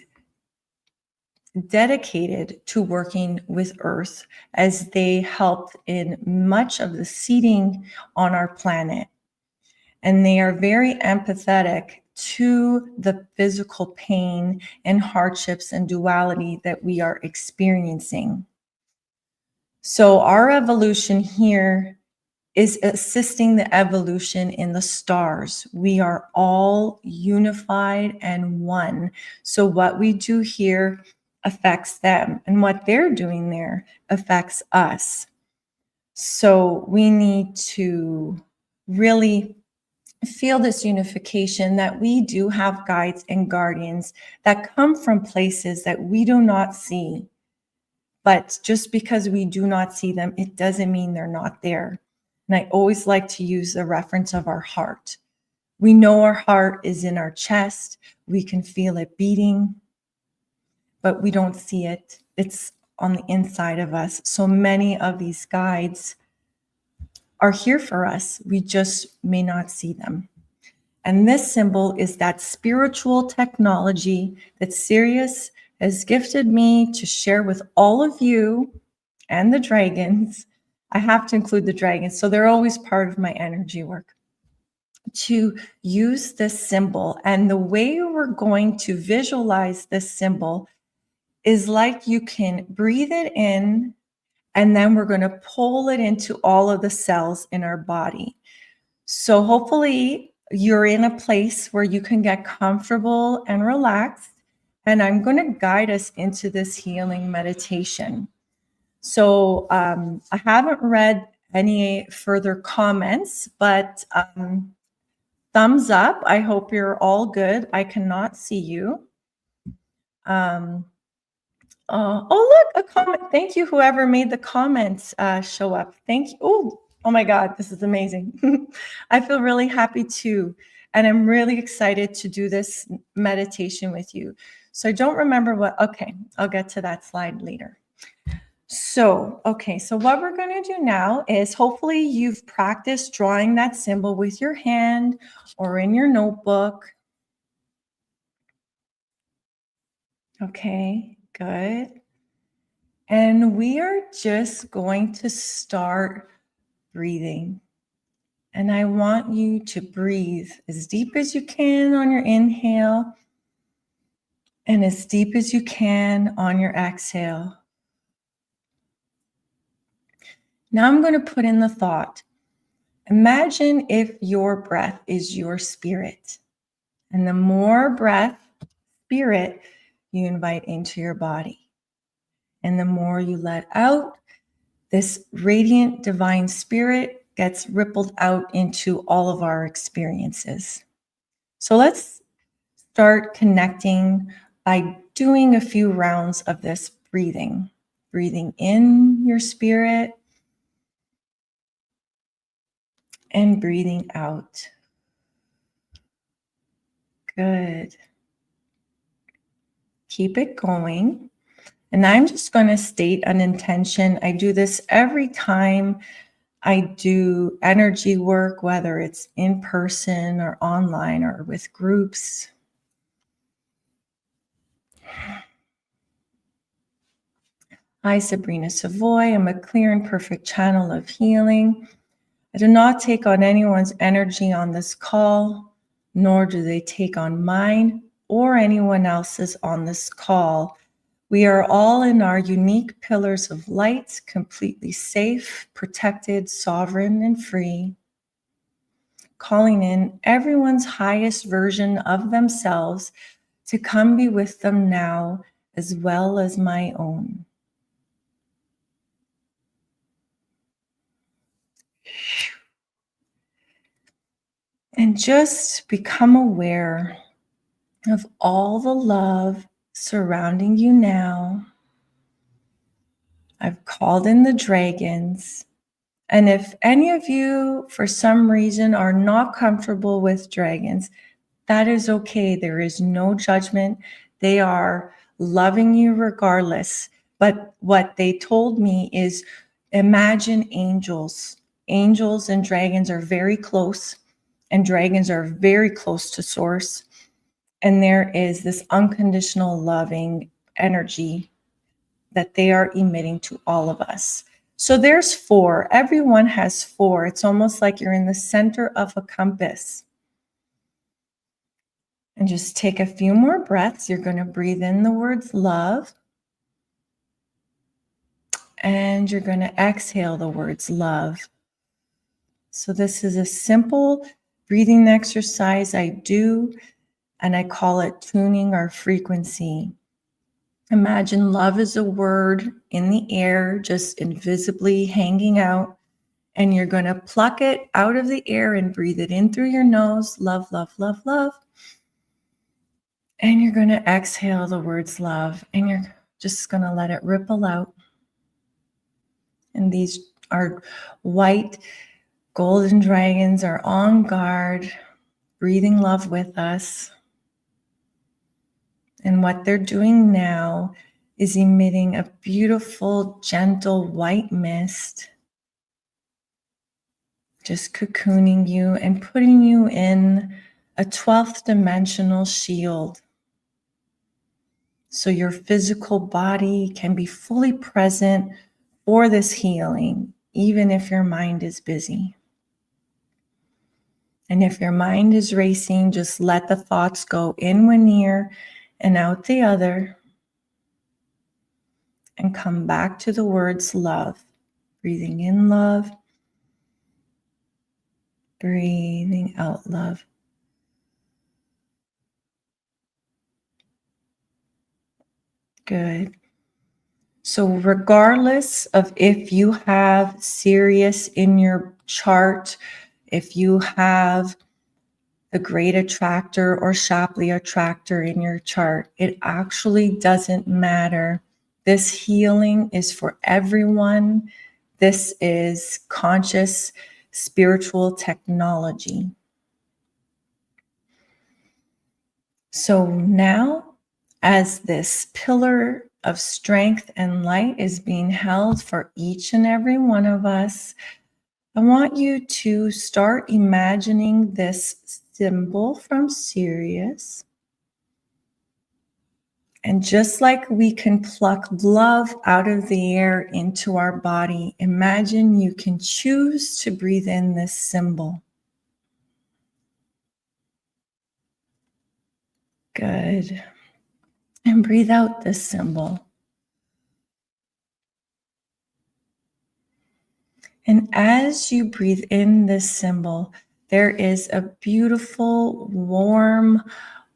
dedicated to working with Earth as they helped in much of the seeding on our planet. And they are very empathetic to the physical pain and hardships and duality that we are experiencing. So our evolution here is assisting the evolution in the stars. We are all unified and one. So what we do here affects them, and what they're doing there affects us. So we need to really feel this unification, that we do have guides and guardians that come from places that we do not see. But just because we do not see them, it doesn't mean they're not there. And I always like to use the reference of our heart. We know our heart is in our chest. We can feel it beating, but we don't see it. It's on the inside of us. So many of these guides are here for us. We just may not see them. And this symbol is that spiritual technology that Sirius has gifted me to share with all of you and the dragons. I have to include the dragons, so they're always part of my energy work. To use this symbol, and the way we're going to visualize this symbol is like you can breathe it in, and then we're going to pull it into all of the cells in our body. So hopefully you're in a place where you can get comfortable and relaxed. And I'm going to guide us into this healing meditation. So I haven't read any further comments, but thumbs up. I hope you're all good. I cannot see you. Oh, look, a comment. Thank you, whoever made the comments show up. Thank you. Oh my God, this is amazing. I feel really happy too. And I'm really excited to do this meditation with you. So I don't remember okay, I'll get to that slide later. So, okay, so what we're going to do now is hopefully you've practiced drawing that symbol with your hand or in your notebook. Okay, good. And we are just going to start breathing. And I want you to breathe as deep as you can on your inhale and as deep as you can on your exhale. Now I'm going to put in the thought. Imagine if your breath is your spirit. And the more breath, spirit, you invite into your body. And the more you let out, this radiant divine spirit gets rippled out into all of our experiences. So let's start connecting by doing a few rounds of this breathing. Breathing in your spirit and breathing out. Good. Keep it going. And I'm just going to state an intention. I do this every time I do energy work, whether it's in person or online or with groups. I, Sabrina Savoy, am a clear and perfect channel of healing. I do not take on anyone's energy on this call, nor do they take on mine or anyone else's on this call. We are all in our unique pillars of light, completely safe, protected, sovereign, and free. Calling in everyone's highest version of themselves to come be with them now, as well as my own. And just become aware of all the love surrounding you now. I've called in the dragons. And if any of you, for some reason, are not comfortable with dragons, that is okay. There is no judgment. They are loving you regardless. But what they told me is imagine angels. Angels and dragons are very close, and dragons are very close to source. And there is this unconditional loving energy that they are emitting to all of us. So there's 4. Everyone has 4. It's almost like you're in the center of a compass. And just take a few more breaths. You're going to breathe in the words love. And you're going to exhale the words love. So this is a simple breathing exercise I do, and I call it tuning our frequency. Imagine love is a word in the air, just invisibly hanging out, and you're going to pluck it out of the air and breathe it in through your nose. Love, love, love, love. And you're going to exhale the words love, and you're just going to let it ripple out. And these are white golden dragons are on guard, breathing love with us. And what they're doing now is emitting a beautiful, gentle white mist, just cocooning you and putting you in a 12th dimensional shield. So your physical body can be fully present for this healing, even if your mind is busy. And if your mind is racing, just let the thoughts go in one ear and out the other. And come back to the words love. Breathing in love. Breathing out love. Good. So regardless of if you have Sirius in your chart, if you have the Great Attractor or Shapley Attractor in your chart, it actually doesn't matter. This healing is for everyone. This is conscious spiritual technology. So now, as this pillar of strength and light is being held for each and every one of us, I want you to start imagining this symbol from Sirius. And just like we can pluck love out of the air into our body, imagine you can choose to breathe in this symbol. Good. And breathe out this symbol. And as you breathe in this symbol, there is a beautiful, warm,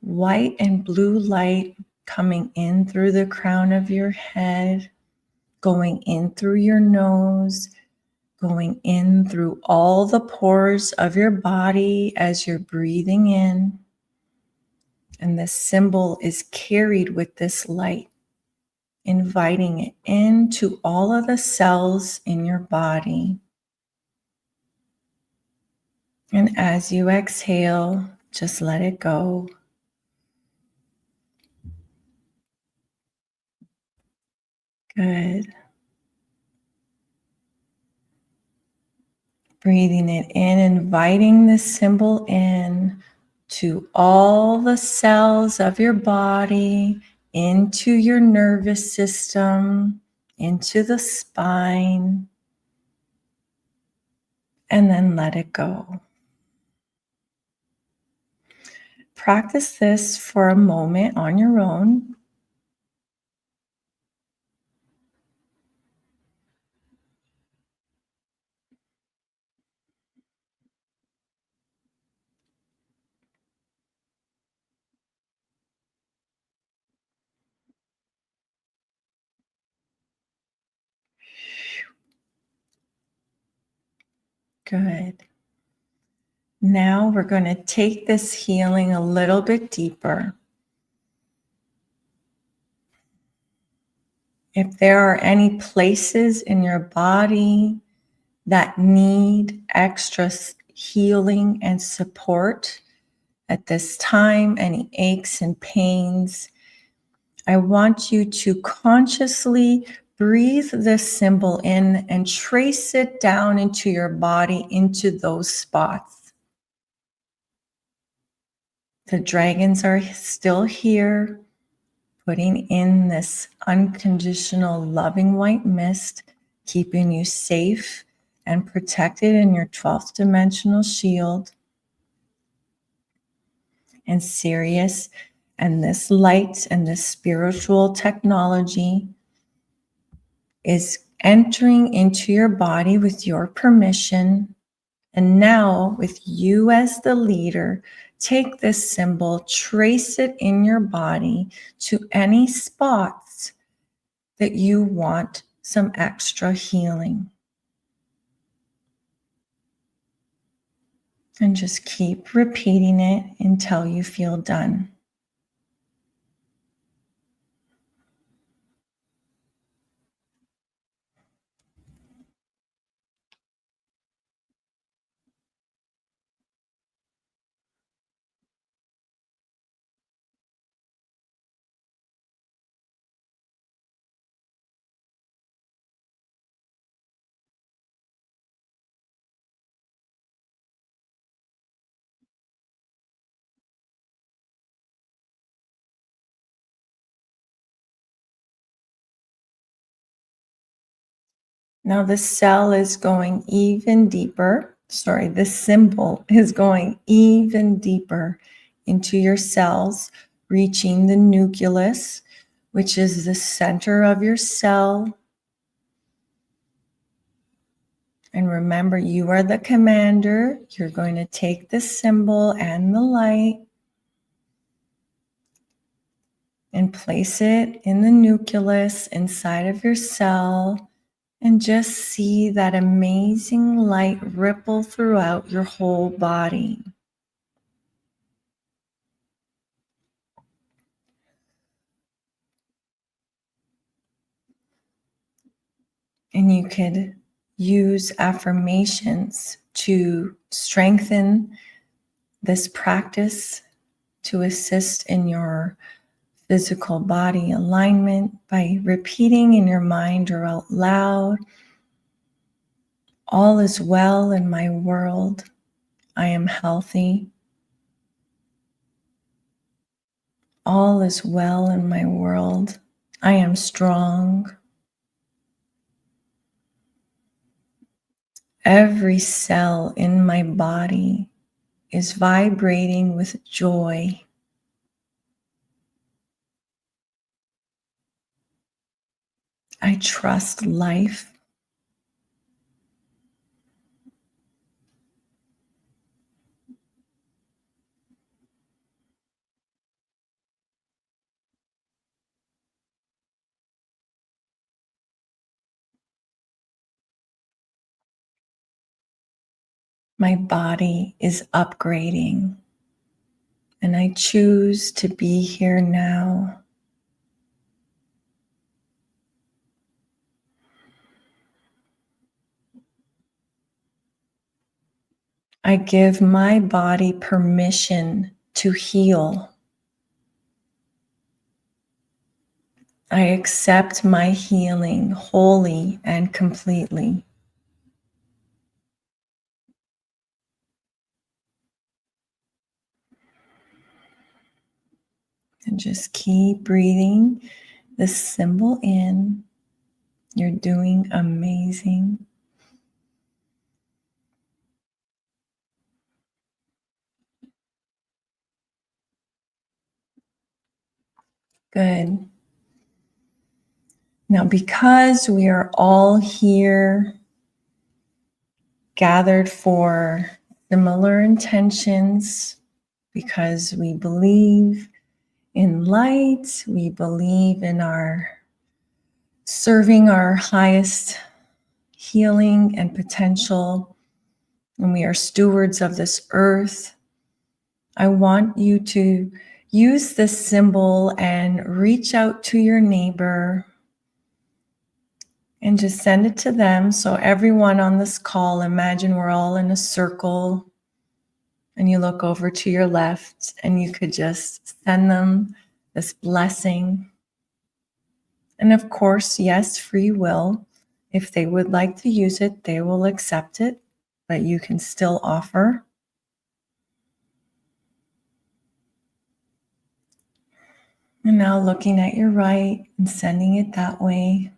white and blue light coming in through the crown of your head, going in through your nose, going in through all the pores of your body as you're breathing in. And this symbol is carried with this light, inviting it into all of the cells in your body. And as you exhale, just let it go. Good. Breathing it in, inviting this symbol in to all the cells of your body, into your nervous system, into the spine, and then let it go. Practice this for a moment on your own. Good. Now we're going to take this healing a little bit deeper. If there are any places in your body that need extra healing and support at this time, any aches and pains, I want you to consciously breathe this symbol in and trace it down into your body, into those spots. The dragons are still here, putting in this unconditional loving white mist, keeping you safe and protected in your 12th dimensional shield. And Sirius and this light and this spiritual technology is entering into your body with your permission. And now, with you as the leader, take this symbol, trace it in your body to any spots that you want some extra healing. And just keep repeating it until you feel done. Now the cell is going even deeper. The symbol is going even deeper into your cells, reaching the nucleus, which is the center of your cell. And remember, you are the commander. You're going to take the symbol and the light and place it in the nucleus inside of your cell, and just see that amazing light ripple throughout your whole body. And you could use affirmations to strengthen this practice, to assist in your physical body alignment by repeating in your mind or out loud, all is well in my world. I am healthy. All is well in my world. I am strong. Every cell in my body is vibrating with joy. I trust life. My body is upgrading, and I choose to be here now. I give my body permission to heal. I accept my healing wholly and completely. And just keep breathing this symbol in. You're doing amazing. Good. Now, because we are all here gathered for similar intentions, because we believe in light, we believe in our serving our highest healing and potential, and we are stewards of this earth, I want you to use this symbol and reach out to your neighbor and just send it to them. So everyone on this call, imagine we're all in a circle and you look over to your left and you could just send them this blessing. And of course, yes, free will. If they would like to use it, they will accept it, but you can still offer. And now looking at your right and sending it that way.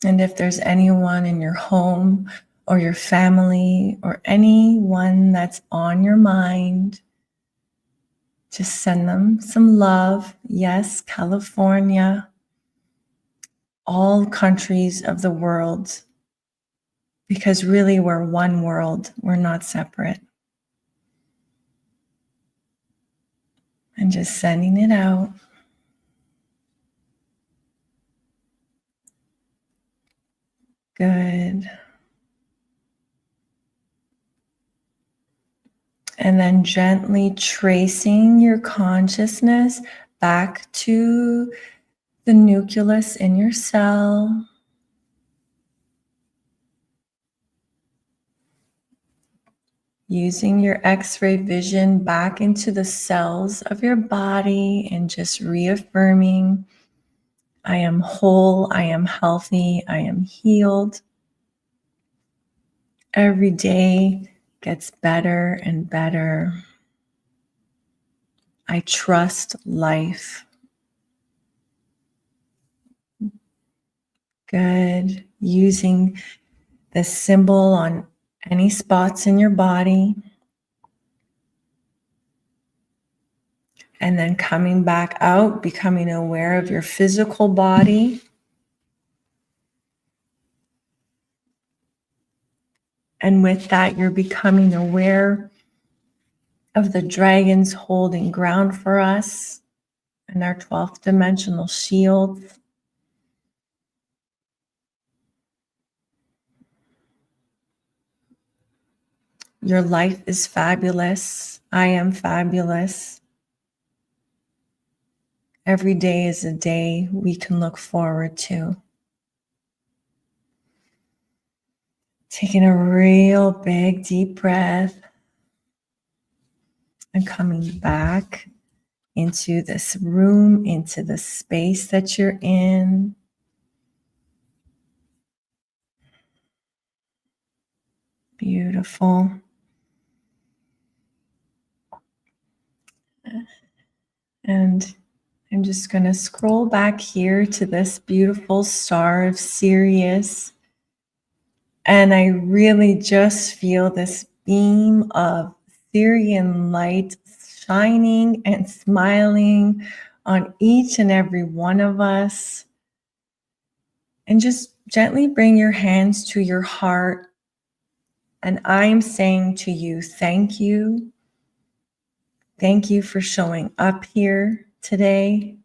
And if there's anyone in your home or your family or anyone that's on your mind, just send them some love. Yes, California, all countries of the world, because really we're one world, we're not separate. And just sending it out. Good. And then gently tracing your consciousness back to the nucleus in your cell. Using your X-ray vision back into the cells of your body and just reaffirming, I am whole, I am healthy, I am healed. Every day gets better and better. I trust life. Good. Using the symbol on any spots in your body. And then coming back out, becoming aware of your physical body. And with that, you're becoming aware of the dragons holding ground for us and our 12th dimensional shield. Your life is fabulous. I am fabulous. Every day is a day we can look forward to. Taking a real big deep breath and coming back into this room, into the space that you're in. Beautiful. And I'm just going to scroll back here to this beautiful star of Sirius. And I really just feel this beam of Sirian light shining and smiling on each and every one of us. And just gently bring your hands to your heart. And I'm saying to you, thank you. Thank you for showing up here today,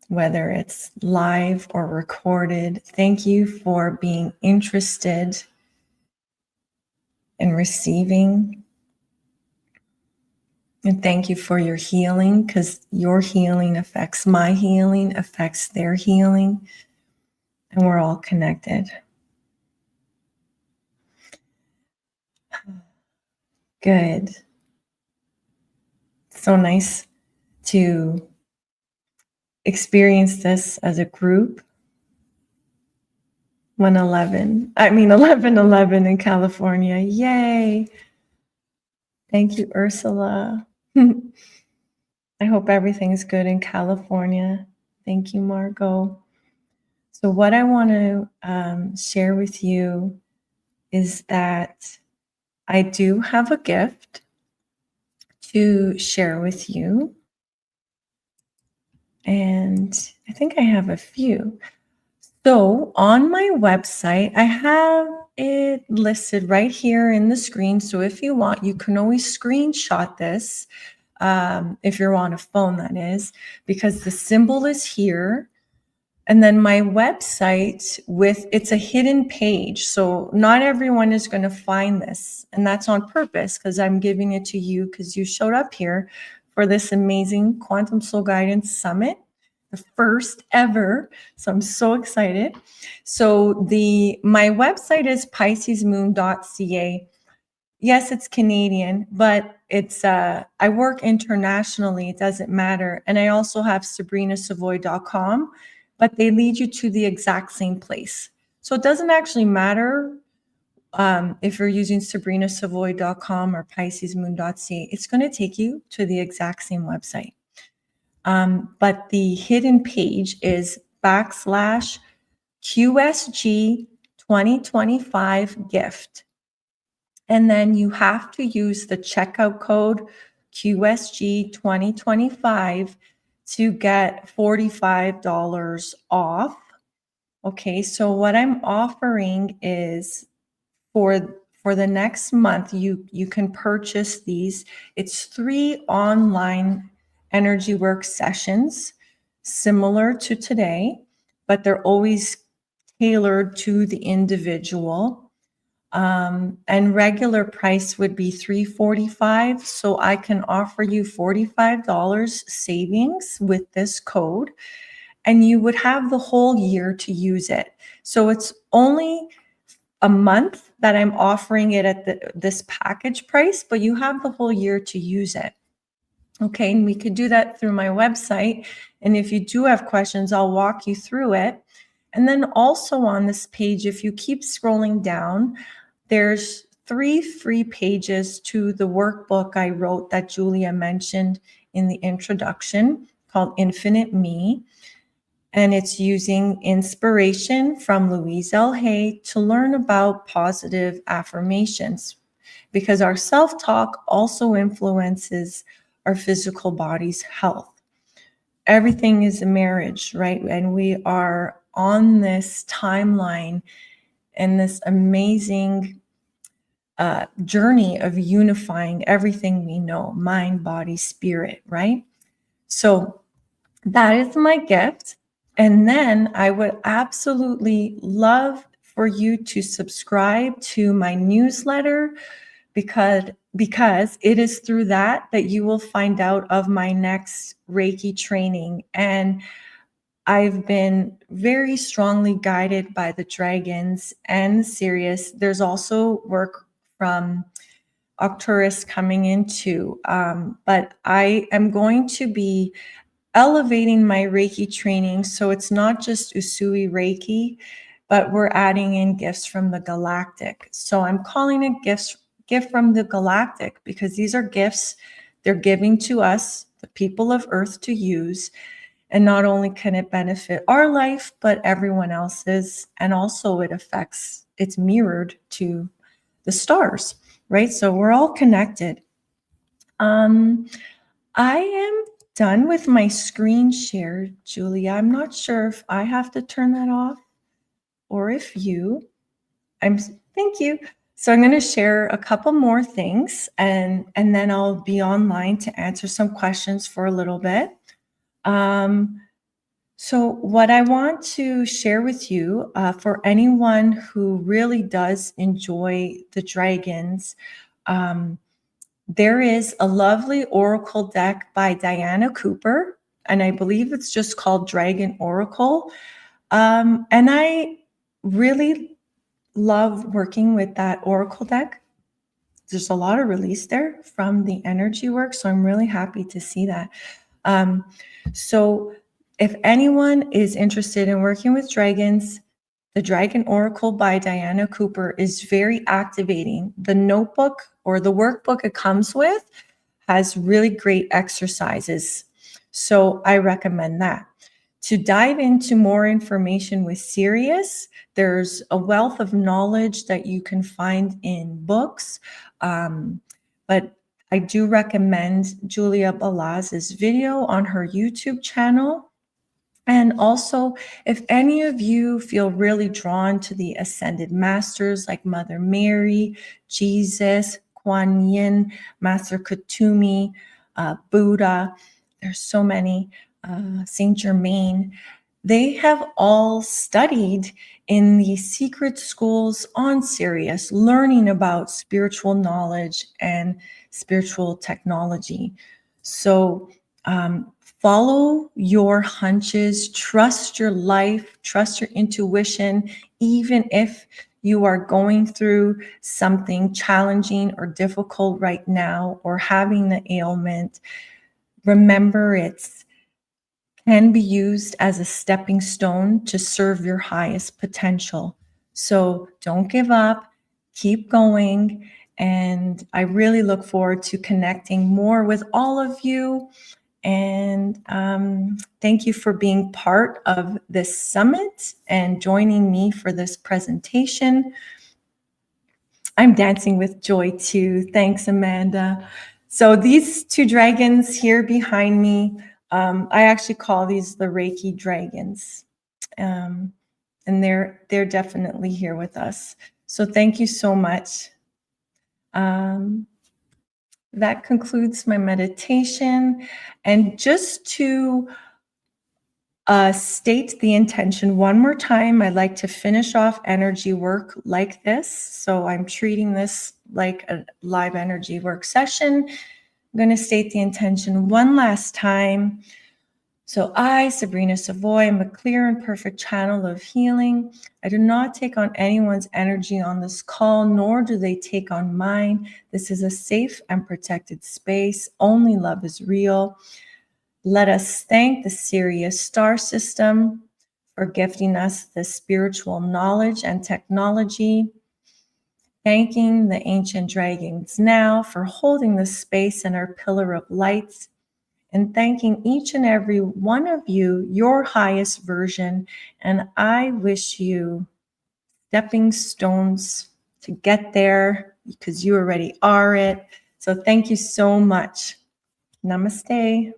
whether it's live or recorded. Thank you for being interested in receiving. And thank you for your healing, because your healing affects my healing, affects their healing, and we're all connected. Good. So nice to experience this as a group. 11:11 in California. Yay. Thank you, Ursula. I hope everything's good in California. Thank you, Margot. So what I want to share with you is that I do have a gift to share with you. And I think I have a few. So on my website, I have it listed right here in the screen. So if you want, you can always screenshot this if you're on a phone, that is, because the symbol is here. And then my website it's a hidden page. So not everyone is going to find this. And that's on purpose, because I'm giving it to you because you showed up here for this amazing Quantum Soul Guidance Summit, the first ever. So I'm so excited. So my website is piscesmoon.ca. Yes, it's Canadian, but it's I work internationally. It doesn't matter. And I also have sabrinasavoy.com, but they lead you to the exact same place. So it doesn't actually matter if you're using sabrinasavoy.com or piscesmoon.ca. It's going to take you to the exact same website. But the hidden page is /QSG 2025 gift. And then you have to use the checkout code QSG 2025 to get $45 off. Okay, so what I'm offering is for the next month, you can purchase these. It's 3 online energy work sessions similar to today, but they're always tailored to the individual. And regular price would be $345. So I can offer you $45 savings with this code, and you would have the whole year to use it. So it's only a month that I'm offering it at this package price, but you have the whole year to use it. Okay, and we could do that through my website. And if you do have questions, I'll walk you through it. And then also on this page, if you keep scrolling down, there's 3 free pages to the workbook I wrote that Julia mentioned in the introduction called Infinite Me. And it's using inspiration from Louise L. Hay to learn about positive affirmations, because our self-talk also influences our physical body's health. Everything is a marriage, right? And we are on this timeline and this amazing journey of unifying everything we know, mind, body, spirit, right? So that is my gift. And then I would absolutely love for you to subscribe to my newsletter, because it is through that you will find out of my next Reiki training. And I've been very strongly guided by the dragons and Sirius. There's also work from Arcturus coming in too. But I am going to be elevating my Reiki training. So it's not just Usui Reiki, but we're adding in gifts from the galactic. So I'm calling it gift from the galactic, because these are gifts they're giving to us, the people of Earth, to use. And not only can it benefit our life, but everyone else's. And also it's mirrored to the stars, right? So we're all connected. I am done with my screen share, Julia. I'm not sure if I have to turn that off or if you. Thank you. So I'm going to share a couple more things, and then I'll be online to answer some questions for a little bit. So what I want to share with you, for anyone who really does enjoy the dragons, there is a lovely oracle deck by Diana Cooper, and I believe it's just called Dragon Oracle. And I really love working with that oracle deck. There's a lot of release there from the energy work, so I'm really happy to see that. So if anyone is interested in working with dragons, the Dragon Oracle by Diana Cooper is very activating. The notebook or the workbook it comes with has really great exercises. So I recommend that. To dive into more information with Sirius, there's a wealth of knowledge that you can find in books. But I do recommend Julia Balaz's video on her YouTube channel. And also, if any of you feel really drawn to the ascended masters like Mother Mary, Jesus, Kuan Yin, Master Kutumi, Buddha, there's so many, Saint Germain, they have all studied in the secret schools on Sirius, learning about spiritual knowledge and spiritual technology. So follow your hunches, trust your life, trust your intuition, even if you are going through something challenging or difficult right now or having the ailment. Remember, it can be used as a stepping stone to serve your highest potential. So don't give up, keep going. And I really look forward to connecting more with all of you. And thank you for being part of this summit and joining me for this presentation. I'm dancing with joy too. Thanks, Amanda. So these two dragons here behind me, I actually call these the Reiki dragons. And they're definitely here with us. So thank you so much. That concludes my meditation. And just to state the intention one more time, I'd like to finish off energy work like this. So I'm treating this like a live energy work session. I'm going to state the intention one last time. So I, Sabrina Savoy, am a clear and perfect channel of healing. I do not take on anyone's energy on this call, nor do they take on mine. This is a safe and protected space. Only love is real. Let us thank the Sirius star system for gifting us the spiritual knowledge and technology. Thanking the ancient dragons now for holding the space in our pillar of lights. And thanking each and every one of you, your highest version. And I wish you stepping stones to get there, because you already are it. So thank you so much. Namaste.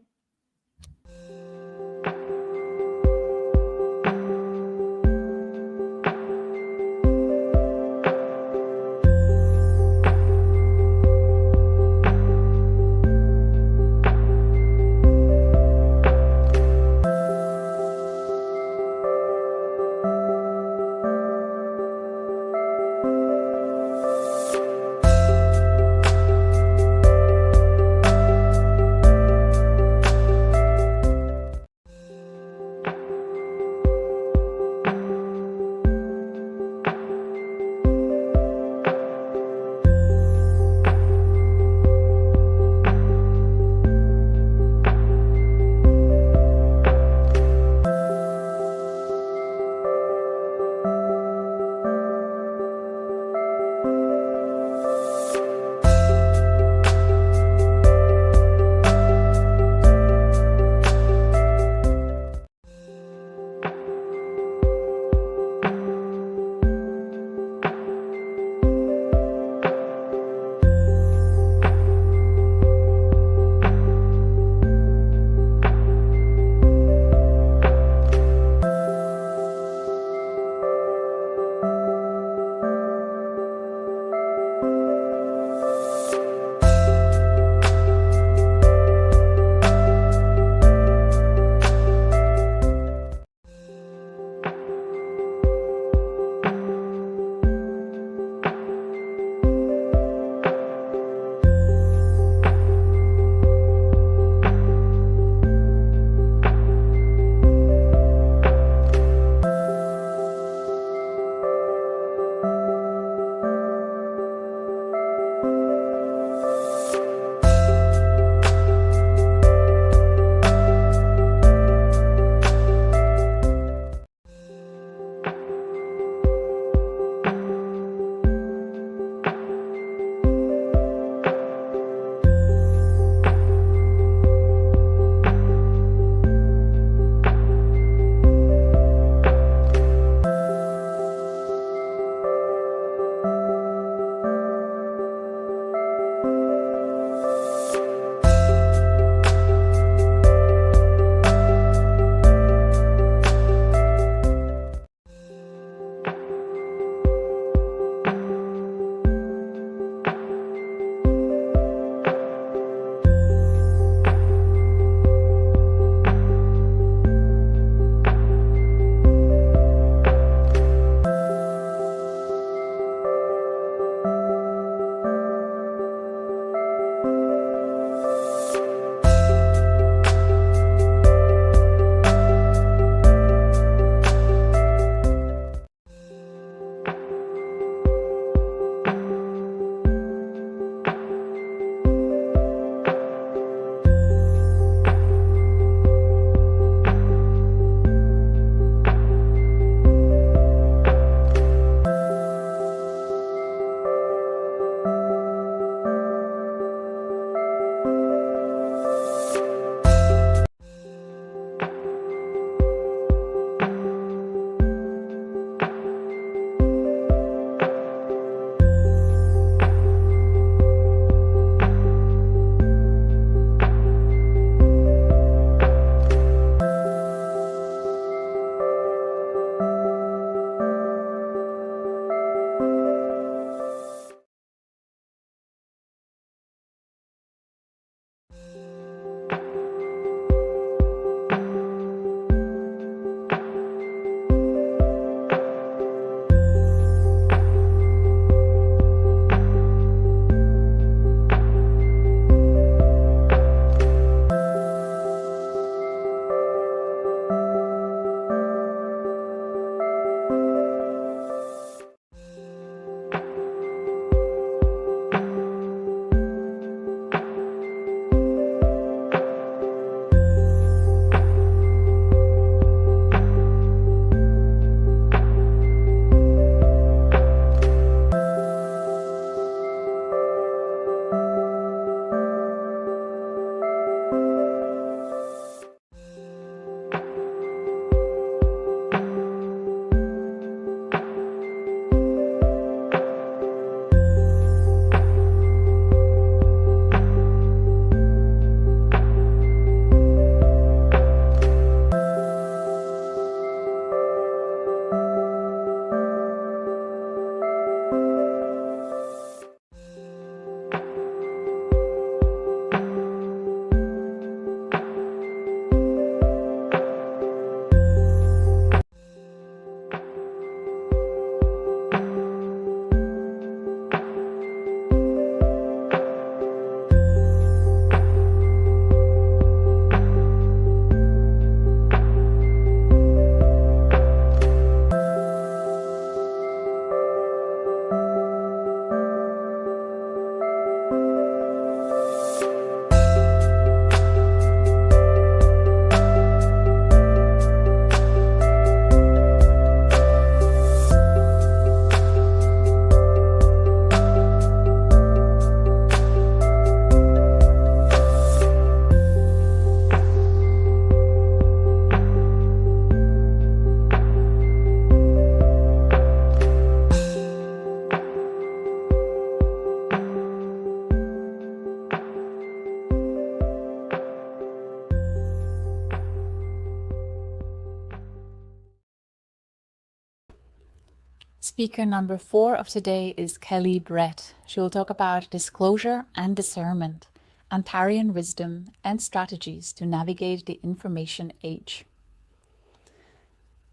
Speaker number 4 of today is Kellie Brett. She will talk about disclosure and discernment, Antarean wisdom, and strategies to navigate the information age.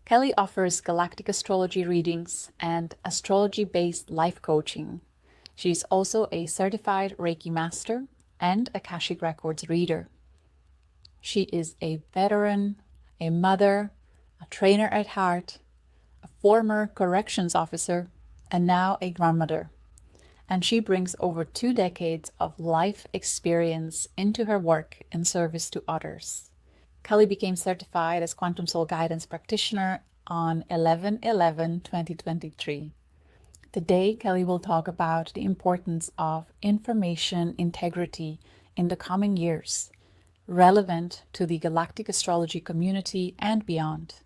Kellie offers galactic astrology readings and astrology-based life coaching. She's also a certified Reiki master and Akashic Records reader. She is a veteran, a mother, a trainer at heart, a former corrections officer, and now a grandmother. And she brings over 2 decades of life experience into her work in service to others. Kellie became certified as Quantum Soul Guidance Practitioner on 11/11/2023. Today, Kellie will talk about the importance of information integrity in the coming years, relevant to the Galactic Astrology community and beyond.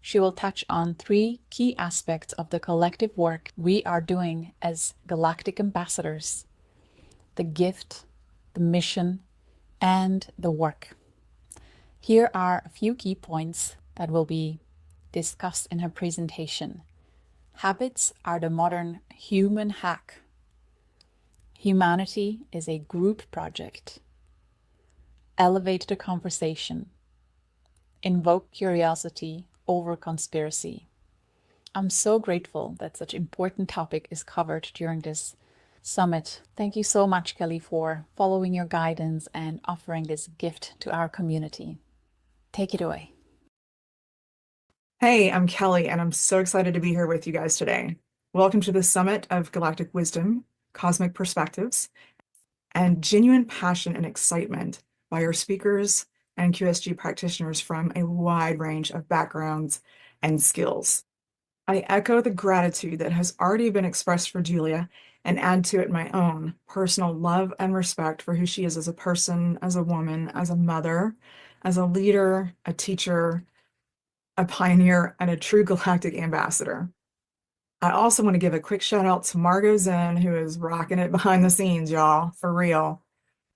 She will touch on 3 key aspects of the collective work we are doing as Galactic Ambassadors: the gift, the mission, and the work. Here are a few key points that will be discussed in her presentation. Habits are the modern human hack. Humanity is a group project. Elevate the conversation. Invoke curiosity over conspiracy. I'm so grateful that such important topic is covered during this summit. Thank you so much, Kellie, for following your guidance and offering this gift to our community. Take it away. Hey, I'm Kellie, and I'm so excited to be here with you guys today. Welcome to the Summit of Galactic Wisdom, Cosmic Perspectives, and genuine passion and excitement by our speakers and QSG practitioners from a wide range of backgrounds and skills. I echo the gratitude that has already been expressed for Julia and add to it my own personal love and respect for who she is as a person, as a woman, as a mother, as a leader, a teacher, a pioneer, and a true galactic ambassador. I also want to give a quick shout out to Margot Zen, who is rocking it behind the scenes, y'all, for real.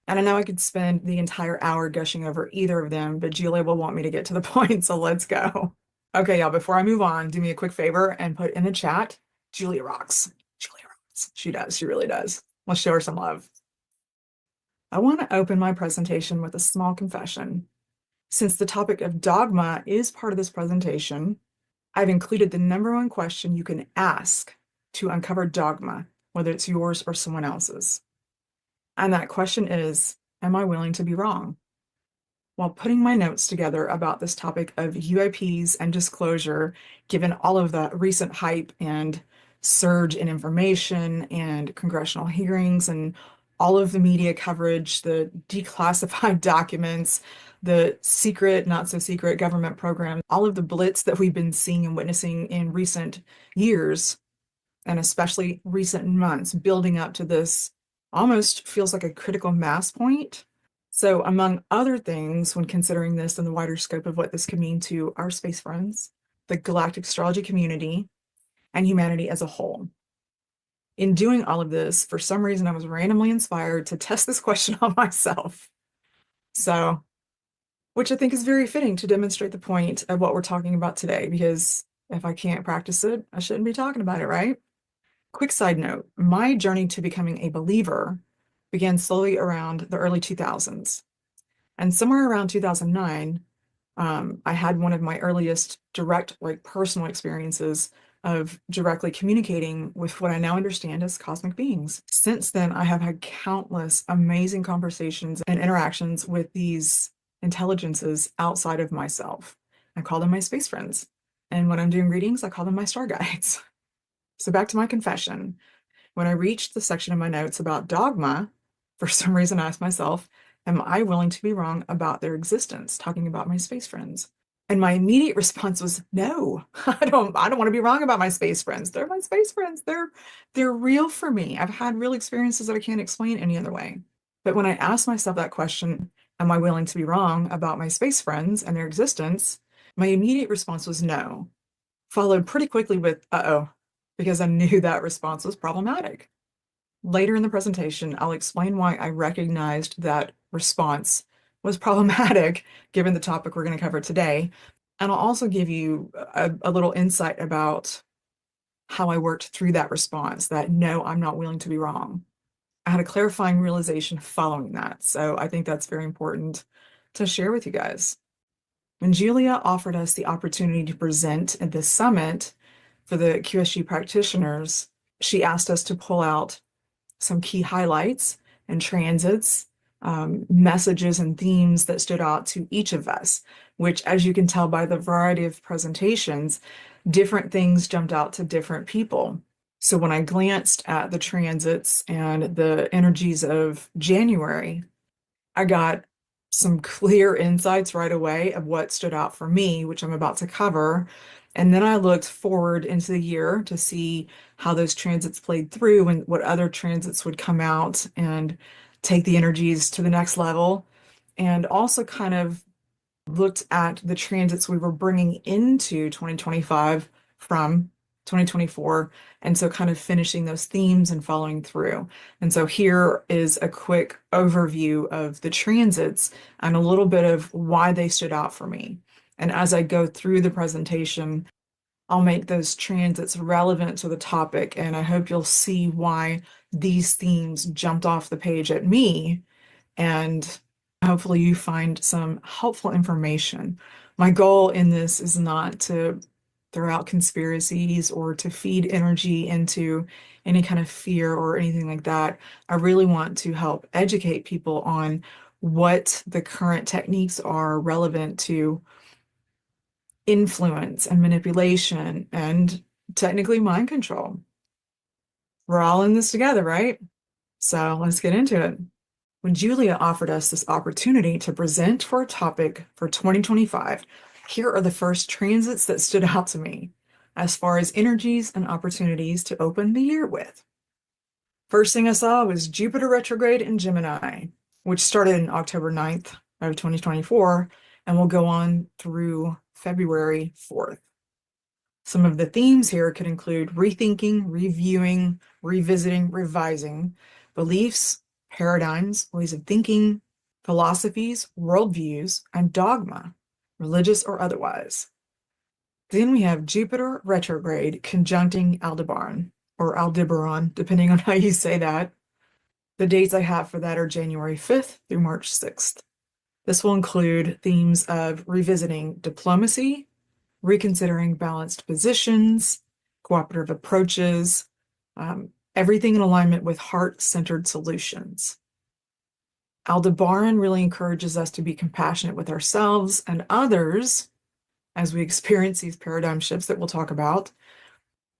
And I know I could spend the entire hour gushing over either of them, but Julia will want me to get to the point, so let's go. Okay, y'all, before I move on, do me a quick favor and put in the chat, Julia rocks. Julia rocks. She does. She really does. Let's show her some love. I want to open my presentation with a small confession. Since the topic of dogma is part of this presentation, I've included the #1 question you can ask to uncover dogma, whether it's yours or someone else's. And that question is, am I willing to be wrong? While putting my notes together about this topic of UAPs and disclosure, given all of the recent hype and surge in information and congressional hearings and all of the media coverage, the declassified documents, the secret, not so secret government programs, all of the blitz that we've been seeing and witnessing in recent years, and especially recent months, building up to this almost feels like a critical mass point. So among other things, when considering this in the wider scope of what this could mean to our space friends, the galactic astrology community, and humanity as a whole. In doing all of this, for some reason, I was randomly inspired to test this question on myself. So, which I think is very fitting to demonstrate the point of what we're talking about today, because if I can't practice it, I shouldn't be talking about it, right? Quick side note, my journey to becoming a believer began slowly around the early 2000s. And somewhere around 2009, I had one of my earliest direct, personal experiences of directly communicating with what I now understand as cosmic beings. Since then, I have had countless amazing conversations and interactions with these intelligences outside of myself. I call them my space friends. And when I'm doing readings, I call them my star guides. So back to my confession. When I reached the section of my notes about dogma, for some reason I asked myself, am I willing to be wrong about their existence, talking about my space friends? And my immediate response was, no, I don't want to be wrong about my space friends. They're my space friends. They're real for me. I've had real experiences that I can't explain any other way. But when I asked myself that question, am I willing to be wrong about my space friends and their existence? My immediate response was no, followed pretty quickly with, uh-oh, because I knew that response was problematic. Later in the presentation, I'll explain why I recognized that response was problematic, given the topic we're going to cover today. And I'll also give you a little insight about how I worked through that response, that no, I'm not willing to be wrong. I had a clarifying realization following that. So I think that's very important to share with you guys. When Julia offered us the opportunity to present at this summit for the QSG practitioners, she asked us to pull out some key highlights and transits, messages and themes that stood out to each of us, which, as you can tell by the variety of presentations, different things jumped out to different people. So when I glanced at the transits and the energies of January, I got some clear insights right away of what stood out for me, which I'm about to cover. And then I looked forward into the year to see how those transits played through and what other transits would come out and take the energies to the next level. And also kind of looked at the transits we were bringing into 2025 from 2024. And so kind of finishing those themes and following through. And so here is a quick overview of the transits and a little bit of why they stood out for me. And as I go through the presentation, I'll make those transits relevant to the topic. And I hope you'll see why these themes jumped off the page at me. And hopefully you find some helpful information. My goal in this is not to throw out conspiracies or to feed energy into any kind of fear or anything like that. I really want to help educate people on what the current techniques are relevant to influence and manipulation and technically mind control. We're all in this together, right? So let's get into it. When Julia offered us this opportunity to present for a topic for 2025, here are the first transits that stood out to me as far as energies and opportunities to open the year with. First thing I saw was Jupiter retrograde in Gemini, which started on October 9th of 2024 and will go on through February 4th. Some of the themes here could include rethinking, reviewing, revisiting, revising beliefs, paradigms, ways of thinking, philosophies, worldviews, and dogma, religious or otherwise. Then we have Jupiter retrograde conjuncting Aldebaran, or Aldebaran, depending on how you say that. The dates I have for that are January 5th through March 6th. This will include themes of revisiting diplomacy, reconsidering balanced positions, cooperative approaches, everything in alignment with heart-centered solutions. Aldebaran really encourages us to be compassionate with ourselves and others as we experience these paradigm shifts that we'll talk about,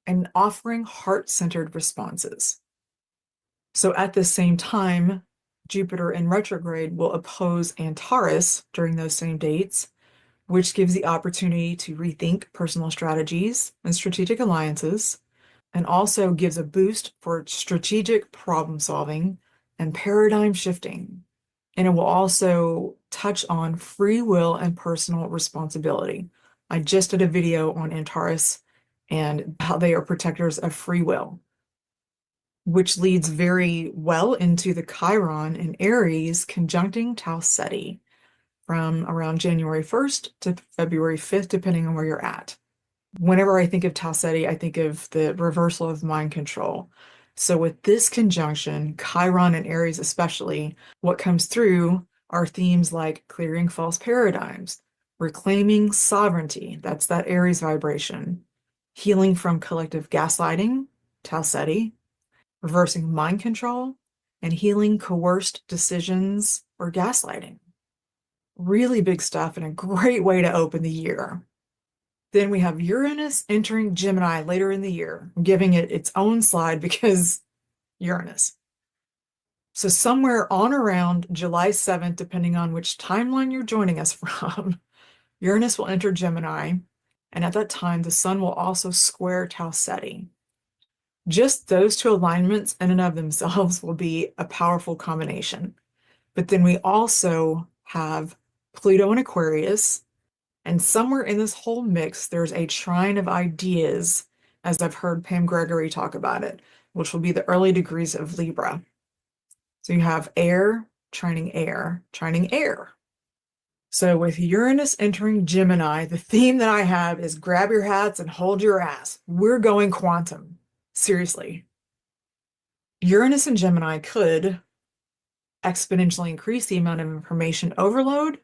and offering heart-centered responses. So at the same time, Jupiter in retrograde will oppose Antares during those same dates, which gives the opportunity to rethink personal strategies and strategic alliances, and also gives a boost for strategic problem solving and paradigm shifting. And it will also touch on free will and personal responsibility. I just did a video on Antares and how they are protectors of free will, which leads very well into the Chiron in Aries conjuncting Tau Ceti from around January 1st to February 5th, depending on where you're at. Whenever I think of Tau Ceti, I think of the reversal of mind control. So with this conjunction, Chiron and Aries especially, what comes through are themes like clearing false paradigms, reclaiming sovereignty, that's that Aries vibration, healing from collective gaslighting, Tau Ceti, reversing mind control, and healing coerced decisions or gaslighting. Really big stuff and a great way to open the year. Then we have Uranus entering Gemini later in the year. I'm giving it its own slide because Uranus. So somewhere on around July 7th, depending on which timeline you're joining us from, Uranus will enter Gemini. And at that time, the sun will also square Tau Ceti. Just those two alignments in and of themselves will be a powerful combination. But then we also have Pluto in Aquarius, and somewhere in this whole mix, there's a trine of ideas, as I've heard Pam Gregory talk about it, which will be the early degrees of Libra. So you have air, trining air, trining air. So with Uranus entering Gemini, the theme that I have is grab your hats and hold your ass. We're going quantum. Seriously. Uranus in Gemini could exponentially increase the amount of information overload,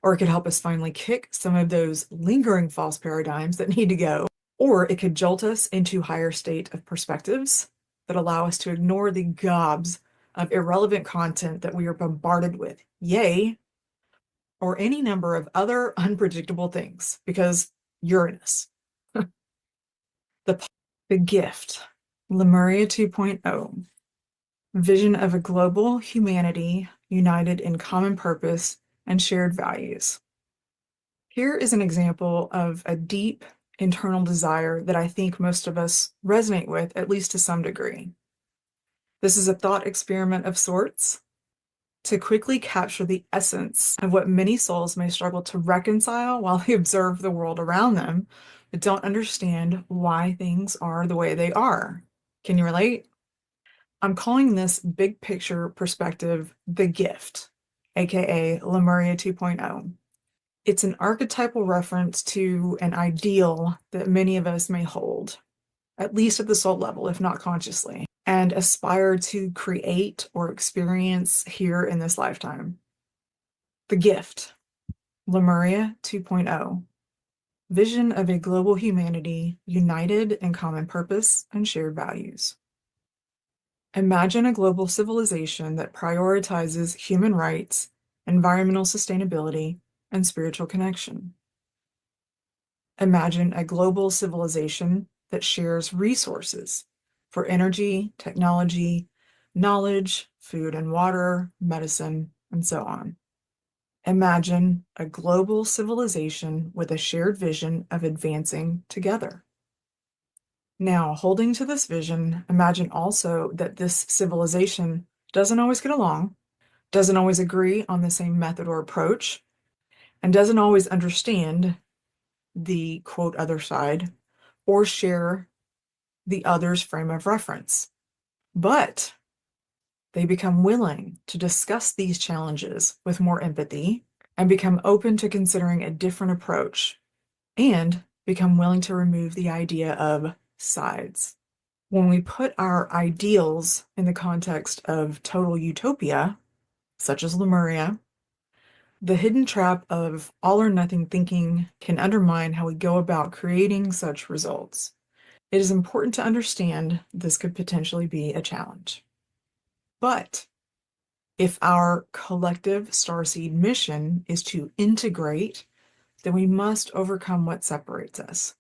or it could help us finally kick some of those lingering false paradigms that need to go, or it could jolt us into higher state of perspectives that allow us to ignore the gobs of irrelevant content that we are bombarded with. Yay! Or any number of other unpredictable things, because Uranus. The gift, Lemuria 2.0, vision of a global humanity united in common purpose and shared values. Here is an example of a deep internal desire that I think most of us resonate with, at least to some degree. This is a thought experiment of sorts to quickly capture the essence of what many souls may struggle to reconcile while they observe the world around them, but don't understand why things are the way they are. Can you relate? I'm calling this big picture perspective the gift, aka Lemuria 2.0. It's an archetypal reference to an ideal that many of us may hold, at least at the soul level, if not consciously, and aspire to create or experience here in this lifetime. The gift, Lemuria 2.0, vision of a global humanity united in common purpose and shared values. Imagine a global civilization that prioritizes human rights, environmental sustainability, and spiritual connection. Imagine a global civilization that shares resources for energy, technology, knowledge, food and water, medicine, and so on. Imagine a global civilization with a shared vision of advancing together. Now, holding to this vision, imagine also that this civilization doesn't always get along, doesn't always agree on the same method or approach, and doesn't always understand the quote other side or share the other's frame of reference. But they become willing to discuss these challenges with more empathy and become open to considering a different approach and become willing to remove the idea of sides. When we put our ideals in the context of total utopia, such as Lemuria, the hidden trap of all or nothing thinking can undermine how we go about creating such results. It is important to understand this could potentially be a challenge. But if our collective starseed mission is to integrate, then we must overcome what separates us.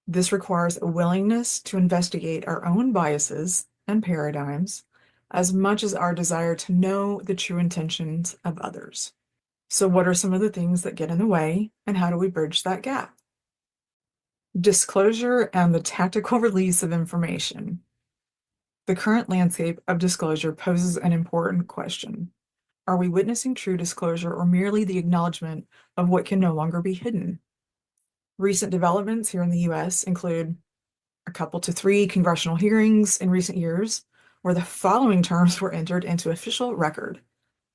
This requires a willingness to investigate our own biases and paradigms as much as our desire to know the true intentions of others. So what are some of the things that get in the way, and how do we bridge that gap? Disclosure and the tactical release of information. The current landscape of disclosure poses an important question. Are we witnessing true disclosure or merely the acknowledgement of what can no longer be hidden? Recent developments here in the US include a couple to 3 congressional hearings in recent years where the following terms were entered into official record: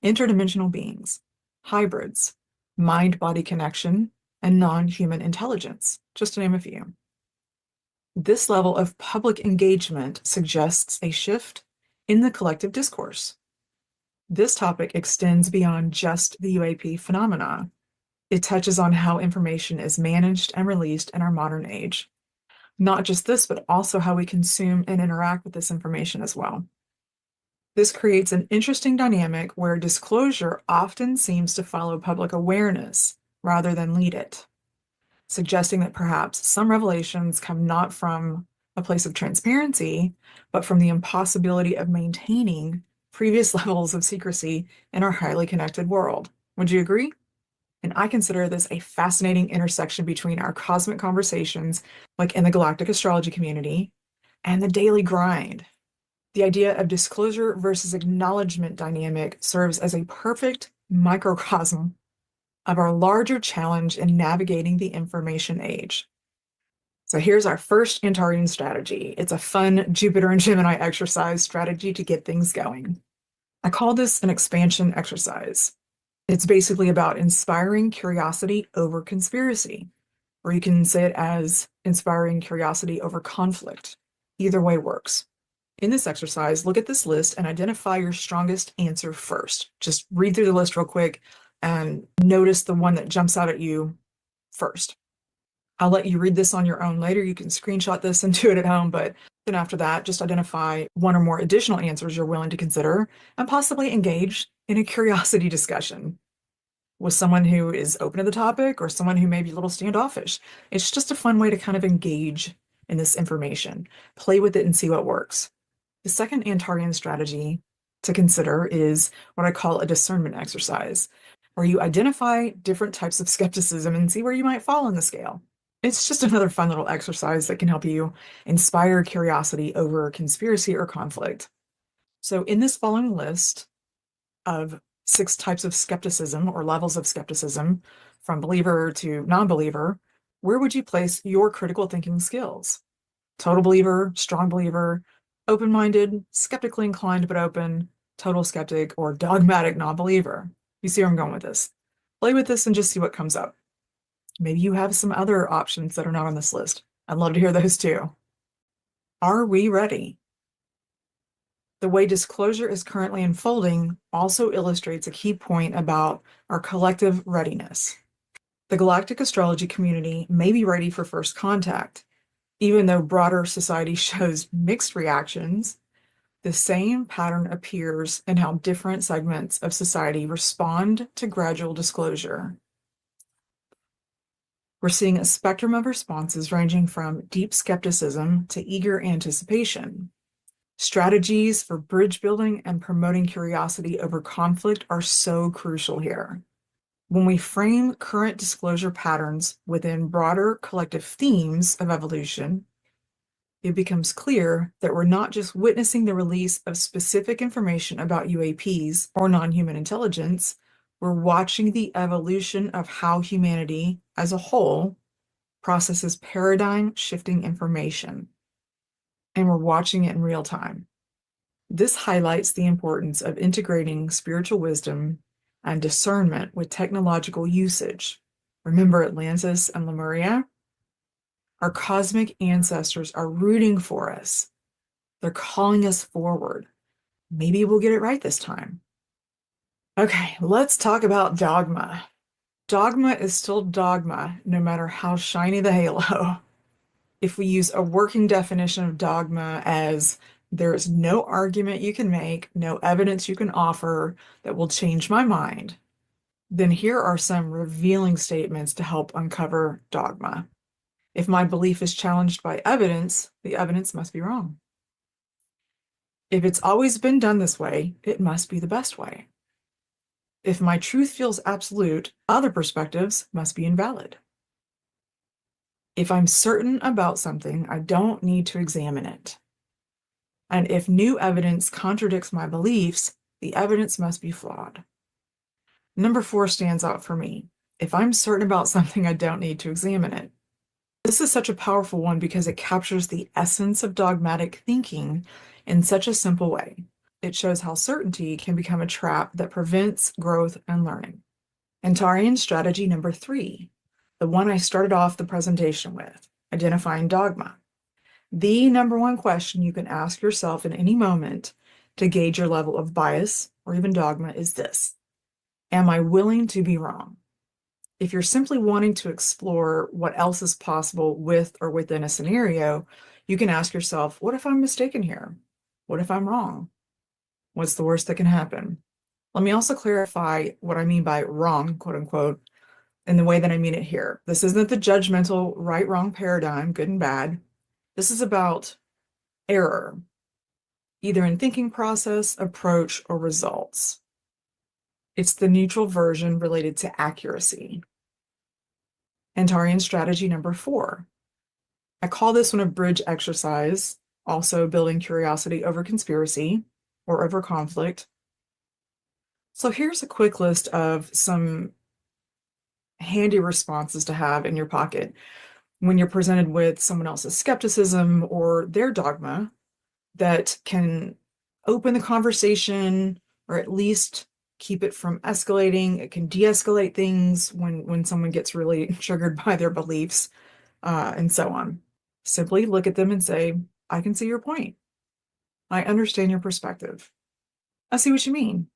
interdimensional beings, hybrids, mind-body connection, and non-human intelligence, just to name a few. This level of public engagement suggests a shift in the collective discourse. This topic extends beyond just the UAP phenomena. It touches on how information is managed and released in our modern age. Not just this, but also how we consume and interact with this information as well. This creates an interesting dynamic where disclosure often seems to follow public awareness rather than lead it, suggesting that perhaps some revelations come not from a place of transparency, but from the impossibility of maintaining previous levels of secrecy in our highly connected world. Would you agree? And I consider this a fascinating intersection between our cosmic conversations, like in the Galactic Astrology community, and the daily grind. The idea of disclosure versus acknowledgement dynamic serves as a perfect microcosm of our larger challenge in navigating the information age. So here's our first Antarean strategy. It's a fun Jupiter and Gemini exercise strategy to get things going. I call this an expansion exercise. It's basically about inspiring curiosity over conspiracy, or you can say it as inspiring curiosity over conflict. Either way works. In this exercise, look at this list and identify your strongest answer first. Just read through the list real quick and notice the one that jumps out at you first. I'll let you read this on your own later. You can screenshot this and do it at home, but then after that, just identify one or more additional answers you're willing to consider and possibly engage in a curiosity discussion with someone who is open to the topic or someone who may be a little standoffish. It's just a fun way to kind of engage in this information, play with it and see what works. The second Antarean strategy to consider is what I call a discernment exercise, where you identify different types of skepticism and see where you might fall on the scale. It's just another fun little exercise that can help you inspire curiosity over conspiracy or conflict. So in this following list of 6 types of skepticism or levels of skepticism, from believer to non-believer, where would you place your critical thinking skills? Total believer, strong believer, open-minded, skeptically inclined but open, total skeptic, or dogmatic non-believer? You see where I'm going with this. Play with this and just see what comes up. Maybe you have some other options that are not on this list. I'd love to hear those too. Are we ready? The way disclosure is currently unfolding also illustrates a key point about our collective readiness. The Galactic Astrology community may be ready for first contact. Even though broader society shows mixed reactions, the same pattern appears in how different segments of society respond to gradual disclosure. We're seeing a spectrum of responses ranging from deep skepticism to eager anticipation. Strategies for bridge building and promoting curiosity over conflict are so crucial here. When we frame current disclosure patterns within broader collective themes of evolution, it becomes clear that we're not just witnessing the release of specific information about UAPs or non-human intelligence, we're watching the evolution of how humanity as a whole processes paradigm-shifting information. And we're watching it in real time. This highlights the importance of integrating spiritual wisdom and discernment with technological usage. Remember Atlantis and Lemuria? Our cosmic ancestors are rooting for us. They're calling us forward. Maybe we'll get it right this time. Okay, let's talk about dogma. Dogma is still dogma, no matter how shiny the halo. If we use a working definition of dogma as there is no argument you can make, no evidence you can offer that will change my mind, then here are some revealing statements to help uncover dogma. If my belief is challenged by evidence, the evidence must be wrong. If it's always been done this way, it must be the best way. If my truth feels absolute, other perspectives must be invalid. If I'm certain about something, I don't need to examine it. And if new evidence contradicts my beliefs, the evidence must be flawed. Number 4 stands out for me. If I'm certain about something, I don't need to examine it. This is such a powerful one because it captures the essence of dogmatic thinking in such a simple way. It shows how certainty can become a trap that prevents growth and learning. Antarean strategy number 3, the one I started off the presentation with, identifying dogma. The number 1 question you can ask yourself in any moment to gauge your level of bias or even dogma is this: am I willing to be wrong? If you're simply wanting to explore what else is possible with or within a scenario, you can ask yourself, what if I'm mistaken here? What if I'm wrong? What's the worst that can happen? Let me also clarify what I mean by wrong, quote unquote, in the way that I mean it here. This isn't the judgmental right-wrong paradigm, good and bad. This is about error, either in thinking process, approach, or results. It's the neutral version related to accuracy. Antarean strategy number 4. I call this one a bridge exercise, also building curiosity over conspiracy or over conflict. So here's a quick list of some handy responses to have in your pocket when you're presented with someone else's skepticism or their dogma that can open the conversation or at least keep it from escalating. It can de-escalate things when someone gets really triggered by their beliefs, and so on. Simply look at them and say, I can see your point. I understand your perspective. I see what you mean.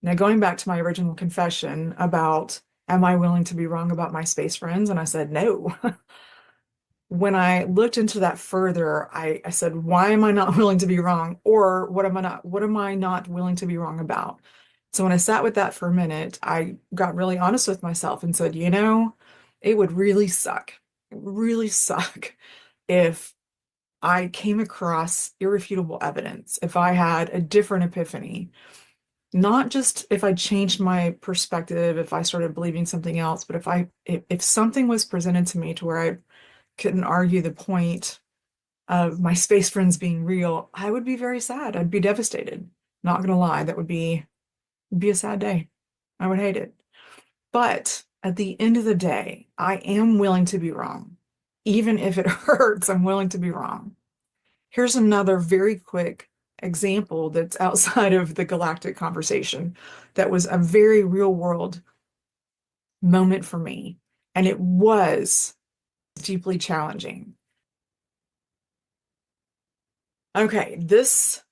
Now, going back to my original confession about, am I willing to be wrong about my space friends? And I said, no. When I looked into that further, I said, why am I not willing to be wrong? Or what am I not willing to be wrong about? So when I sat with that for a minute, I got really honest with myself and said, it would really suck if I came across irrefutable evidence, if I had a different epiphany, not just if I changed my perspective, if I started believing something else, but if something was presented to me to where I couldn't argue the point of my space friends being real, I would be very sad. I'd be devastated. Not gonna lie, that would be a sad day. I would hate it. But at the end of the day, I am willing to be wrong. Even if it hurts, I'm willing to be wrong. Here's another very quick example that's outside of the galactic conversation that was a very real world moment for me. And it was deeply challenging. Okay, this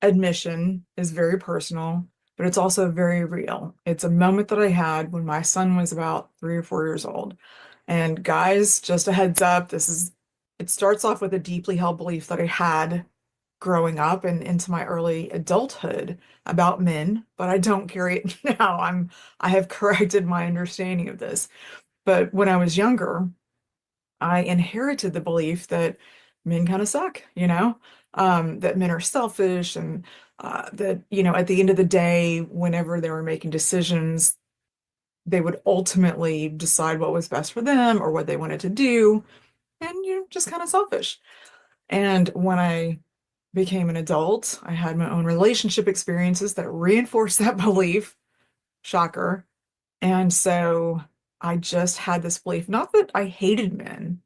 admission is very personal, but it's also very real. It's a moment that I had when my son was about 3 or 4 years old. And guys, just a heads up, it starts off with a deeply held belief that I had growing up and into my early adulthood about men, but I don't carry it now. I have corrected my understanding of this. But when I was younger, I inherited the belief that men kind of suck, that men are selfish and that, at the end of the day, whenever they were making decisions, they would ultimately decide what was best for them or what they wanted to do, and, just kind of selfish. And when I became an adult, I had my own relationship experiences that reinforced that belief. Shocker. And so I just had this belief, not that I hated men.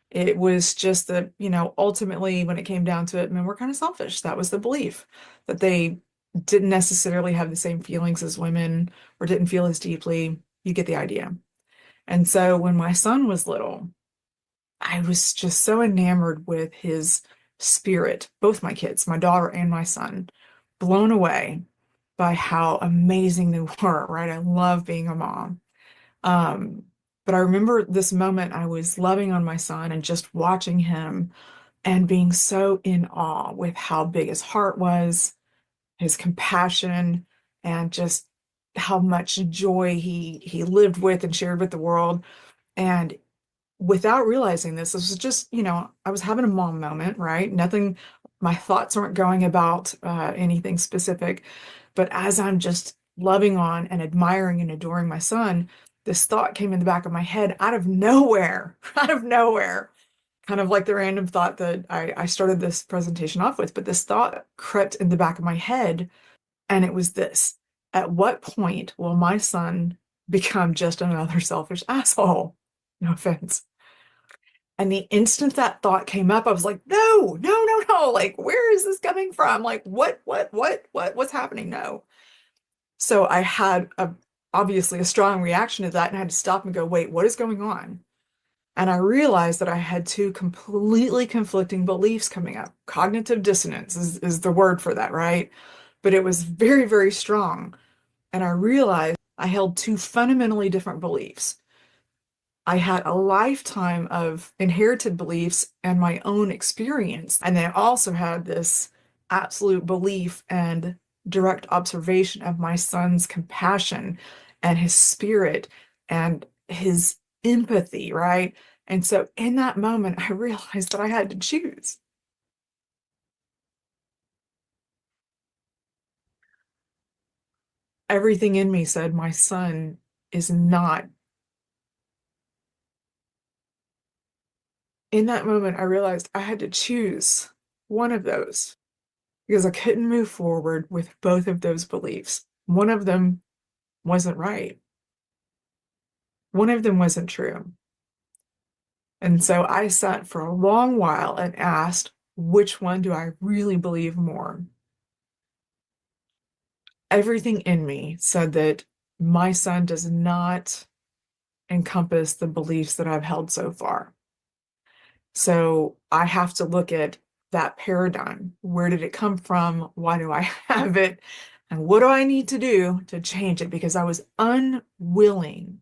It was just that, ultimately when it came down to it, men were kind of selfish. That was the belief, that they didn't necessarily have the same feelings as women or didn't feel as deeply. You get the idea. And so when my son was little, I was just so enamored with his spirit, both my kids, my daughter and my son, blown away by how amazing they were, right? I love being a mom. But I remember this moment I was loving on my son and just watching him and being so in awe with how big his heart was, his compassion, and just how much joy he lived with and shared with the world. And without realizing this was just, I was having a mom moment, right? Nothing, my thoughts weren't going about anything specific. But as I'm just loving on and admiring and adoring my son, this thought came in the back of my head out of nowhere, kind of like the random thought that I started this presentation off with. But this thought crept in the back of my head, and it was this: at what point will my son become just another selfish asshole? No offense. And the instant that thought came up, I was like, no, no, no, no. Like, where is this coming from? Like, what's happening? No. So I had obviously a strong reaction to that, and I had to stop and go, wait, what is going on? And I realized that I had two completely conflicting beliefs coming up. Cognitive dissonance is the word for that, right? But it was very, very strong. And I realized I held two fundamentally different beliefs. I had a lifetime of inherited beliefs and my own experience. And then I also had this absolute belief and direct observation of my son's compassion and his spirit and his empathy, right? And so in that moment, I realized that I had to choose. Everything in me said my son is not. In that moment, I realized I had to choose one of those because I couldn't move forward with both of those beliefs. One of them wasn't right. One of them wasn't true. And so I sat for a long while and asked, which one do I really believe more? everything in me said that my son does not encompass the beliefs that I've held so far. So I have to look at that paradigm. Where did it come from? Why do I have it? And what do I need to do to change it? Because I was unwilling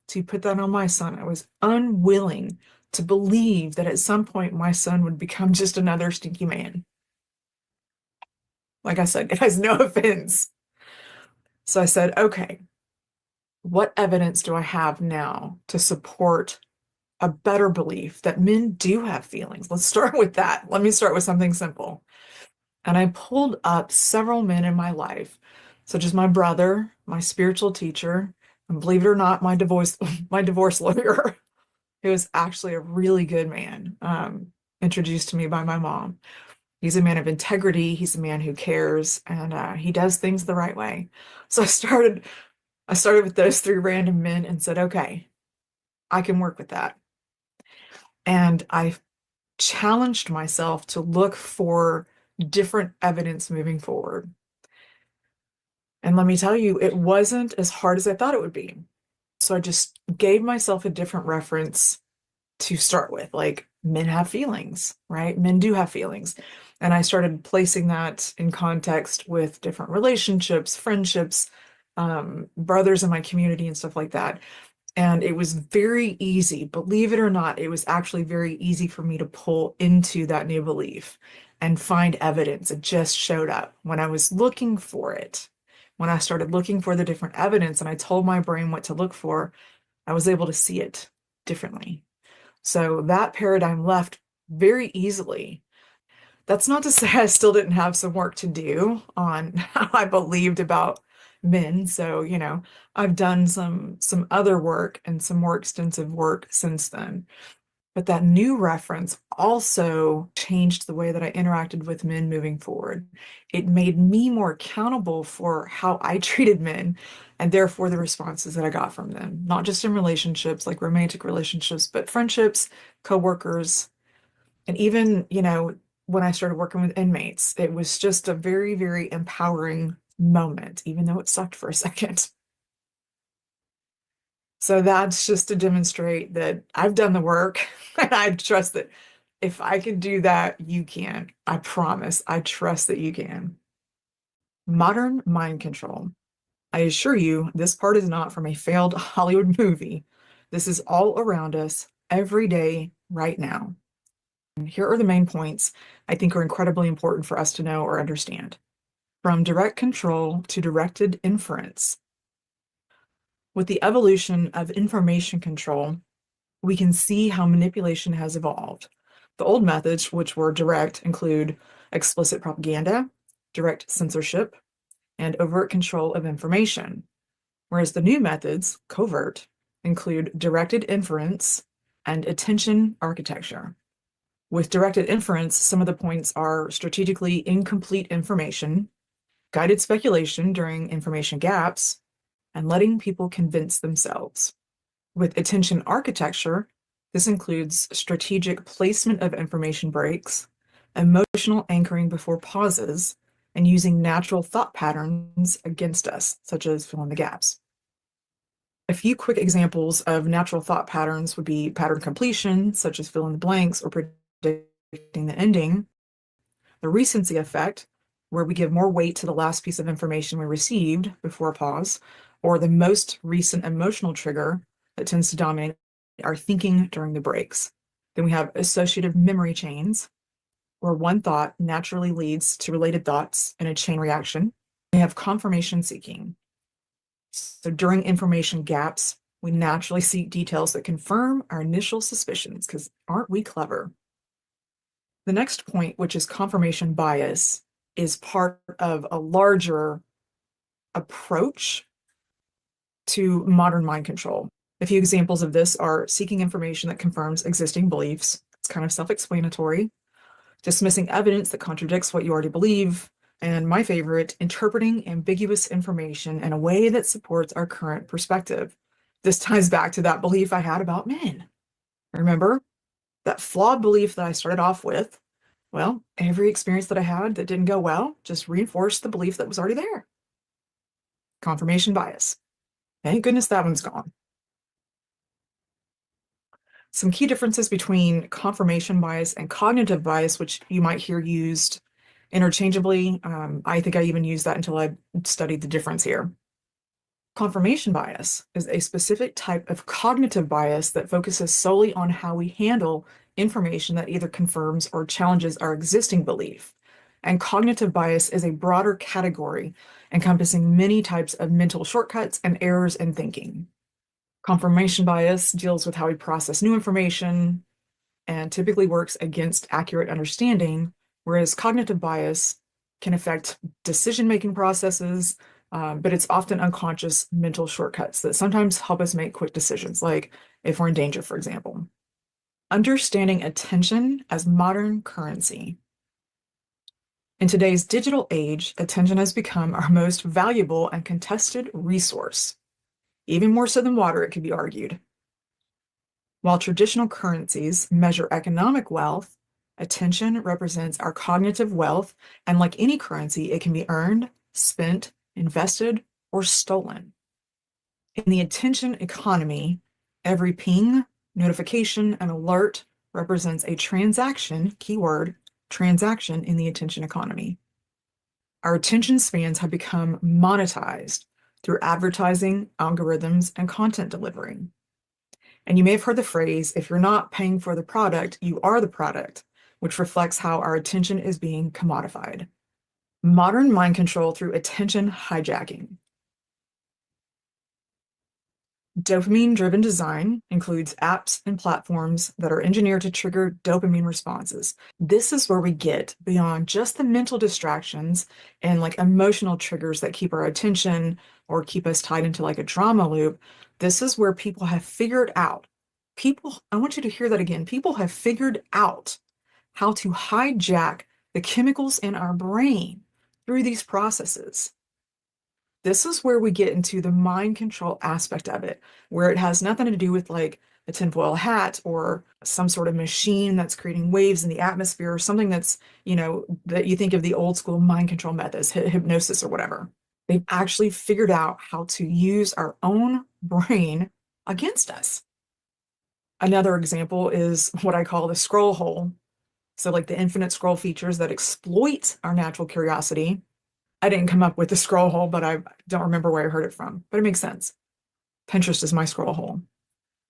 to put that on my son. I was unwilling to believe that at some point my son would become just another stinky man. Like I said, guys, no offense. So I said, okay, what evidence do I have now to support a better belief that men do have feelings? Let's start with that. Let me start with something simple. And I pulled up several men in my life, such as my brother, my spiritual teacher, and believe it or not, my divorce lawyer, who is actually a really good man, introduced to me by my mom. He's a man of integrity. He's a man who cares, and he does things the right way. So I started with those three random men and said, okay, I can work with that. And I challenged myself to look for different evidence moving forward. And let me tell you, it wasn't as hard as I thought it would be. So I just gave myself a different reference to start with, like men have feelings, right? Men do have feelings. And I started placing that in context with different relationships, friendships, brothers in my community and stuff like that. And it was very easy, believe it or not, it was actually very easy for me to pull into that new belief and find evidence. It just showed up when I was looking for it. When I started looking for the different evidence and I told my brain what to look for, I was able to see it differently. So that paradigm left very easily. That's not to say I still didn't have some work to do on how I believed about men. So, I've done some other work and some more extensive work since then. But that new reference also changed the way that I interacted with men moving forward. It made me more accountable for how I treated men and therefore the responses that I got from them, not just in relationships, like romantic relationships, but friendships, coworkers, and even, when I started working with inmates, it was just a very, very empowering moment, even though it sucked for a second. So that's just to demonstrate that I've done the work and I trust that if I can do that, you can. I promise. I trust that you can. Modern mind control. I assure you, this part is not from a failed Hollywood movie. This is all around us every day, right now. And here are the main points I think are incredibly important for us to know or understand. From direct control to directed inference. With the evolution of information control, we can see how manipulation has evolved. The old methods, which were direct, include explicit propaganda, direct censorship, and overt control of information, whereas the new methods, covert, include directed inference and attention architecture. With directed inference, some of the points are strategically incomplete information, guided speculation during information gaps, and letting people convince themselves. With attention architecture, this includes strategic placement of information breaks, emotional anchoring before pauses, and using natural thought patterns against us, such as fill in the gaps. A few quick examples of natural thought patterns would be pattern completion, such as fill in the blanks or predicting the ending, the recency effect, where we give more weight to the last piece of information we received before a pause, or the most recent emotional trigger that tends to dominate our thinking during the breaks. Then we have associative memory chains, where one thought naturally leads to related thoughts in a chain reaction. We have confirmation seeking. So during information gaps, we naturally seek details that confirm our initial suspicions, because aren't we clever? The next point, which is confirmation bias, is part of a larger approach to modern mind control. A few examples of this are seeking information that confirms existing beliefs. It's kind of self-explanatory. Dismissing evidence that contradicts what you already believe. And my favorite, interpreting ambiguous information in a way that supports our current perspective. This ties back to that belief I had about men. Remember? That flawed belief that I started off with, well, every experience that I had that didn't go well just reinforced the belief that was already there. Confirmation bias. Thank goodness that one's gone. Some key differences between confirmation bias and cognitive bias, which you might hear used interchangeably. I think I even used that until I studied the difference here. Confirmation bias is a specific type of cognitive bias that focuses solely on how we handle information that either confirms or challenges our existing belief. And cognitive bias is a broader category encompassing many types of mental shortcuts and errors in thinking. Confirmation bias deals with how we process new information and typically works against accurate understanding, whereas cognitive bias can affect decision-making processes, but it's often unconscious mental shortcuts that sometimes help us make quick decisions, like if we're in danger, for example. Understanding attention as modern currency. In today's digital age, attention has become our most valuable and contested resource. Even more so than water, it could be argued. While traditional currencies measure economic wealth, attention represents our cognitive wealth, and like any currency, it can be earned, spent, invested, or stolen. In the attention economy, every ping, notification, and alert represents a transaction, keyword, transaction in the attention economy. Our attention spans have become monetized through advertising, algorithms, and content delivery. And you may have heard the phrase, if you're not paying for the product, you are the product, which reflects how our attention is being commodified. Modern mind control through attention hijacking. Dopamine-driven design includes apps and platforms that are engineered to trigger dopamine responses. This is where we get beyond just the mental distractions and like emotional triggers that keep our attention or keep us tied into like a drama loop. This is where people have figured out, I want you to hear that again, people have figured out how to hijack the chemicals in our brain through these processes. This is where we get into the mind control aspect of it, where it has nothing to do with like a tinfoil hat or some sort of machine that's creating waves in the atmosphere or something that's, that you think of the old school mind control methods, hypnosis or whatever. They've actually figured out how to use our own brain against us. Another example is what I call the scroll hole. So like the infinite scroll features that exploit our natural curiosity. I didn't come up with the scroll hole, but I don't remember where I heard it from, but it makes sense. Pinterest is my scroll hole.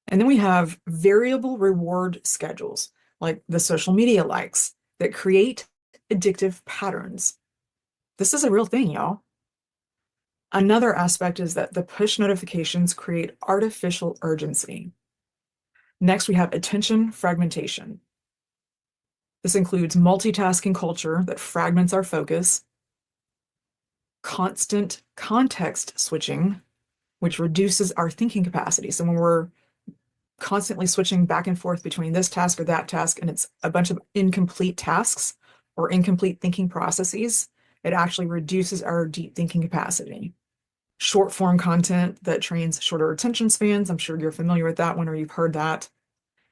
And then we have variable reward schedules, like the social media likes, that create addictive patterns. This is a real thing, y'all. Another aspect is that the push notifications create artificial urgency. Next, we have attention fragmentation. This includes multitasking culture that fragments our focus, constant context switching, which reduces our thinking capacity. So when we're constantly switching back and forth between this task or that task, and it's a bunch of incomplete tasks or incomplete thinking processes, it actually reduces our deep thinking capacity. Short form content that trains shorter attention spans. I'm sure you're familiar with that one or you've heard that.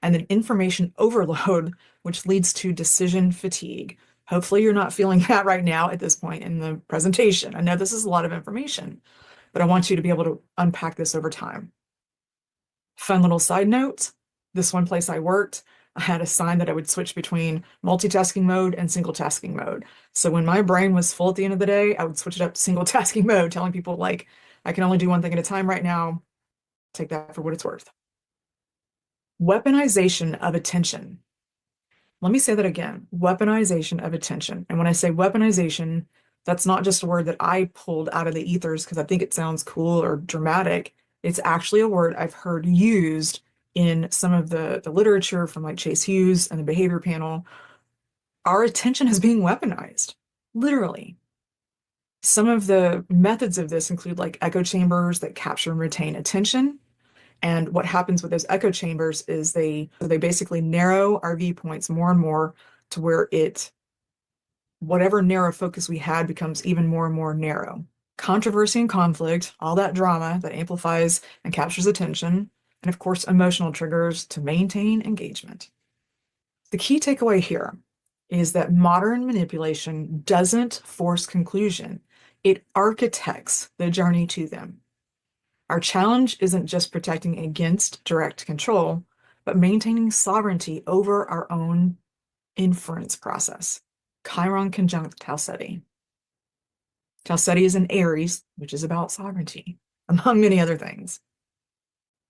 And then information overload, which leads to decision fatigue. Hopefully you're not feeling that right now at this point in the presentation. I know this is a lot of information, but I want you to be able to unpack this over time. Fun little side note, this one place I worked, I had a sign that I would switch between multitasking mode and single tasking mode. So when my brain was full at the end of the day, I would switch it up to single tasking mode, telling people like, I can only do one thing at a time right now. Take that for what it's worth. Weaponization of attention. Let me say that again, weaponization of attention. And when I say weaponization, that's not just a word that I pulled out of the ethers because I think it sounds cool or dramatic. It's actually a word I've heard used in some of the literature from like Chase Hughes and the behavior panel. Our attention is being weaponized, literally. Some of the methods of this include like echo chambers that capture and retain attention. And what happens with those echo chambers is they basically narrow our viewpoints more and more to where whatever narrow focus we had becomes even more and more narrow. Controversy and conflict, all that drama that amplifies and captures attention, and of course, emotional triggers to maintain engagement. The key takeaway here is that modern manipulation doesn't force conclusion. It architects the journey to them. Our challenge isn't just protecting against direct control, but maintaining sovereignty over our own inference process. Chiron conjunct Chalcedony. Chalcedony is in Aries, which is about sovereignty, among many other things.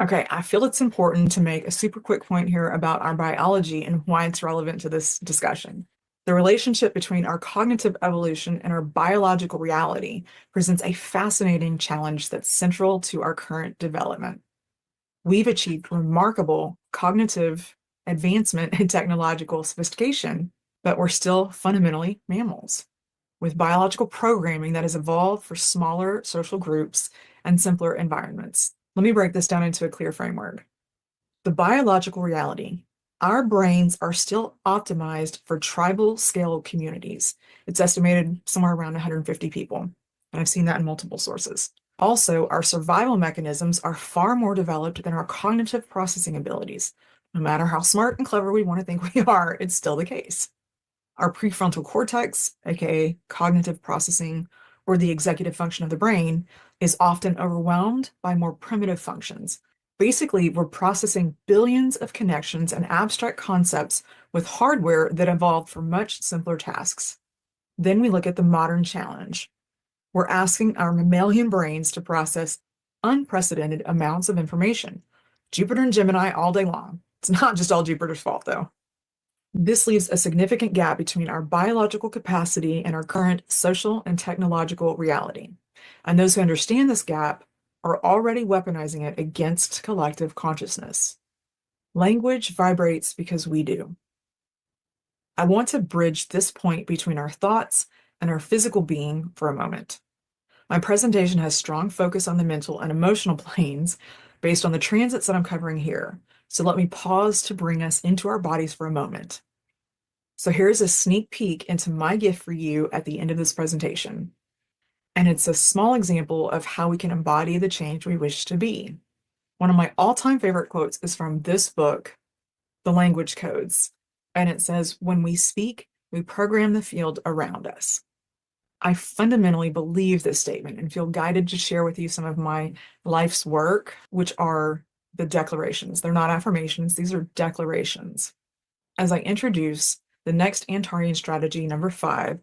Okay, I feel it's important to make a super quick point here about our biology and why it's relevant to this discussion. The relationship between our cognitive evolution and our biological reality presents a fascinating challenge that's central to our current development. We've achieved remarkable cognitive advancement and technological sophistication, but we're still fundamentally mammals, with biological programming that has evolved for smaller social groups and simpler environments. Let me break this down into a clear framework. The biological reality. Our brains are still optimized for tribal scale communities. It's estimated somewhere around 150 people, and I've seen that in multiple sources. Also, our survival mechanisms are far more developed than our cognitive processing abilities. No matter how smart and clever we want to think we are, it's still the case. Our prefrontal cortex, aka cognitive processing, or the executive function of the brain, is often overwhelmed by more primitive functions. Basically, we're processing billions of connections and abstract concepts with hardware that evolved for much simpler tasks. Then we look at the modern challenge. We're asking our mammalian brains to process unprecedented amounts of information. Jupiter and Gemini all day long. It's not just all Jupiter's fault, though. This leaves a significant gap between our biological capacity and our current social and technological reality. And those who understand this gap are already weaponizing it against collective consciousness. Language vibrates because we do. I want to bridge this point between our thoughts and our physical being for a moment. My presentation has strong focus on the mental and emotional planes based on the transits that I'm covering here. So let me pause to bring us into our bodies for a moment. So here's a sneak peek into my gift for you at the end of this presentation. And it's a small example of how we can embody the change we wish to be. One of my all-time favorite quotes is from this book, The Language Codes. And it says, "When we speak, we program the field around us." I fundamentally believe this statement and feel guided to share with you some of my life's work, which are the declarations. They're not affirmations, these are declarations. As I introduce the next Antarean strategy, number 5,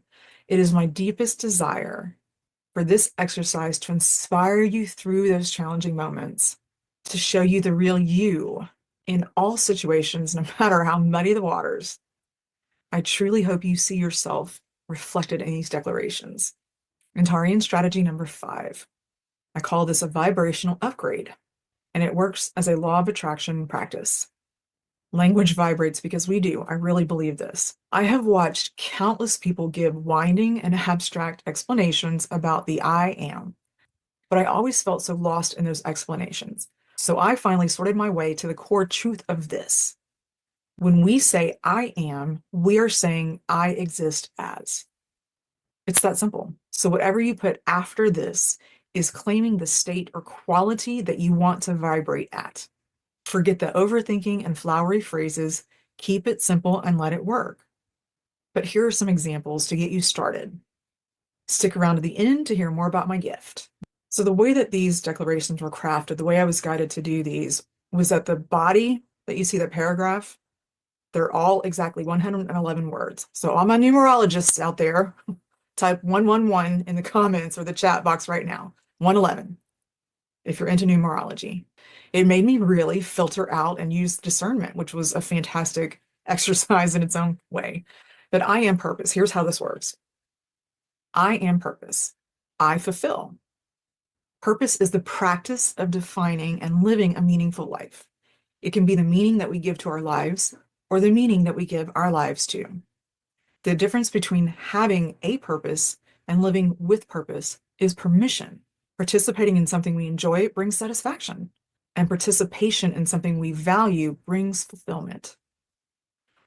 it is my deepest desire for this exercise to inspire you through those challenging moments, to show you the real you in all situations, no matter how muddy the waters. I truly hope you see yourself reflected in these declarations. Antarean strategy number 5. I call this a vibrational upgrade, and it works as a law of attraction practice. Language vibrates because we do. I really believe this. I have watched countless people give winding and abstract explanations about the I am, but I always felt so lost in those explanations. So I finally sorted my way to the core truth of this. When we say I am, we are saying I exist as. It's that simple. So whatever you put after this is claiming the state or quality that you want to vibrate at. Forget the overthinking and flowery phrases, keep it simple and let it work. But here are some examples to get you started. Stick around to the end to hear more about my gift. So the way that these declarations were crafted, the way I was guided to do these, was that the body that you see, the paragraph, they're all exactly 111 words. So all my numerologists out there, type 111 in the comments or the chat box right now, 111, if you're into numerology. It made me really filter out and use discernment, which was a fantastic exercise in its own way. But I am purpose. Here's how this works. I am purpose. I fulfill. Purpose is the practice of defining and living a meaningful life. It can be the meaning that we give to our lives or the meaning that we give our lives to. The difference between having a purpose and living with purpose is permission. Participating in something we enjoy brings satisfaction, and participation in something we value brings fulfillment.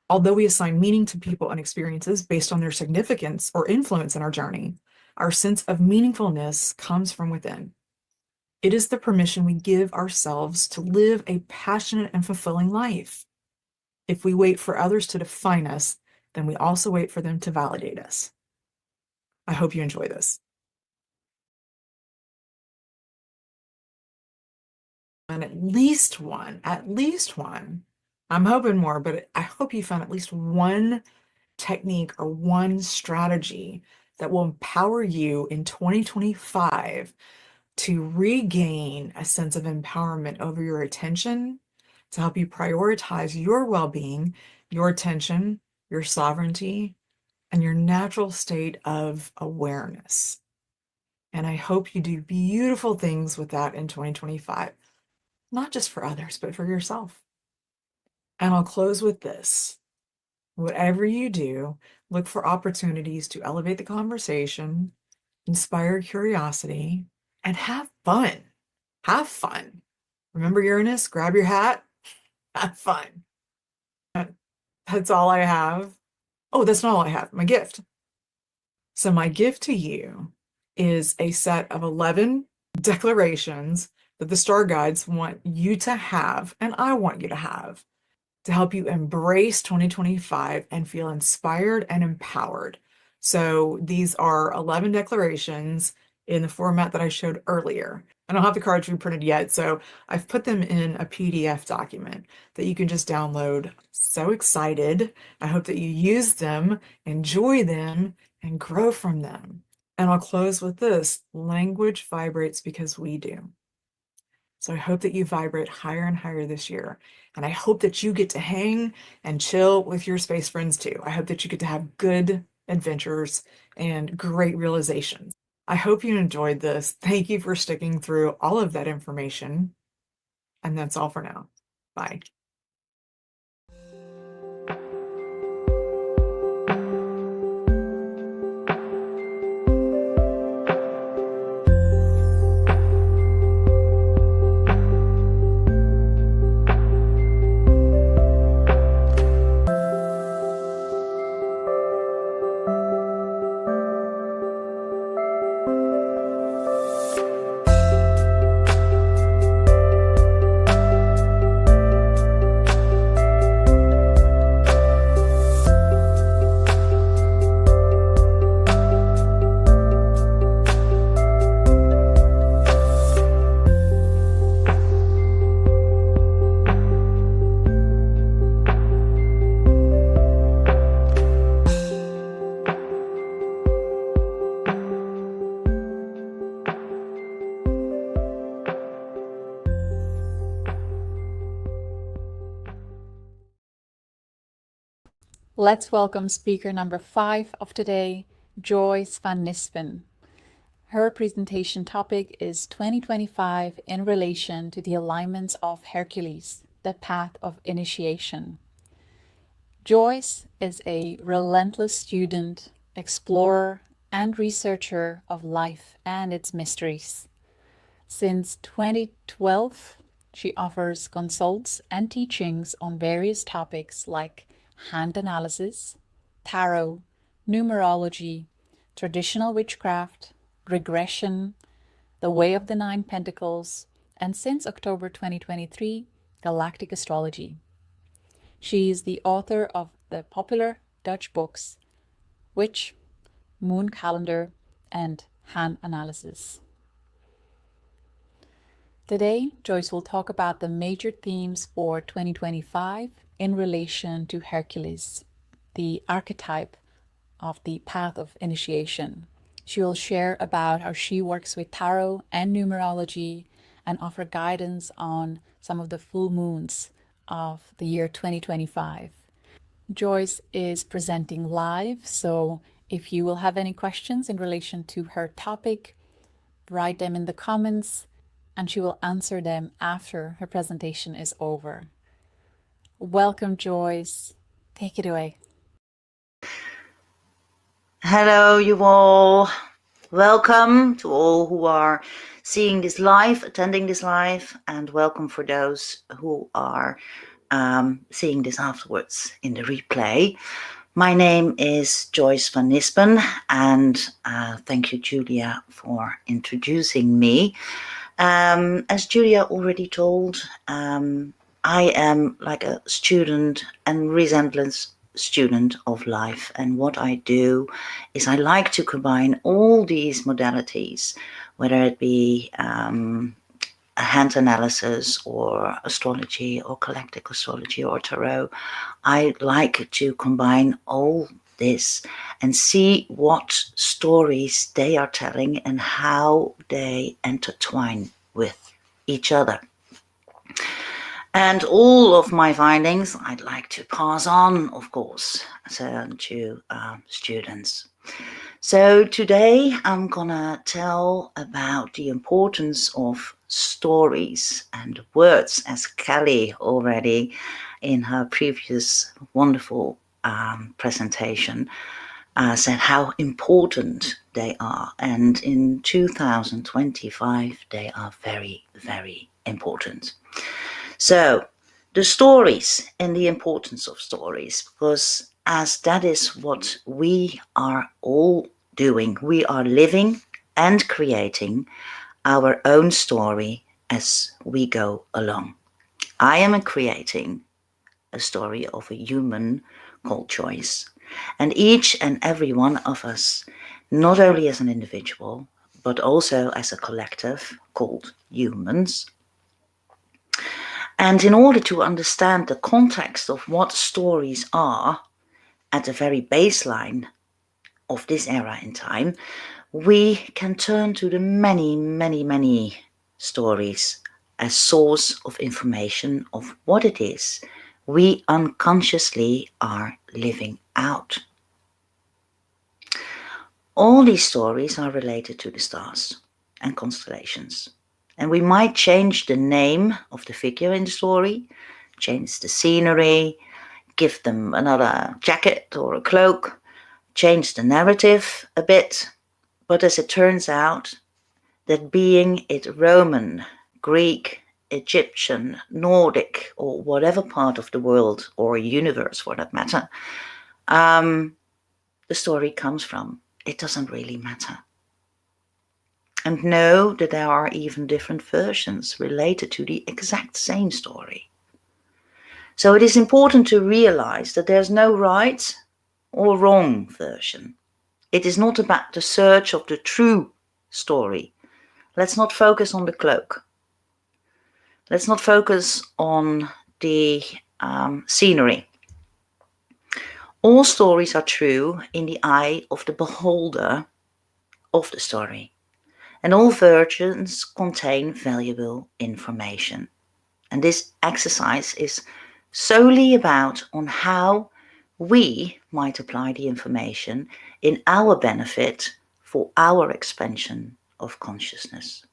Although we assign meaning to people and experiences based on their significance or influence in our journey, our sense of meaningfulness comes from within. It is the permission we give ourselves to live a passionate and fulfilling life. If we wait for others to define us, then we also wait for them to validate us. I hope you enjoy this. And at least one. I'm hoping more, but I hope you found at least one technique or one strategy that will empower you in 2025 to regain a sense of empowerment over your attention, to help you prioritize your well-being, your attention, your sovereignty, and your natural state of awareness. And I hope you do beautiful things with that in 2025, not just for others, but for yourself. And I'll close with this. Whatever you do, look for opportunities to elevate the conversation, inspire curiosity, and have fun. Have fun. Remember Uranus, grab your hat, have fun. That's all I have. Oh, that's not all I have. My gift. So my gift to you is a set of 11 declarations that the star guides want you to have, and I want you to have, to help you embrace 2025 and feel inspired and empowered. So these are 11 declarations in the format that I showed earlier. I don't have the cards reprinted yet, so I've put them in a PDF document that you can just download. So excited. I hope that you use them, enjoy them, and grow from them. And I'll close with this: language vibrates because we do. So I hope that you vibrate higher and higher this year. And I hope that you get to hang and chill with your space friends too. I hope that you get to have good adventures and great realizations. I hope you enjoyed this. Thank you for sticking through all of that information. And that's all for now. Bye. Let's welcome speaker number 5 of today, Joyce van Nispen. Her presentation topic is 2025 in relation to the alignments of Hercules, the path of initiation. Joyce is a relentless student, explorer, and researcher of life and its mysteries. Since 2012, she offers consults and teachings on various topics like hand analysis, tarot, numerology, traditional witchcraft, regression, the way of the 9 pentacles, and since October 2023, Galactic Astrology. She is the author of the popular Dutch books Witch, Moon Calendar, and Hand Analysis. Today, Joyce will talk about the major themes for 2025 in relation to Hercules, the archetype of the path of initiation. She will share about how she works with tarot and numerology and offer guidance on some of the full moons of the year 2025. Joyce is presenting live, so if you will have any questions in relation to her topic, write them in the comments and she will answer them after her presentation is over. Welcome, Joyce. Take it away. Hello, you all. Welcome to all who are seeing this live, attending this live, and welcome for those who are seeing this afterwards in the replay. My name is Joyce van Nispen, and thank you, Julia, for introducing me. As Julia already told, I am like a student and relentless student of life, and what I do is I like to combine all these modalities, whether it be hand analysis or astrology or galactic astrology or tarot. I like to combine all this and see what stories they are telling and how they intertwine with each other. And all of my findings I'd like to pass on, of course, to students. So today I'm gonna tell about the importance of stories and words, as Kellie already in her previous wonderful presentation said how important they are. And in 2025, they are very, very important. So the stories and the importance of stories, because as that is what we are all doing, we are living and creating our own story as we go along. I am creating a story of a human called Joyce, and each and every one of us, not only as an individual, but also as a collective called humans. And in order to understand the context of what stories are at the very baseline of this era in time, we can turn to the many, many, many stories as source of information of what it is we unconsciously are living out. All these stories are related to the stars and constellations. And we might change the name of the figure in the story, change the scenery, give them another jacket or a cloak, change the narrative a bit. But as it turns out, that being it Roman, Greek, Egyptian, Nordic, or whatever part of the world or universe for that matter, the story comes from, it doesn't really matter. And know that there are even different versions related to the exact same story. So it is important to realize that there's no right or wrong version. It is not about the search of the true story. Let's not focus on the cloak. Let's not focus on the scenery. All stories are true in the eye of the beholder of the story. And all versions contain valuable information. And this exercise is solely about on how we might apply the information in our benefit for our expansion of consciousness.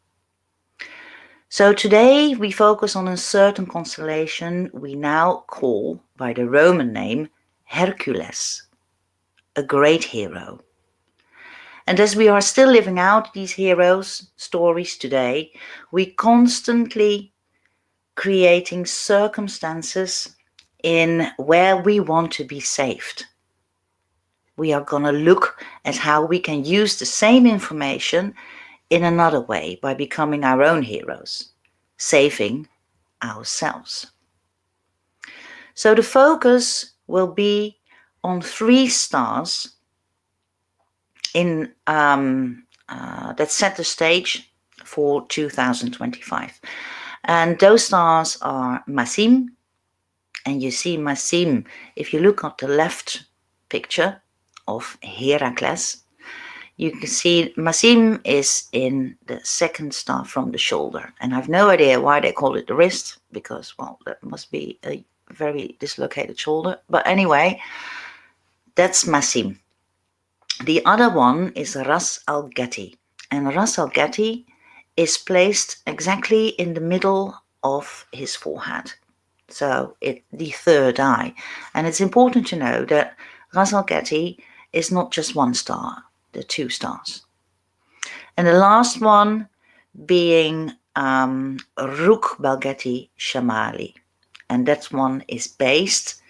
So today we focus on a certain constellation we now call by the Roman name Hercules, a great hero. And as we are still living out these heroes' stories today, we constantly creating circumstances in where we want to be saved. We are going to look at how we can use the same information in another way by becoming our own heroes, saving ourselves. So the focus will be on 3 stars in that set the stage for 2025. And those stars are Massim, and you see Massim, if you look at the left picture of Hercules, you can see Massim is in the 2nd star from the shoulder. And I have no idea why they call it the wrist, because, well, that must be a very dislocated shoulder. But anyway, that's Massim. The other one is Ras al-Ghati, and Ras al-Ghati is placed exactly in the middle of his forehead, so the 3rd eye. And it's important to know that Ras al-Ghati is not just 1 star, there are 2 stars. And the last one being Rukh Balghati Shamali, and that one is based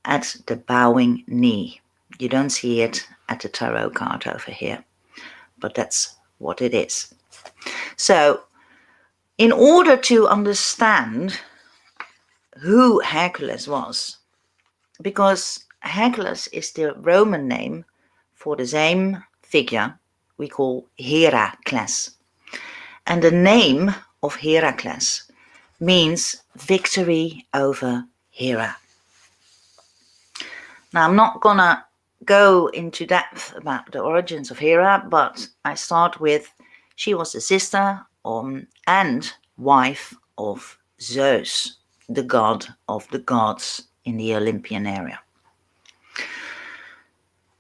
at the bowing knee. You don't see it at the tarot card over here, but that's what it is. So in order to understand who Hercules was, because Hercules is the Roman name for the same figure we call Heracles, and the name of Heracles means victory over Hera. Now, I'm not gonna go into depth about the origins of Hera, but I start with she was the sister and wife of Zeus, the god of the gods in the Olympian area.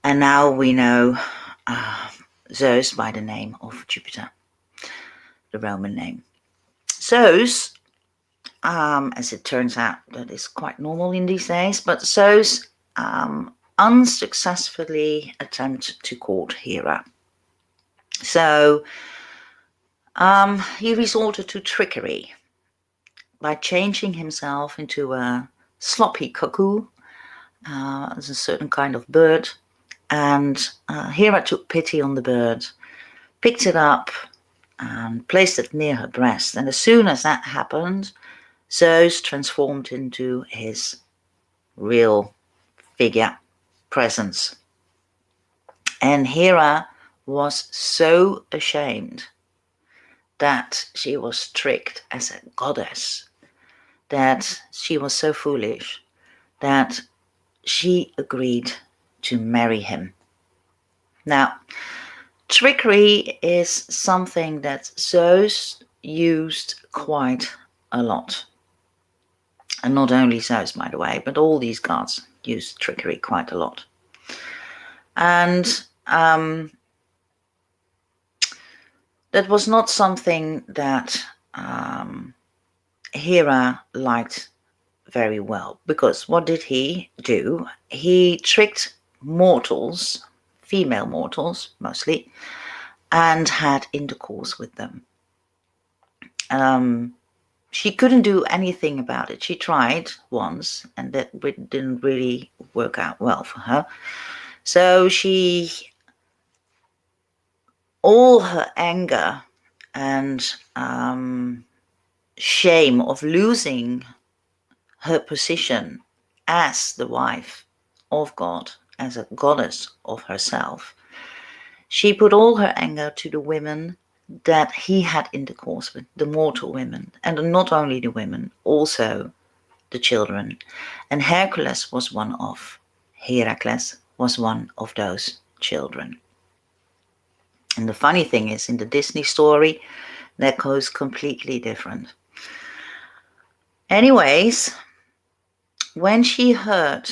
And now we know Zeus by the name of Jupiter, the Roman name. Zeus, as it turns out, that is quite normal in these days, but Zeus unsuccessfully attempted to court Hera. So he resorted to trickery by changing himself into a sloppy cuckoo, as a certain kind of bird, and Hera took pity on the bird, picked it up and placed it near her breast, and as soon as that happened, Zeus transformed into his real figure, presence. And Hera was so ashamed that she was tricked as a goddess, that she was so foolish that she agreed to marry him. Now, trickery is something that Zeus used quite a lot. And not only Zeus, by the way, but all these gods used trickery quite a lot. And that was not something that Hera liked very well, because what did he do? He tricked mortals, female mortals mostly, and had intercourse with them. She couldn't do anything about it. She tried once, and that didn't really work out well for her. So all her anger and shame of losing her position as the wife of God, as a goddess of herself, she put all her anger to the women that he had intercourse with, the mortal women, and not only the women, also the children. And Hercules was one of those children. And the funny thing is, in the Disney story, that goes completely different. Anyways, when she heard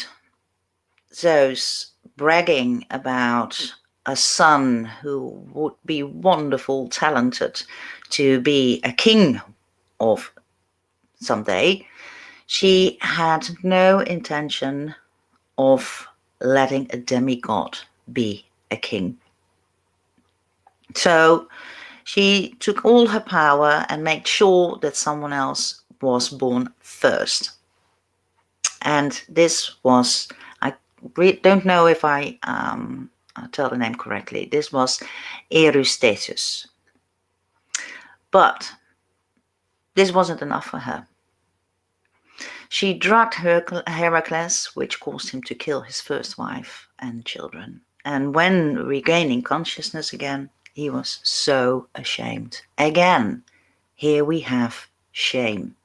Zeus bragging about a son who would be wonderful, talented to be a king of someday, she had no intention of letting a demigod be a king. So she took all her power and made sure that someone else was born first. And this was, I don't know if I tell the name correctly, this was Eurystheus. But this wasn't enough for her. She drugged Heracles, which caused him to kill his first wife and children. And when regaining consciousness again, he was so ashamed. Again, here we have shame,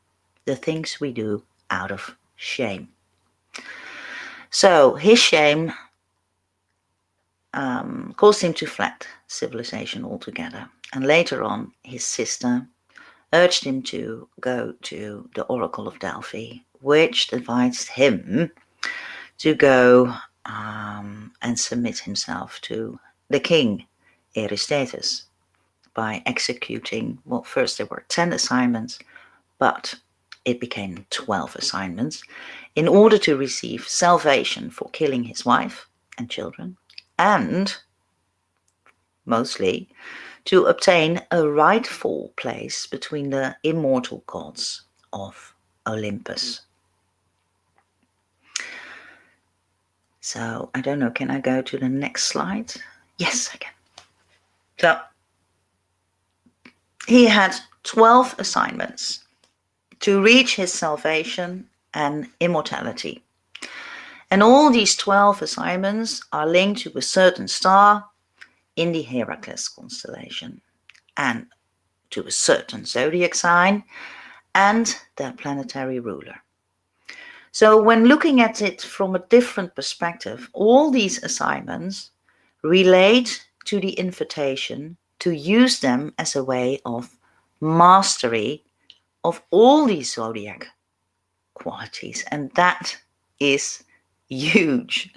the things we do out of shame. So his shame caused him to flee civilization altogether. And later on, his sister urged him to go to the Oracle of Delphi, which advised him to go and submit himself to the king, Eurystheus, by executing, well, first there were 10 assignments, but it became 12 assignments in order to receive salvation for killing his wife and children, and mostly to obtain a rightful place between the immortal gods of Olympus. So I don't know, can I go to the next slide? Yes, I can. So he had 12 assignments to reach his salvation and immortality. And all these 12 assignments are linked to a certain star in the Hercules constellation. And to a certain zodiac sign and their planetary ruler. So when looking at it from a different perspective, all these assignments relate to the invitation to use them as a way of mastery of all these zodiac qualities, and that is huge.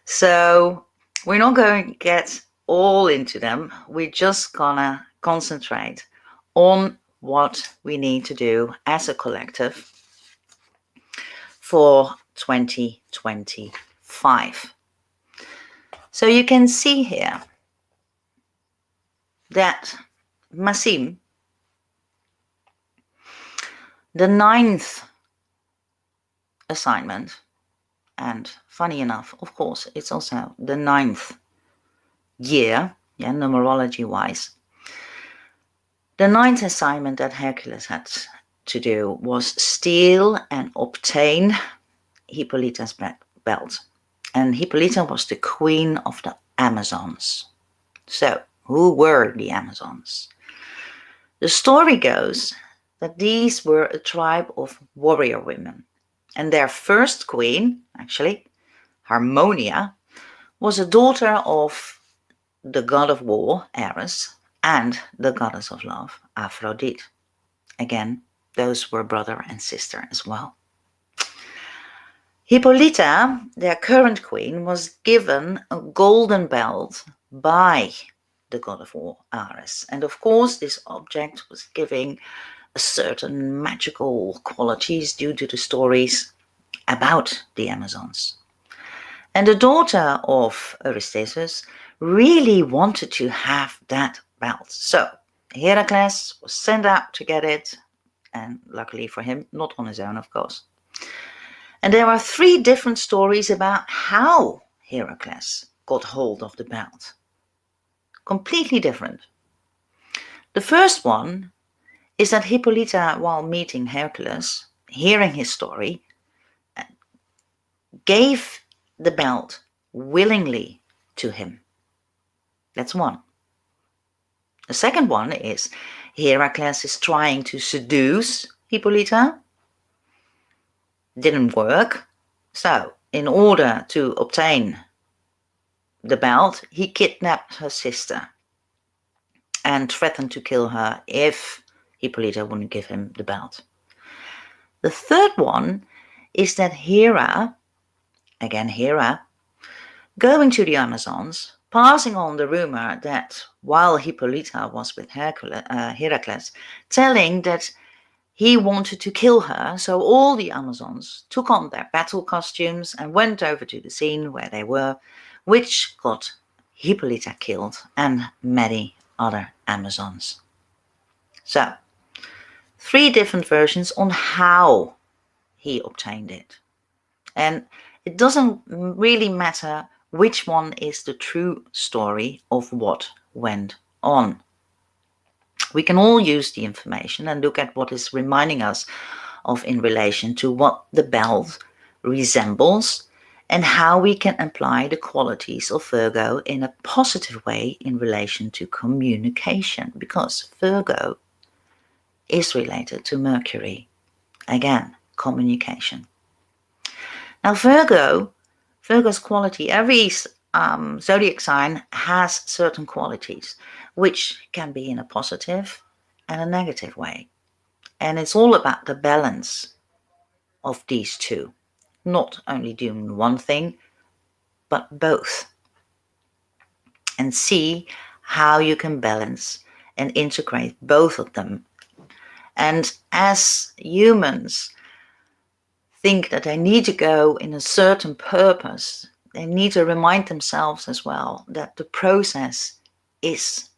So we're not going to get all into them. We're just gonna concentrate on what we need to do as a collective for 2025. So you can see here that Masim, the 9th assignment, and funny enough, of course, it's also the 9th year, numerology wise. The 9th assignment that Hercules had to do was steal and obtain Hippolyta's belt. And Hippolyta was the queen of the Amazons. So, who were the Amazons? The story goes that these were a tribe of warrior women. And their first queen, actually, Harmonia, was a daughter of the god of war, Ares, and the goddess of love, Aphrodite. Again, those were brother and sister as well. Hippolyta, their current queen, was given a golden belt by the god of war, Ares. And of course, this object was giving a certain magical qualities due to the stories about the Amazons. And the daughter of Aristaeus really wanted to have that belt. So Heracles was sent out to get it, and luckily for him, not on his own, of course. And there are 3 different stories about how Heracles got hold of the belt. Completely different. The first one is that Hippolyta, while meeting Hercules, hearing his story, gave the belt willingly to him. That's one. The second one is Heracles is trying to seduce Hippolyta. Didn't work. So, in order to obtain the belt, he kidnapped her sister and threatened to kill her if Hippolyta wouldn't give him the belt. The third one is that Hera, again Hera, going to the Amazons, passing on the rumor that while Hippolyta was with Heracles, telling that he wanted to kill her, so all the Amazons took on their battle costumes and went over to the scene where they were, which got Hippolyta killed and many other Amazons. So, 3 different versions on how he obtained it. And it doesn't really matter which one is the true story of what went on. We can all use the information and look at what is reminding us of in relation to what the belt resembles and how we can apply the qualities of Virgo in a positive way in relation to communication, because Virgo is related to Mercury. Again, communication. Now Virgo's quality, every zodiac sign has certain qualities which can be in a positive and a negative way. And it's all about the balance of these two. Not only doing one thing, but both. And see how you can balance and integrate both of them. And as humans think that they need to go in a certain purpose, they need to remind themselves as well that the process is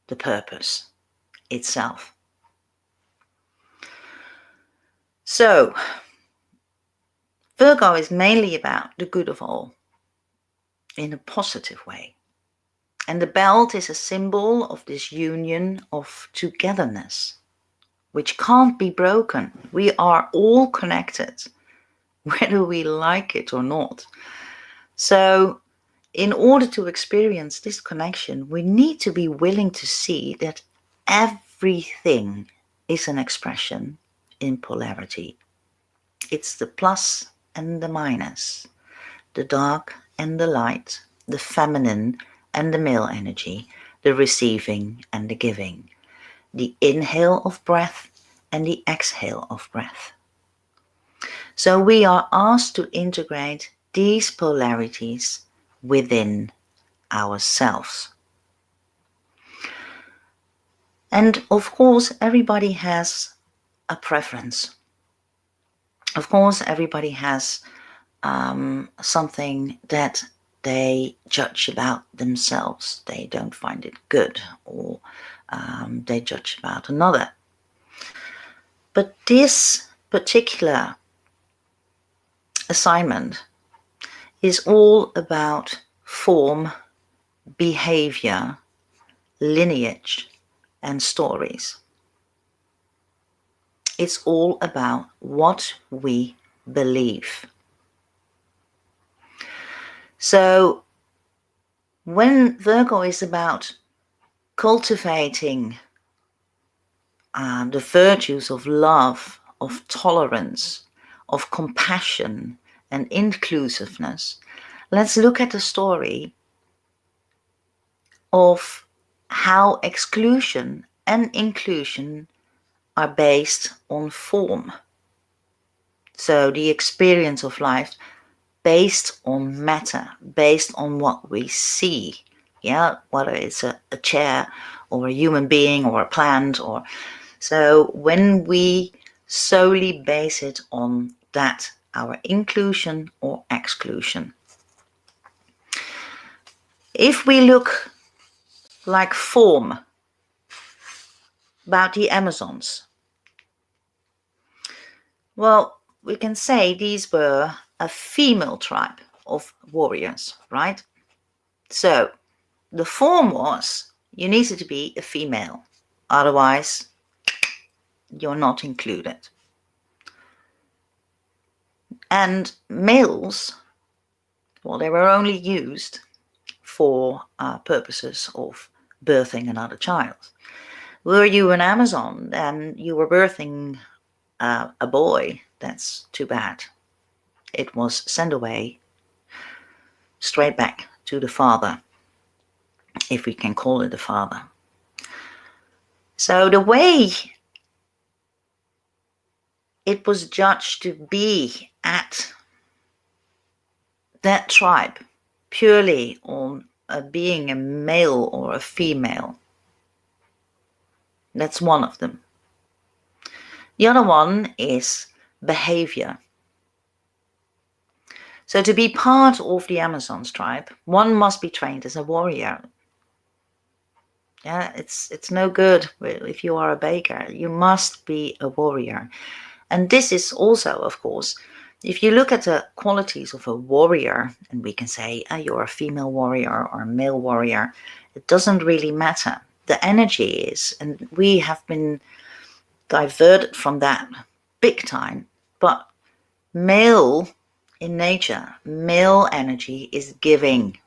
the purpose itself. So, Virgo is mainly about the good of all in a positive way. And the belt is a symbol of this union of togetherness, which can't be broken. We are all connected, whether we like it or not. So, in order to experience this connection, we need to be willing to see that everything is an expression in polarity. It's the plus and the minus, the dark and the light, the feminine and the male energy, the receiving and the giving, the inhale of breath and the exhale of breath. So we are asked to integrate these polarities within ourselves. And of course, everybody has a preference. Of course, everybody has something that they judge about themselves. They don't find it good, or they judge about another. But this particular assignment is all about form, behavior, lineage, and stories. It's all about what we believe. So when Virgo is about cultivating the virtues of love, of tolerance, of compassion and inclusiveness, let's look at the story of how exclusion and inclusion are based on form. So the experience of life based on matter, based on what we see. Yeah, whether it's a chair or a human being or a plant, or so when we solely base it on that, our inclusion or exclusion. If we look like form about the Amazons, well, we can say these were a female tribe of warriors, right? So the form was you needed to be a female, otherwise you're not included. And males, well, they were only used for purposes of birthing another child. Were you an Amazon and you were birthing a boy, that's too bad. It was sent away straight back to the father, if we can call it a father. So the way it was judged to be at that tribe purely on being a male or a female. That's one of them. The other one is behavior. So to be part of the Amazons tribe, one must be trained as a warrior. Yeah, it's no good if you are a baker. You must be a warrior. And this is also, of course, if you look at the qualities of a warrior, and we can say you're a female warrior or a male warrior, it doesn't really matter. The energy is, and we have been diverted from that big time, but male in nature, male energy is giving.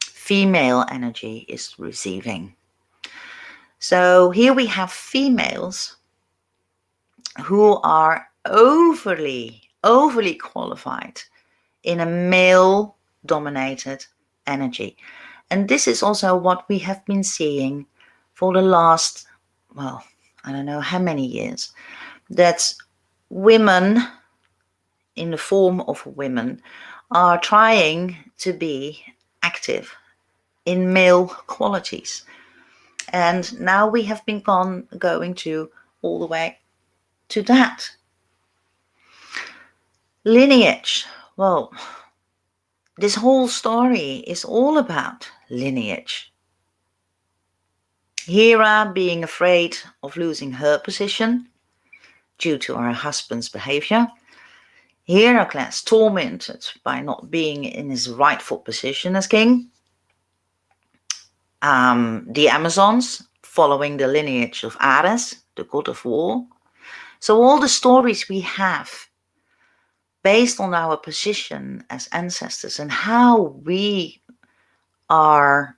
Female energy is receiving. So here we have females who are overly qualified in a male dominated energy. And this is also what we have been seeing for the last, well, I don't know how many years, that women in the form of women are trying to be active in male qualities. And now we have been going to all the way to that. Lineage. Well, this whole story is all about lineage. Hera being afraid of losing her position due to her husband's behavior. Heracles tormented by not being in his rightful position as king. The Amazons following the lineage of Ares, the god of war. So all the stories we have based on our position as ancestors and how we are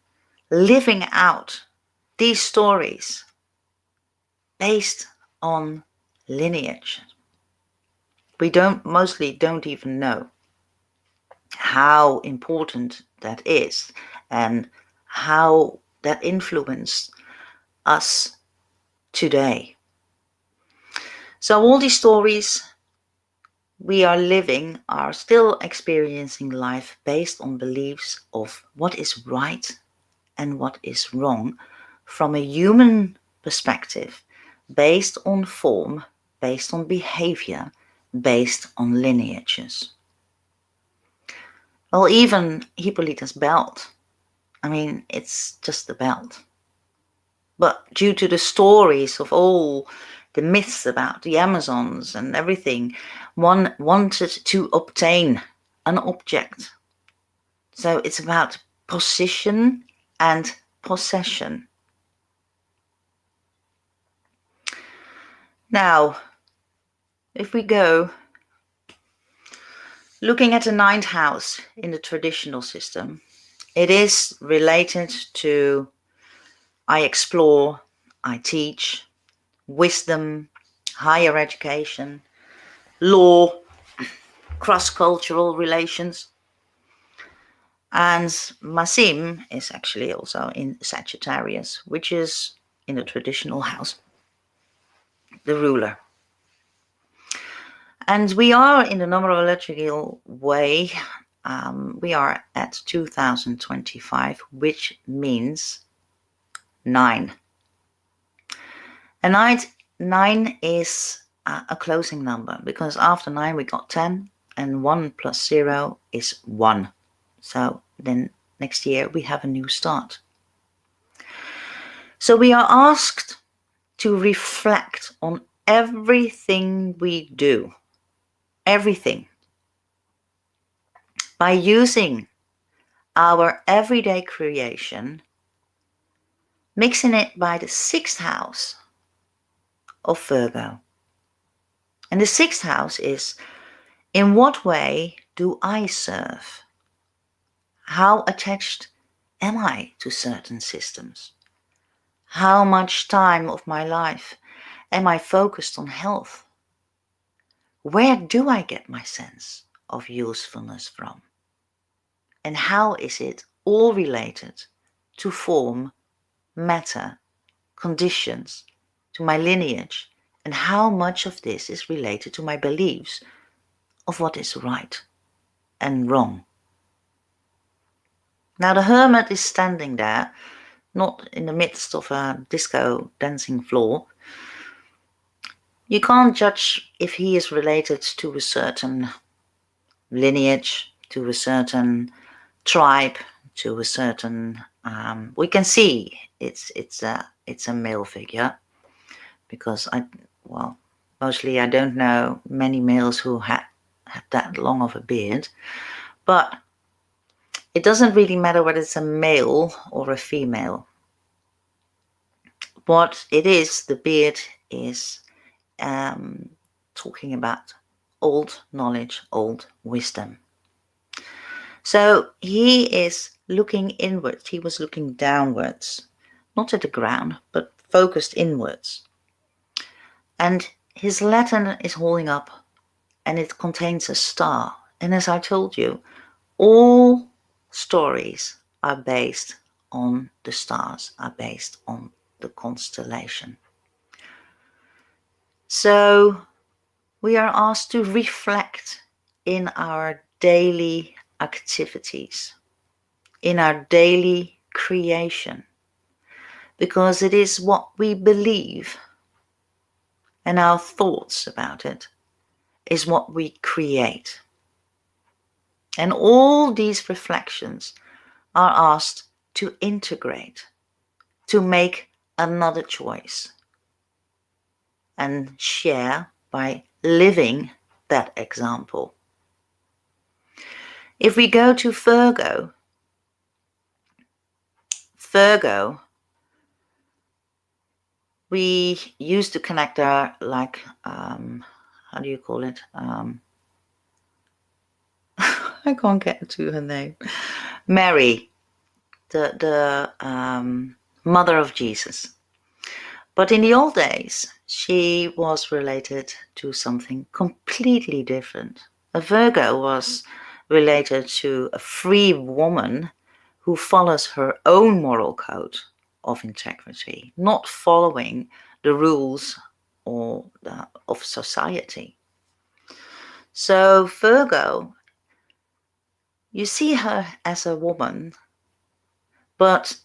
living out these stories based on lineage. We mostly don't even know how important that is and how that influenced us today. So all these stories we are living are still experiencing life based on beliefs of what is right and what is wrong from a human perspective, based on form, based on behavior, based on lineages. Well, even Hippolyta's belt, I mean, it's just a belt. But due to the stories of all the myths about the Amazons and everything, one wanted to obtain an object. So it's about position and possession. Now, if we go looking at the ninth house in the traditional system, it is related to I explore, I teach, wisdom, higher education, law, cross-cultural relations. And Masim is actually also in Sagittarius, which is in the traditional house, the ruler. And we are in the numerological way, we are at 2025, which means 9. And 9 is a closing number, because after 9 we got 10, and 1 plus 0 is 1. So then next year we have a new start. So we are asked to reflect on everything we do, everything, by using our everyday creation, mixing it by the 6th house of Virgo. And the 6th house is, in what way do I serve? How attached am I to certain systems? How much time of my life am I focused on health? Where do I get my sense of usefulness from? And how is it all related to form, matter, conditions, to my lineage, and how much of this is related to my beliefs of what is right and wrong? Now the hermit is standing there, not in the midst of a disco dancing floor. You can't judge if he is related to a certain lineage, to a certain tribe, to a certain. We can see it's a male figure, because mostly I don't know many males who have that long of a beard, but it doesn't really matter whether it's a male or a female. What it is, the beard is talking about old knowledge, old wisdom. So he is looking inwards. He was looking downwards, not at the ground, but focused inwards. And his lantern is holding up, and it contains a star. And as I told you, all stories are based on the stars, are based on the constellation. So we are asked to reflect in our daily activities, in our daily creation, because it is what we believe and our thoughts about it is what we create. And all these reflections are asked to integrate, to make another choice, and share by living that example. If we go to Virgo, we used to connect our, like, how do you call it? I can't get to her name. Mary, the mother of Jesus. But in the old days, she was related to something completely different. A Virgo was related to a free woman who follows her own moral code of integrity, not following the rules of society. So Virgo, you see her as a woman, but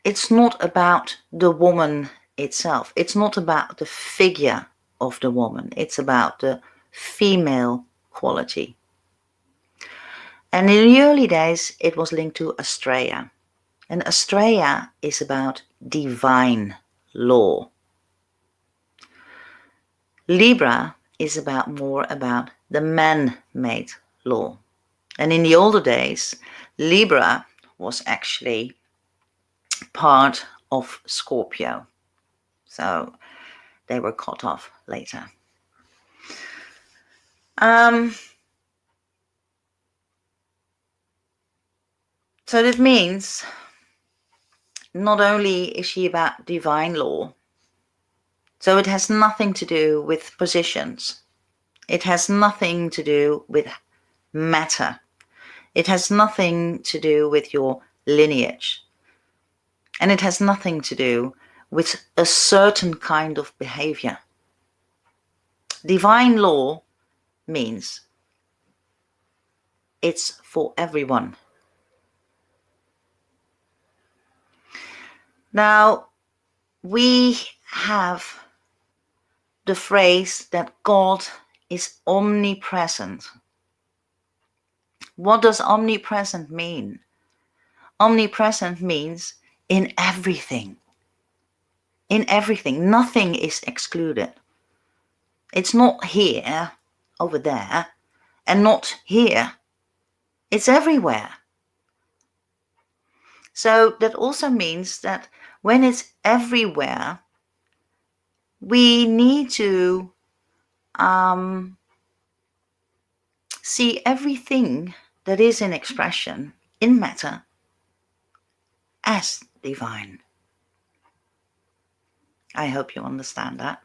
it's not about the woman itself. It's not about the figure of the woman. It's about the female quality. And in the early days, it was linked to Astrea. And Astrea is about divine law. Libra is more about the man-made law. And in the older days, Libra was actually part of Scorpio. So they were cut off later. So that means not only is she about divine law, so it has nothing to do with positions. It has nothing to do with matter. It has nothing to do with your lineage. And it has nothing to do with a certain kind of behavior. Divine law means it's for everyone. Now, we have the phrase that God is omnipresent. What does omnipresent mean? Omnipresent means in everything. In everything. Nothing is excluded. It's not here, over there, and not here. It's everywhere. So that also means that when it's everywhere, we need to see everything that is in expression, in matter, as divine. I hope you understand that.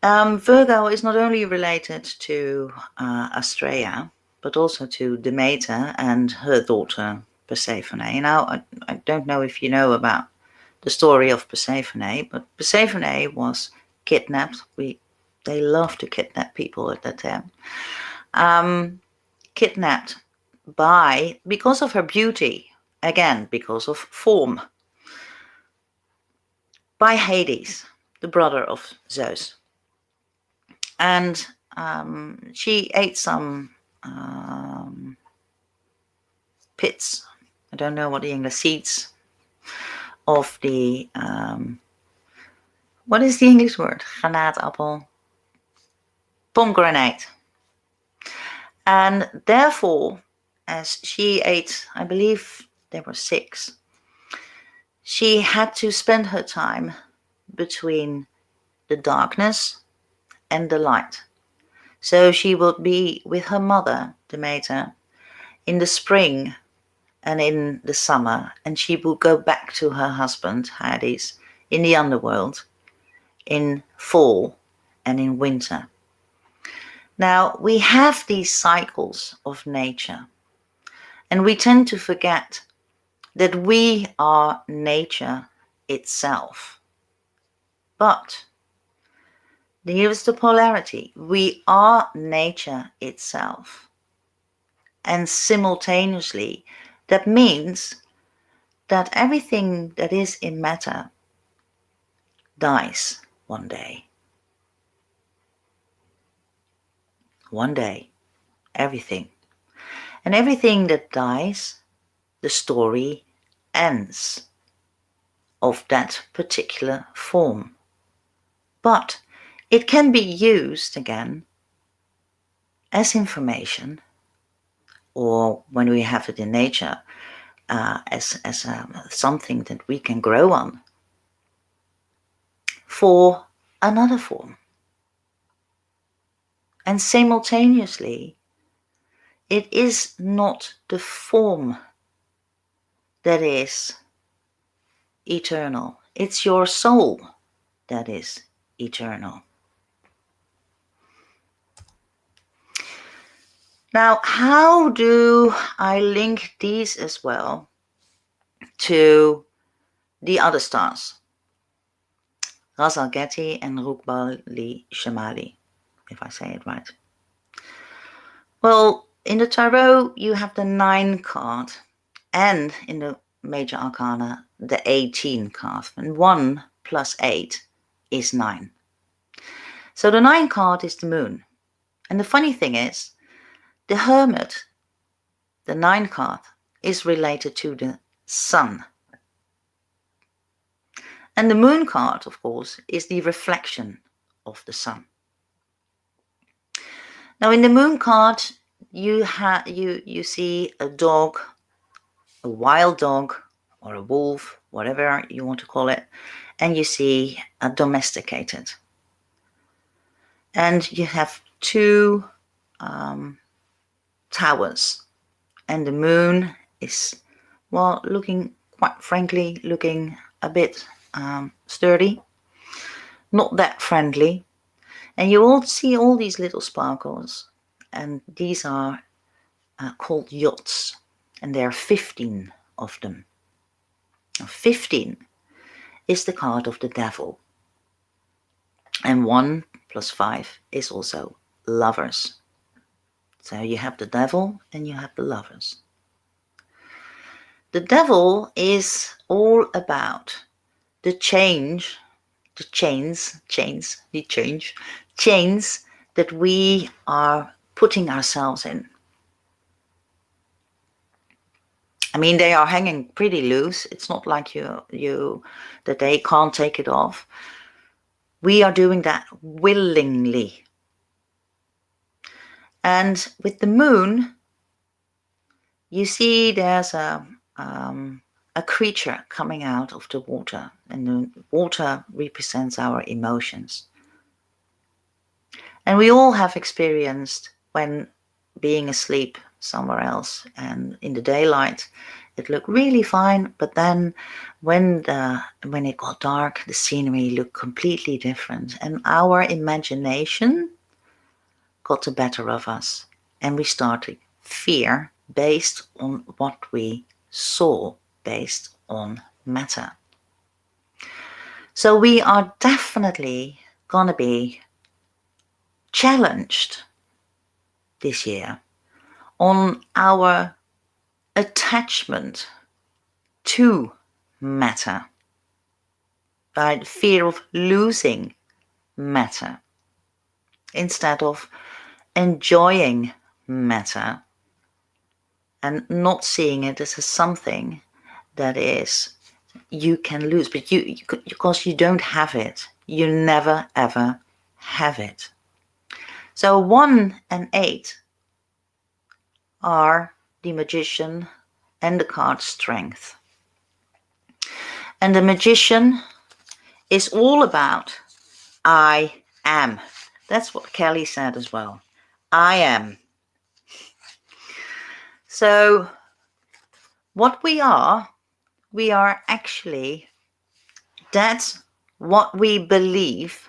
Virgo is not only related to Astrea, but also to Demeter and her daughter Persephone. Now, I don't know if you know about the story of Persephone, but Persephone was kidnapped. They love to kidnap people at that time. Kidnapped because of her beauty, again, because of form, by Hades, the brother of Zeus. And she ate some pits, I don't know what the English, seeds of the, what is the English word? Granaatappel. Pomegranate. And therefore, as she ate, I believe there were 6, she had to spend her time between the darkness and the light. So she would be with her mother, Demeter, in the spring and in the summer, and she would go back to her husband, Hades, in the underworld, in fall and in winter. Now, we have these cycles of nature, and we tend to forget that we are nature itself. But here's the polarity. We are nature itself. And simultaneously, that means that everything that is in matter dies one day. One day, everything. And everything that dies, the story ends of that particular form. But it can be used again as information, or when we have it in nature, as something that we can grow on for another form. And simultaneously, it is not the form that is eternal. It's your soul that is eternal. Now, how do I link these as well to the other stars? Ras Al-Gheti and Rukbali Shamali, if I say it right. Well, in the tarot, you have the 9 card, and in the major arcana, the 18 card. And 1 plus 8 is 9. So the 9 card is the moon. And the funny thing is, the Hermit, the 9 card, is related to the sun. And the moon card, of course, is the reflection of the sun. Now in the moon card, you see a dog, a wild dog, or a wolf, whatever you want to call it, and you see a domesticated. And you have 2 towers, and the moon is, well, looking, quite frankly, looking a bit sturdy, not that friendly. And you all see all these little sparkles, and these are called yachts, and there are 15 of them. Now, 15 is the card of the devil, and 1 plus 5 is also lovers. So you have the devil and you have the lovers. The devil is all about the chains that we are putting ourselves in. I mean, they are hanging pretty loose. It's not like that they can't take it off. We are doing that willingly. And with the moon, you see there's a creature coming out of the water, and the water represents our emotions. And we all have experienced when being asleep somewhere else, and in the daylight it looked really fine, but then when it got dark, the scenery looked completely different, and our imagination got the better of us, and we started fear based on what we saw, based on matter. So we are definitely gonna be challenged this year on our attachment to matter, by the fear of losing matter, instead of enjoying matter and not seeing it as something that is you can lose, but because you don't have it, you never ever have it. So 1 and 8 are the Magician and the card Strength. And the Magician is all about I am. That's what Kellie said as well. I am. So what we are actually, that's what we believe,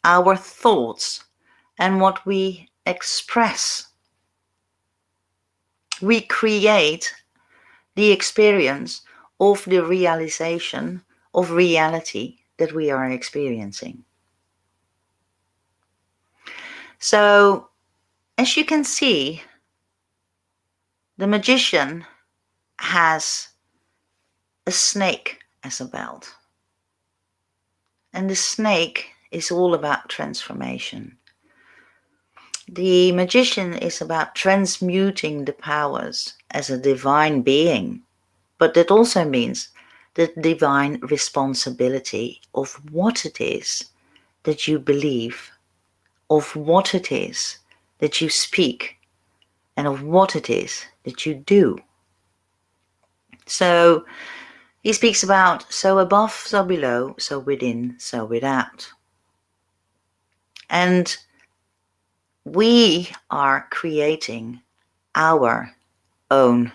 our thoughts, and what we express. We create the experience of the realization of reality that we are experiencing. So, as you can see, the Magician has a snake as a belt. And the snake is all about transformation. The Magician is about transmuting the powers as a divine being, but that also means the divine responsibility of what it is that you believe, of what it is that you speak, and of what it is that you do. So he speaks about so above, so below, so within, so without. And we are creating our own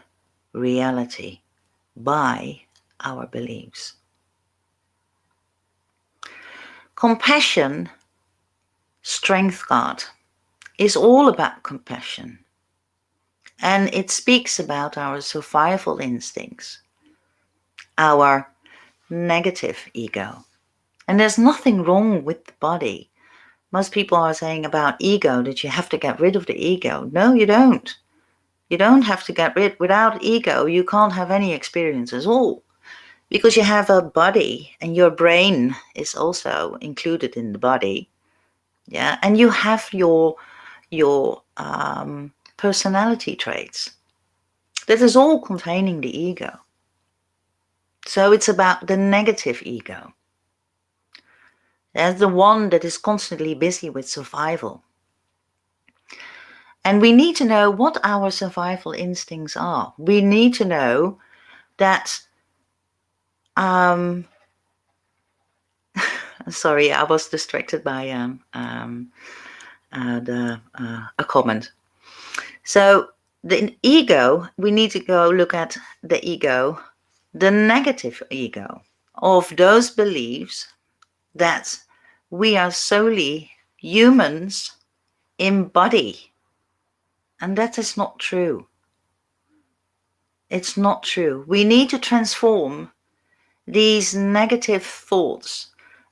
reality. by our beliefs. Compassion, strength card, is all about compassion. And it speaks about our survival instincts, our negative ego. And there's nothing wrong with the body. Most people are saying about ego that you have to get rid of the ego. No, you don't. You don't have to get rid. Without ego, you can't have any experience at all. Because you have a body and your brain is also included in the body. Yeah, and you have your personality traits. That is all containing the ego. So it's about the negative ego. That's the one that is constantly busy with survival. And we need to know what our survival instincts are. We need to know that, sorry, I was distracted by a comment. So the ego, we need to go look at the ego, the negative ego of those beliefs that we are solely humans in body. And that is not true. It's not true. We need to transform these negative thoughts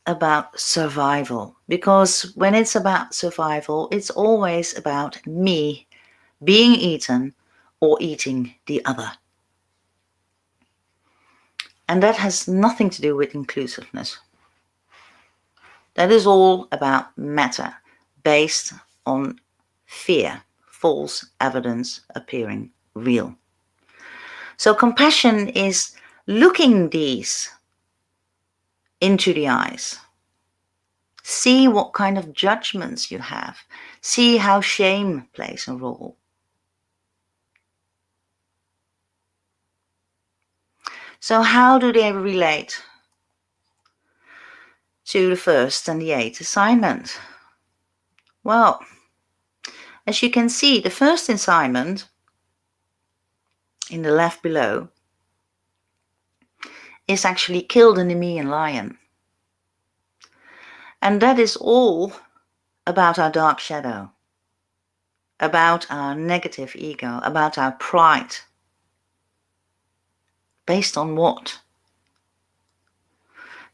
about survival, because when it's about survival, it's always about me being eaten or eating the other. And that has nothing to do with inclusiveness. That is all about matter based on fear, false evidence appearing real. So compassion is looking these into the eyes. See what kind of judgments you have. See how shame plays a role. So how do they relate to the first and the eighth assignment? Well, as you can see, the first assignment in the left below is actually kill the Nemean lion. And that is all about our dark shadow, about our negative ego, about our pride. Based on what?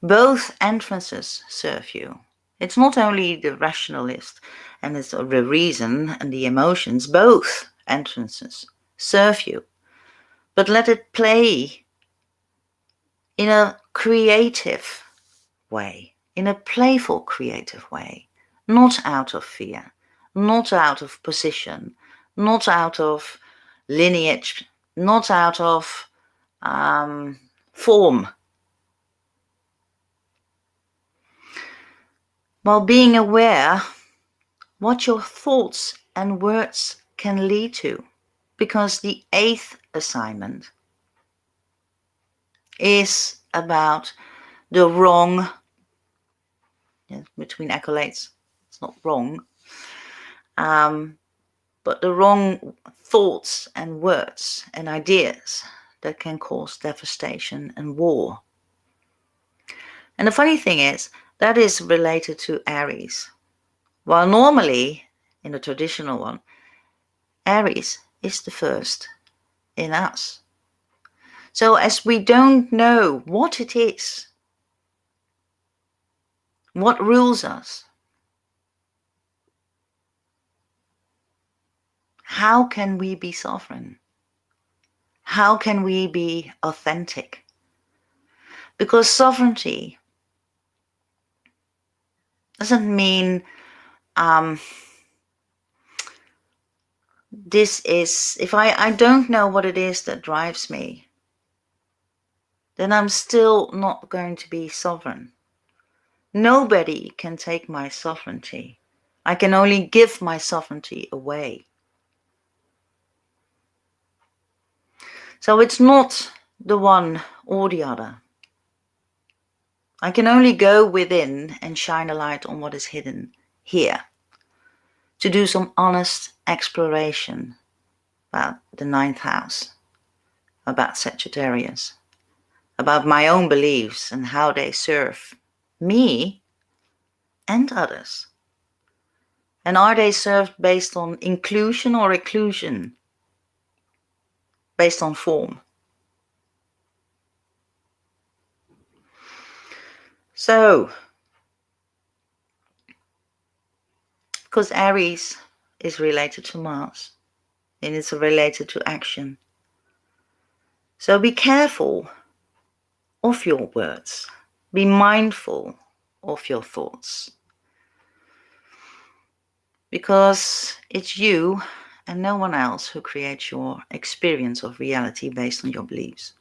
Both entrances serve you. It's not only the rationalist and it's the reason and the emotions, both entrances serve you. But let it play in a creative way, in a playful creative way, not out of fear, not out of position, not out of lineage, not out of form. While being aware what your thoughts and words can lead to, because the eighth assignment is about the wrong, between accolades, it's not wrong, but the wrong thoughts and words and ideas that can cause devastation and war. And the funny thing is, that is related to Aries. While normally, in the traditional one, Aries is the first in us. So as we don't know what it is, what rules us, how can we be sovereign? How can we be authentic? Because sovereignty doesn't mean this is, if I don't know what it is that drives me, then I'm still not going to be sovereign. Nobody can take my sovereignty. I can only give my sovereignty away. So it's not the one or the other. I can only go within and shine a light on what is hidden here, to do some honest exploration about the ninth house, about Sagittarius, about my own beliefs and how they serve me and others. And are they served based on inclusion or exclusion? Based on form? So, because Aries is related to Mars and it's related to action. So be careful of your words. Be mindful of your thoughts. Because it's you and no one else who creates your experience of reality based on your beliefs.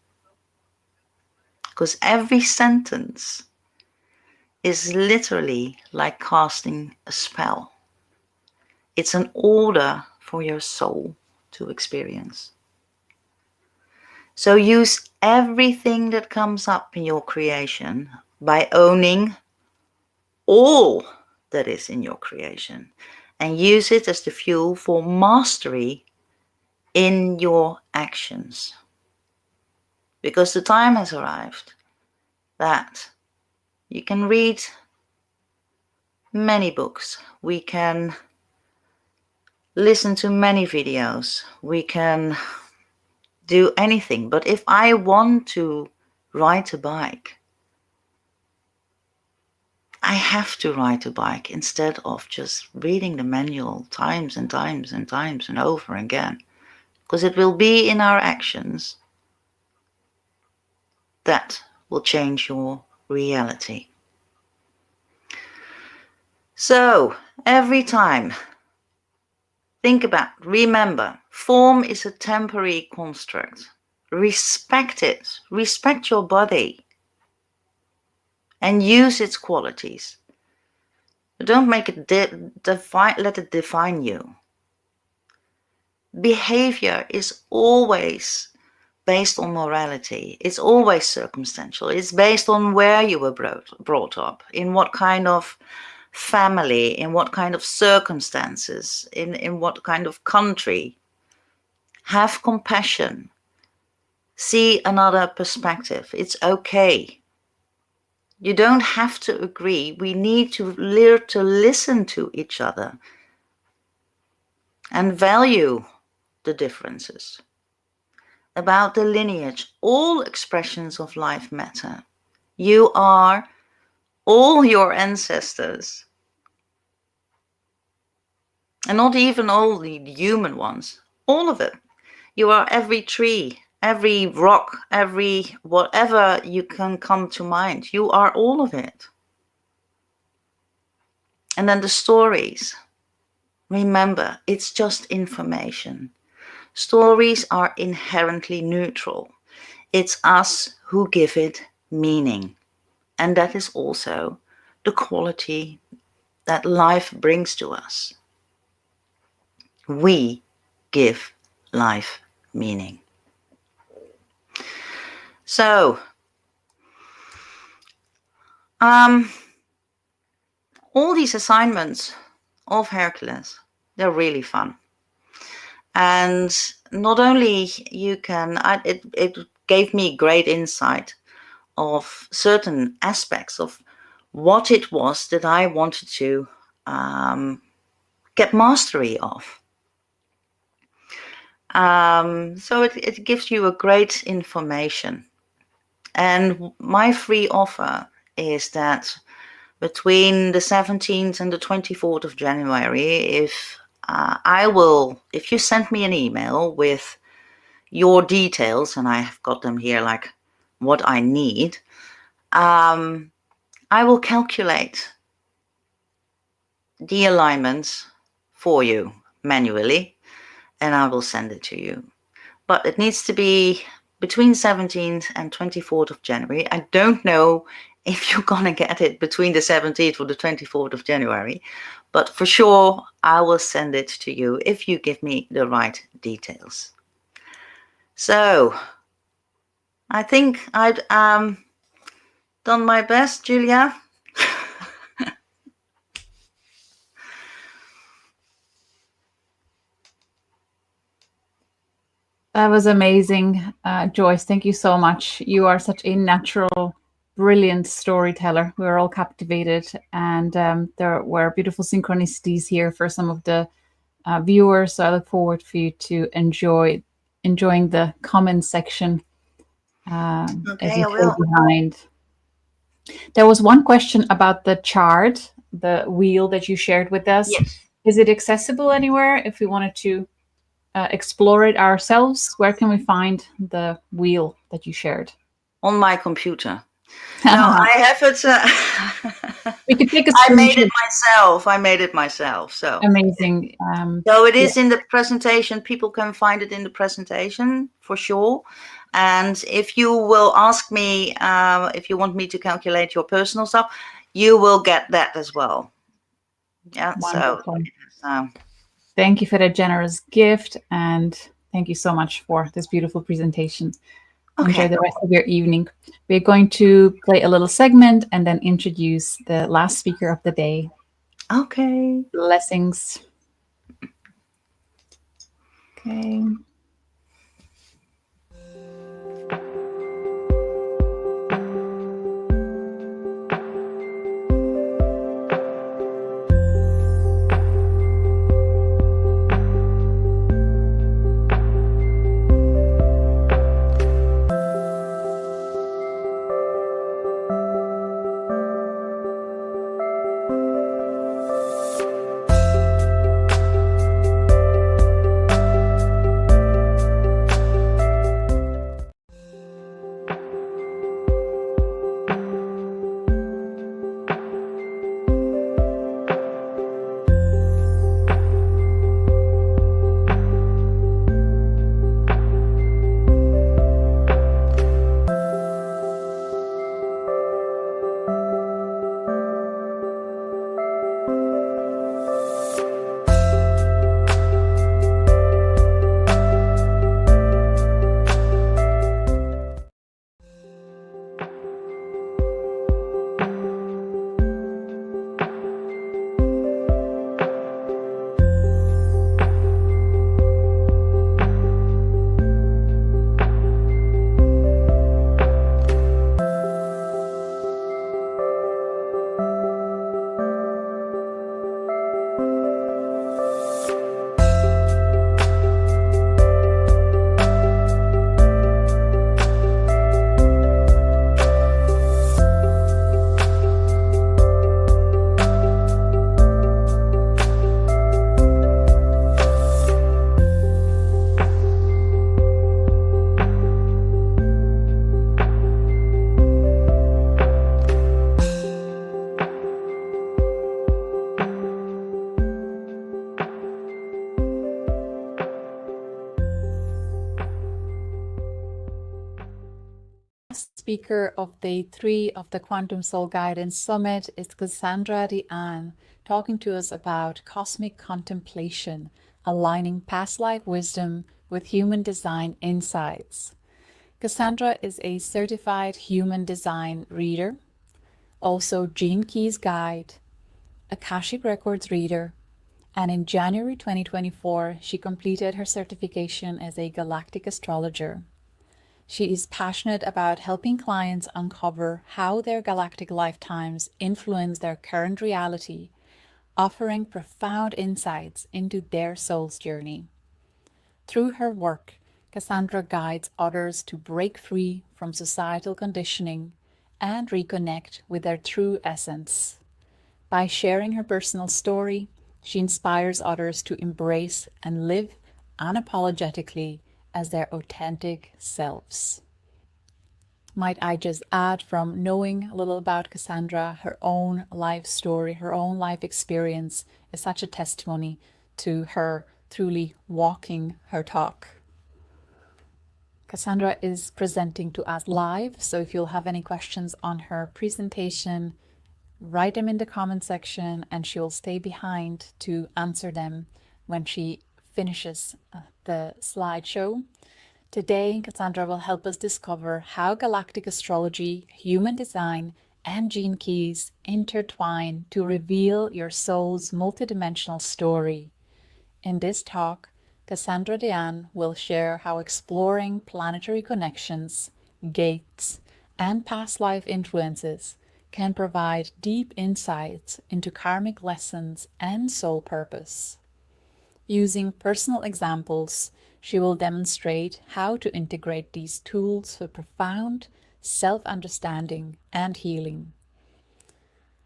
Because every sentence is literally like casting a spell. It's an order for your soul to experience. So use everything that comes up in your creation by owning all that is in your creation and use it as the fuel for mastery in your actions. Because the time has arrived that you can read many books, we can listen to many videos, we can do anything. But if I want to ride a bike, I have to ride a bike instead of just reading the manual times and times and times and over again. Because it will be in our actions that will change your reality. So every time, think about, remember, form is a temporary construct. Respect it. Respect your body. And use its qualities. Don't make it let it define you. Behavior is always based on morality. It's always circumstantial. It's based on where you were brought up, in what kind of family, in what kind of circumstances, in what kind of country. Have compassion. See another perspective. It's okay. You don't have to agree. We need to learn to listen to each other and value the differences. About the lineage, all expressions of life matter. You are all your ancestors. And not even all the human ones. All of it. You are every tree, every rock, every whatever you can come to mind. You are all of it. And then the stories. Remember, it's just information. Stories are inherently neutral. It's us who give it meaning. And that is also the quality that life brings to us. We give life meaning. So, all these assignments of Hercules, they're really fun. And not only you can, it gave me great insight of certain aspects of what it was that I wanted to get mastery of. So it gives you a great information. And my free offer is that between the 17th and the 24th of January, if you send me an email with your details, and I have got them here, like what I need, I will calculate the alignments for you manually, and I will send it to you. But it needs to be between 17th and 24th of January. I don't know if you're gonna get it between the 17th or the 24th of January, but for sure I will send it to you if you give me the right details. So I think I've done my best, Julia. That was amazing, Joyce. Thank you so much. You are such a natural, brilliant storyteller. We were all captivated, and there were beautiful synchronicities here for some of the viewers. So I look forward for you to enjoying the comment section as Okay, you I fall will. behind. There was one question about the chart, the wheel that you shared with us. Yes. Is it accessible anywhere if we wanted to explore it ourselves? Where can we find the wheel that you shared? On my computer. No, I have it. We could take a I made it screenshot. myself. So Amazing. So it is in the presentation. People can find it in the presentation for sure. And if you will ask me, if you want me to calculate your personal stuff, you will get that as well. Yeah. Wonderful. So Thank you for that generous gift, and thank you so much for this beautiful presentation. Okay. Enjoy the rest of your evening. We're going to play a little segment and then introduce the last speaker of the day. Okay. Blessings. Okay. Speaker of day 3 of the Quantum Soul Guidance Summit is Cassandra Dean, talking to us about cosmic contemplation, aligning past life wisdom with human design insights. Cassandra is a certified human design reader, also Gene Keys guide, Akashic Records reader, and in January 2024, she completed her certification as a Galactic Astrologer. She is passionate about helping clients uncover how their galactic lifetimes influence their current reality, offering profound insights into their soul's journey. Through her work, Cassandra guides others to break free from societal conditioning and reconnect with their true essence. By sharing her personal story, she inspires others to embrace and live unapologetically as their authentic selves. Might I just add, from knowing a little about Cassandra, her own life story, her own life experience is such a testimony to her truly walking her talk. Cassandra is presenting to us live, so if you'll have any questions on her presentation, write them in the comment section and she'll stay behind to answer them when she finishes the slideshow. Today, Cassandra will help us discover how galactic astrology, human design, and gene keys intertwine to reveal your soul's multidimensional story. In this talk, Cassandra Dean will share how exploring planetary connections, gates, and past life influences can provide deep insights into karmic lessons and soul purpose. Using personal examples, she will demonstrate how to integrate these tools for profound self-understanding and healing.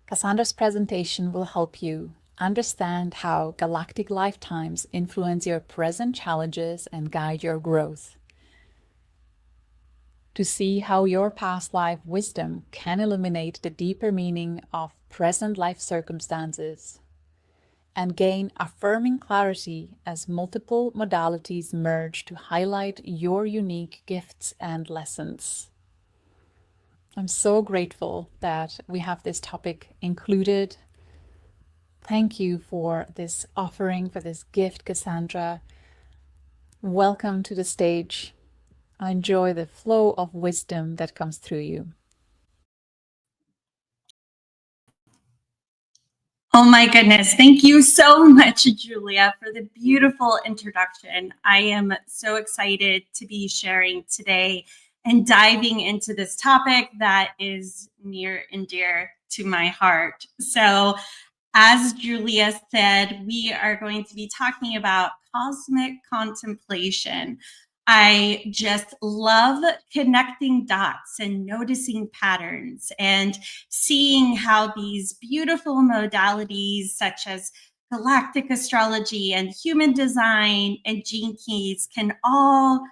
Cassandra's presentation will help you understand how galactic lifetimes influence your present challenges and guide your growth. To see how your past life wisdom can illuminate the deeper meaning of present life circumstances and gain affirming clarity as multiple modalities merge to highlight your unique gifts and lessons. I'm so grateful that we have this topic included. Thank you for this offering, for this gift, Cassandra. Welcome to the stage. I enjoy the flow of wisdom that comes through you. Oh my goodness. Thank you so much, Julia, for the beautiful introduction. I am so excited to be sharing today and diving into this topic that is near and dear to my heart. So, as Julia said, we are going to be talking about cosmic contemplation. I just love connecting dots and noticing patterns and seeing how these beautiful modalities such as galactic astrology and human design and gene keys can all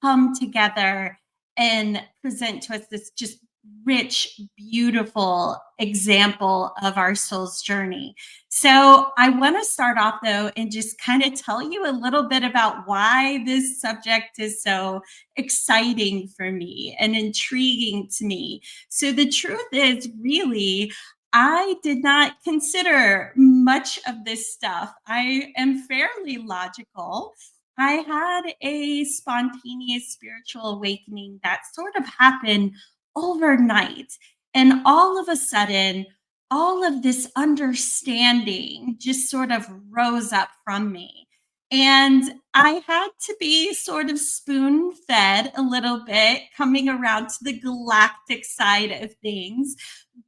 come together and present to us this just rich, beautiful example of our soul's journey. So I want to start off though and just kind of tell you a little bit about why this subject is so exciting for me and intriguing to me. So the truth is, really, I did not consider much of this stuff. I am fairly logical. I had a spontaneous spiritual awakening that sort of happened overnight. And all of a sudden, all of this understanding just sort of rose up from me. And I had to be sort of spoon fed a little bit, coming around to the galactic side of things.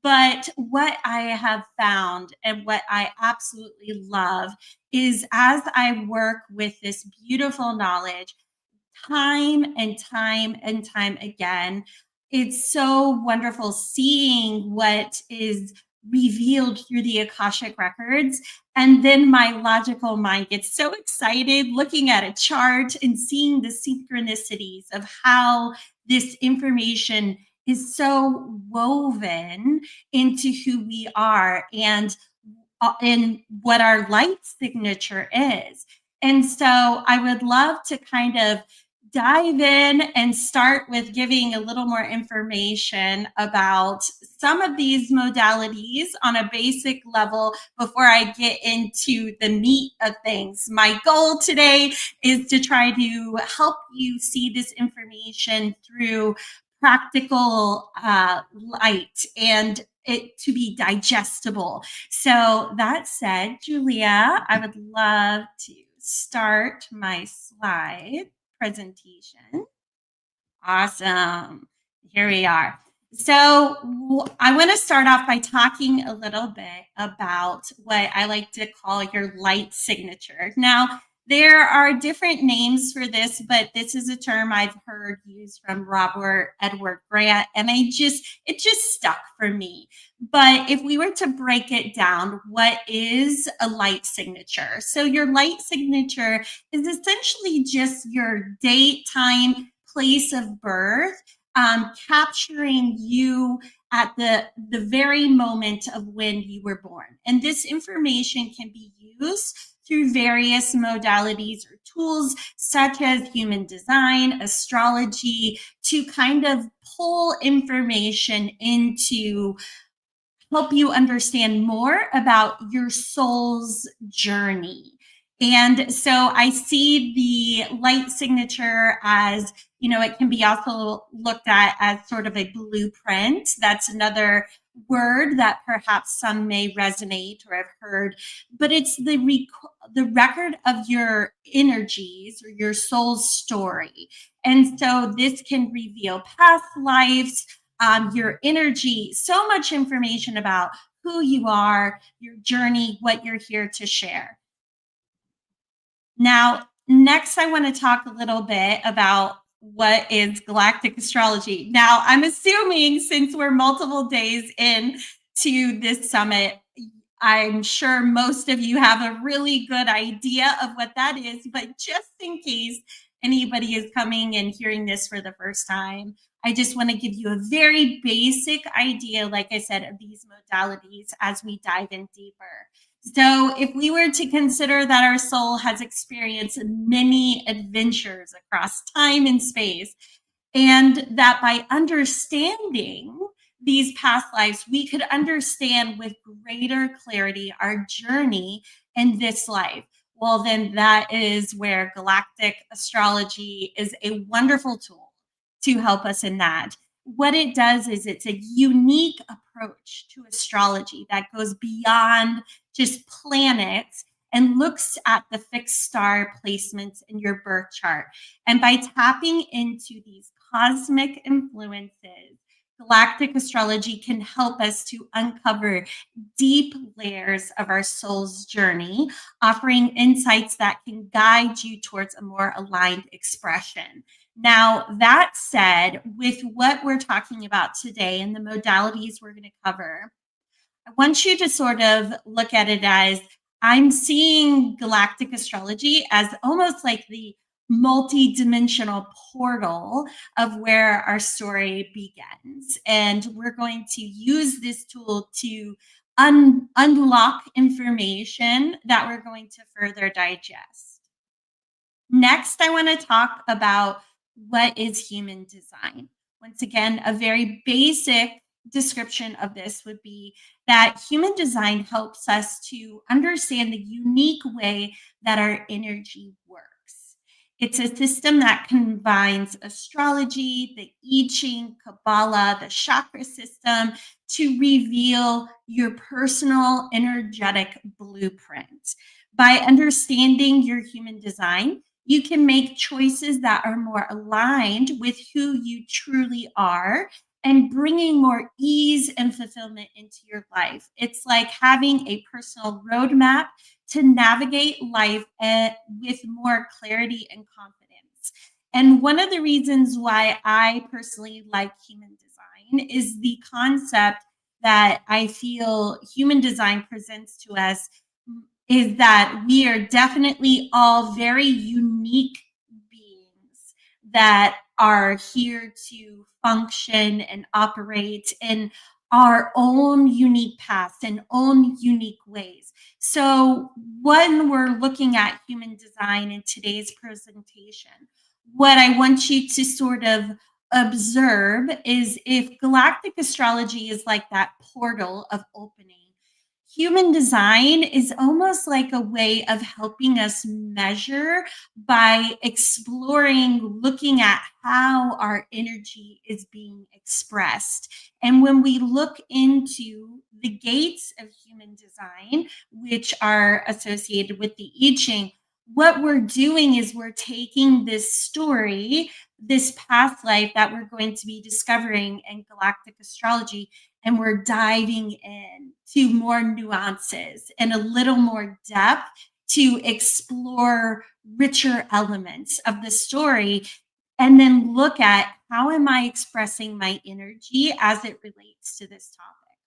But what I have found and what I absolutely love is as I work with this beautiful knowledge, time and time and time again, it's so wonderful seeing what is revealed through the Akashic records. And then my logical mind gets so excited looking at a chart and seeing the synchronicities of how this information is so woven into who we are and what our light signature is. And so I would love to kind of dive in and start with giving a little more information about some of these modalities on a basic level before I get into the meat of things. My goal today is to try to help you see this information through practical light and it to be digestible. So that said, Julia, I would love to start my slide presentation. Awesome. Here we are. So I want to start off by talking a little bit about what I like to call your light signature. Now, there are different names for this, but this is a term I've heard used from Robert Edward Grant, and it just stuck for me. But if we were to break it down, what is a light signature? So your light signature is essentially just your date, time, place of birth, capturing you at the very moment of when you were born. And this information can be used through various modalities or tools such as human design, astrology, to kind of pull information into help you understand more about your soul's journey. And so I see the light signature as, you know, it can be also looked at as sort of a blueprint. That's another word that perhaps some may resonate or have heard, but it's the the record of your energies or your soul's story. And so this can reveal past lives, your energy, so much information about who you are, your journey, what you're here to share. Now, next, I want to talk a little bit about what is galactic astrology. Now, I'm assuming since we're multiple days in to this summit, I'm sure most of you have a really good idea of what that is, but just in case anybody is coming and hearing this for the first time, I just want to give you a very basic idea, like I said, of these modalities as we dive in deeper. So if we were to consider that our soul has experienced many adventures across time and space, and that by understanding these past lives, we could understand with greater clarity our journey in this life. Well, then that is where galactic astrology is a wonderful tool to help us in that. What it does is it's a unique approach to astrology that goes beyond just planets and looks at the fixed star placements in your birth chart. And by tapping into these cosmic influences, galactic astrology can help us to uncover deep layers of our soul's journey, offering insights that can guide you towards a more aligned expression. Now, that said, with what we're talking about today and the modalities we're going to cover, I want you to sort of look at it as I'm seeing galactic astrology as almost like the multi-dimensional portal of where our story begins. And we're going to use this tool to unlock information that we're going to further digest. Next, I want to talk about what is human design. Once again, a very basic description of this would be that human design helps us to understand the unique way that our energy works. It's a system that combines astrology, the I Ching, Kabbalah, the chakra system to reveal your personal energetic blueprint. By understanding your human design, you can make choices that are more aligned with who you truly are and bringing more ease and fulfillment into your life. It's like having a personal roadmap to navigate life with more clarity and confidence. And one of the reasons why I personally like human design is the concept that I feel human design presents to us is that we are definitely all very unique beings that are here to function and operate in our own unique paths and own unique ways. So when we're looking at human design in today's presentation, what I want you to sort of observe is if galactic astrology is like that portal of opening, human design is almost like a way of helping us measure by exploring, looking at how our energy is being expressed. And when we look into the gates of human design, which are associated with the I Ching, what we're doing is we're taking this story, this past life that we're going to be discovering in galactic astrology, and we're diving in to more nuances and a little more depth to explore richer elements of the story, and then look at how am I expressing my energy as it relates to this topic.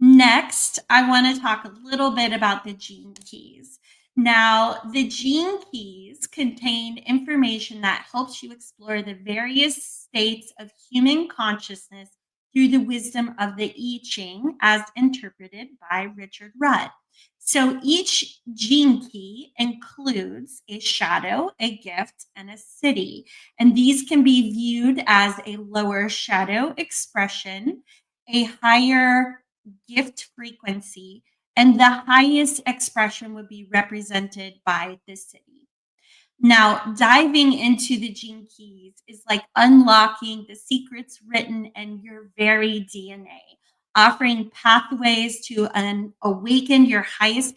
Next, I want to talk a little bit about the gene keys. Now, the gene keys contain information that helps you explore the various states of human consciousness through the wisdom of the I Ching as interpreted by Richard Rudd. So each gene key includes a shadow, a gift, and a city. And these can be viewed as a lower shadow expression, a higher gift frequency, and the highest expression would be represented by the city. Now, diving into the gene keys is like unlocking the secrets written in your very DNA, offering pathways to awaken your highest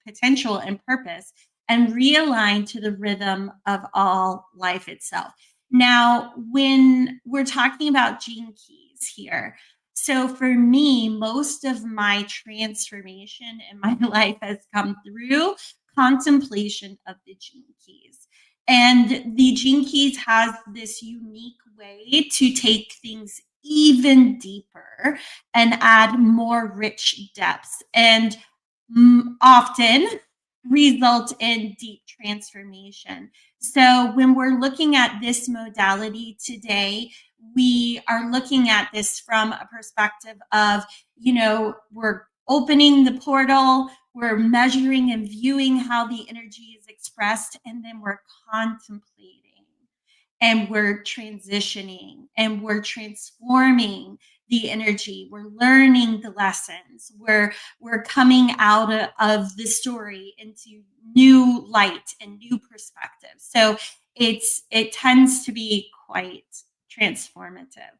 potential and purpose, and realign to the rhythm of all life itself. Now, when we're talking about gene keys here, so for me, most of my transformation in my life has come through contemplation of the gene keys. And the gene keys has this unique way to take things even deeper and add more rich depths, and often result in deep transformation. So when we're looking at this modality today, we are looking at this from a perspective of, we're opening the portal, we're measuring and viewing how the energy is expressed, and then we're contemplating, and we're transitioning, and we're transforming the energy. We're learning the lessons. We're coming out of the story into new light and new perspectives. So it tends to be quite transformative.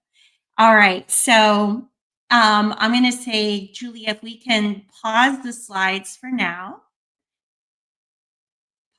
All right, so I'm going to say, Julia, if we can pause the slides for now.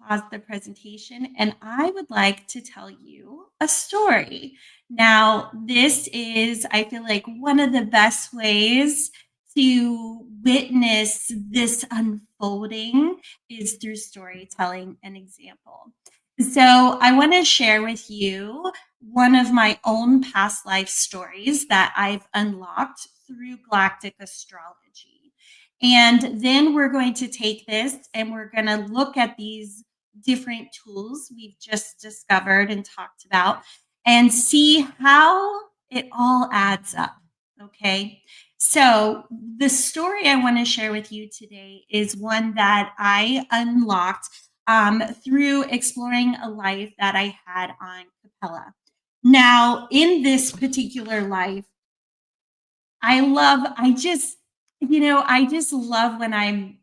Pause the presentation, and I would like to tell you a story. Now, this is, I feel like, one of the best ways to witness this unfolding is through storytelling and example. So I want to share with you one of my own past life stories that I've unlocked through Galactic Astrology. And then we're going to take this and we're going to look at these different tools we've just discovered and talked about and see how it all adds up. Okay. So the story I want to share with you today is one that I unlocked through exploring a life that I had on Capella. Now, in this particular life, I just love when I'm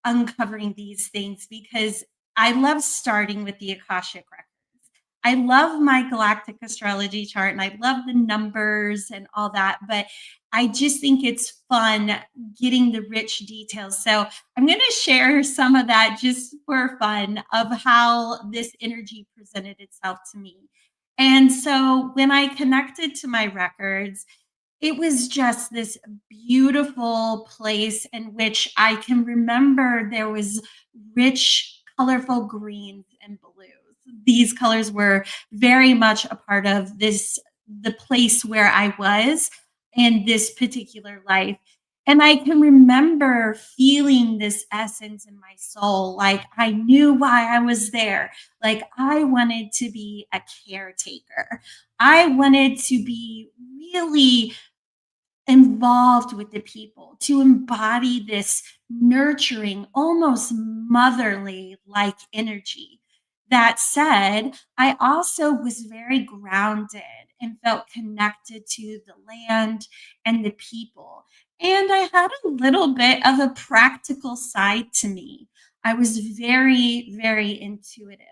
uncovering these things, because I love starting with the Akashic records. I love my galactic astrology chart and I love the numbers and all that, but I just think it's fun getting the rich details. So I'm going to share some of that just for fun of how this energy presented itself to me. And so when I connected to my records, it was just this beautiful place in which I can remember there was rich, colorful greens and blues. These colors were very much a part of the place where I was in this particular life. And I can remember feeling this essence in my soul. Like I knew why I was there. Like I wanted to be a caretaker. I wanted to be really involved with the people, to embody this nurturing, almost motherly like energy. That said, I also was very grounded and felt connected to the land and the people. And I had a little bit of a practical side to me. I was very, very intuitive.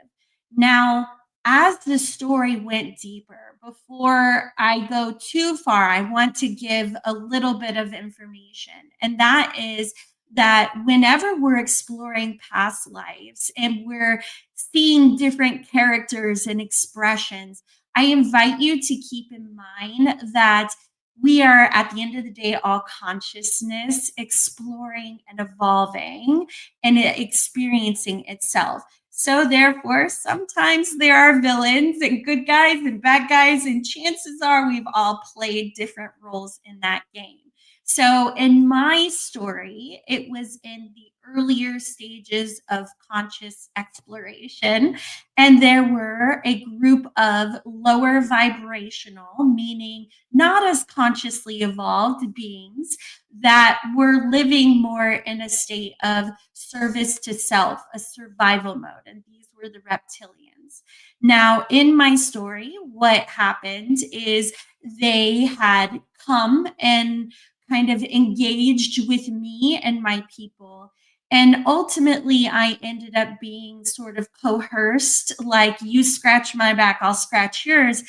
Now, as the story went deeper, before I go too far, I want to give a little bit of information. And that is that whenever we're exploring past lives and we're seeing different characters and expressions, I invite you to keep in mind that we are, at the end of the day, all consciousness exploring and evolving and experiencing itself. So therefore, sometimes there are villains and good guys and bad guys, and chances are we've all played different roles in that game. So in my story, it was in the earlier stages of conscious exploration, and there were a group of lower vibrational, meaning not as consciously evolved beings that were living more in a state of service to self, a survival mode, and these were the reptilians. Now, in my story, what happened is they had come and kind of engaged with me and my people. And ultimately, I ended up being sort of coerced, like, you scratch my back, I'll scratch yours.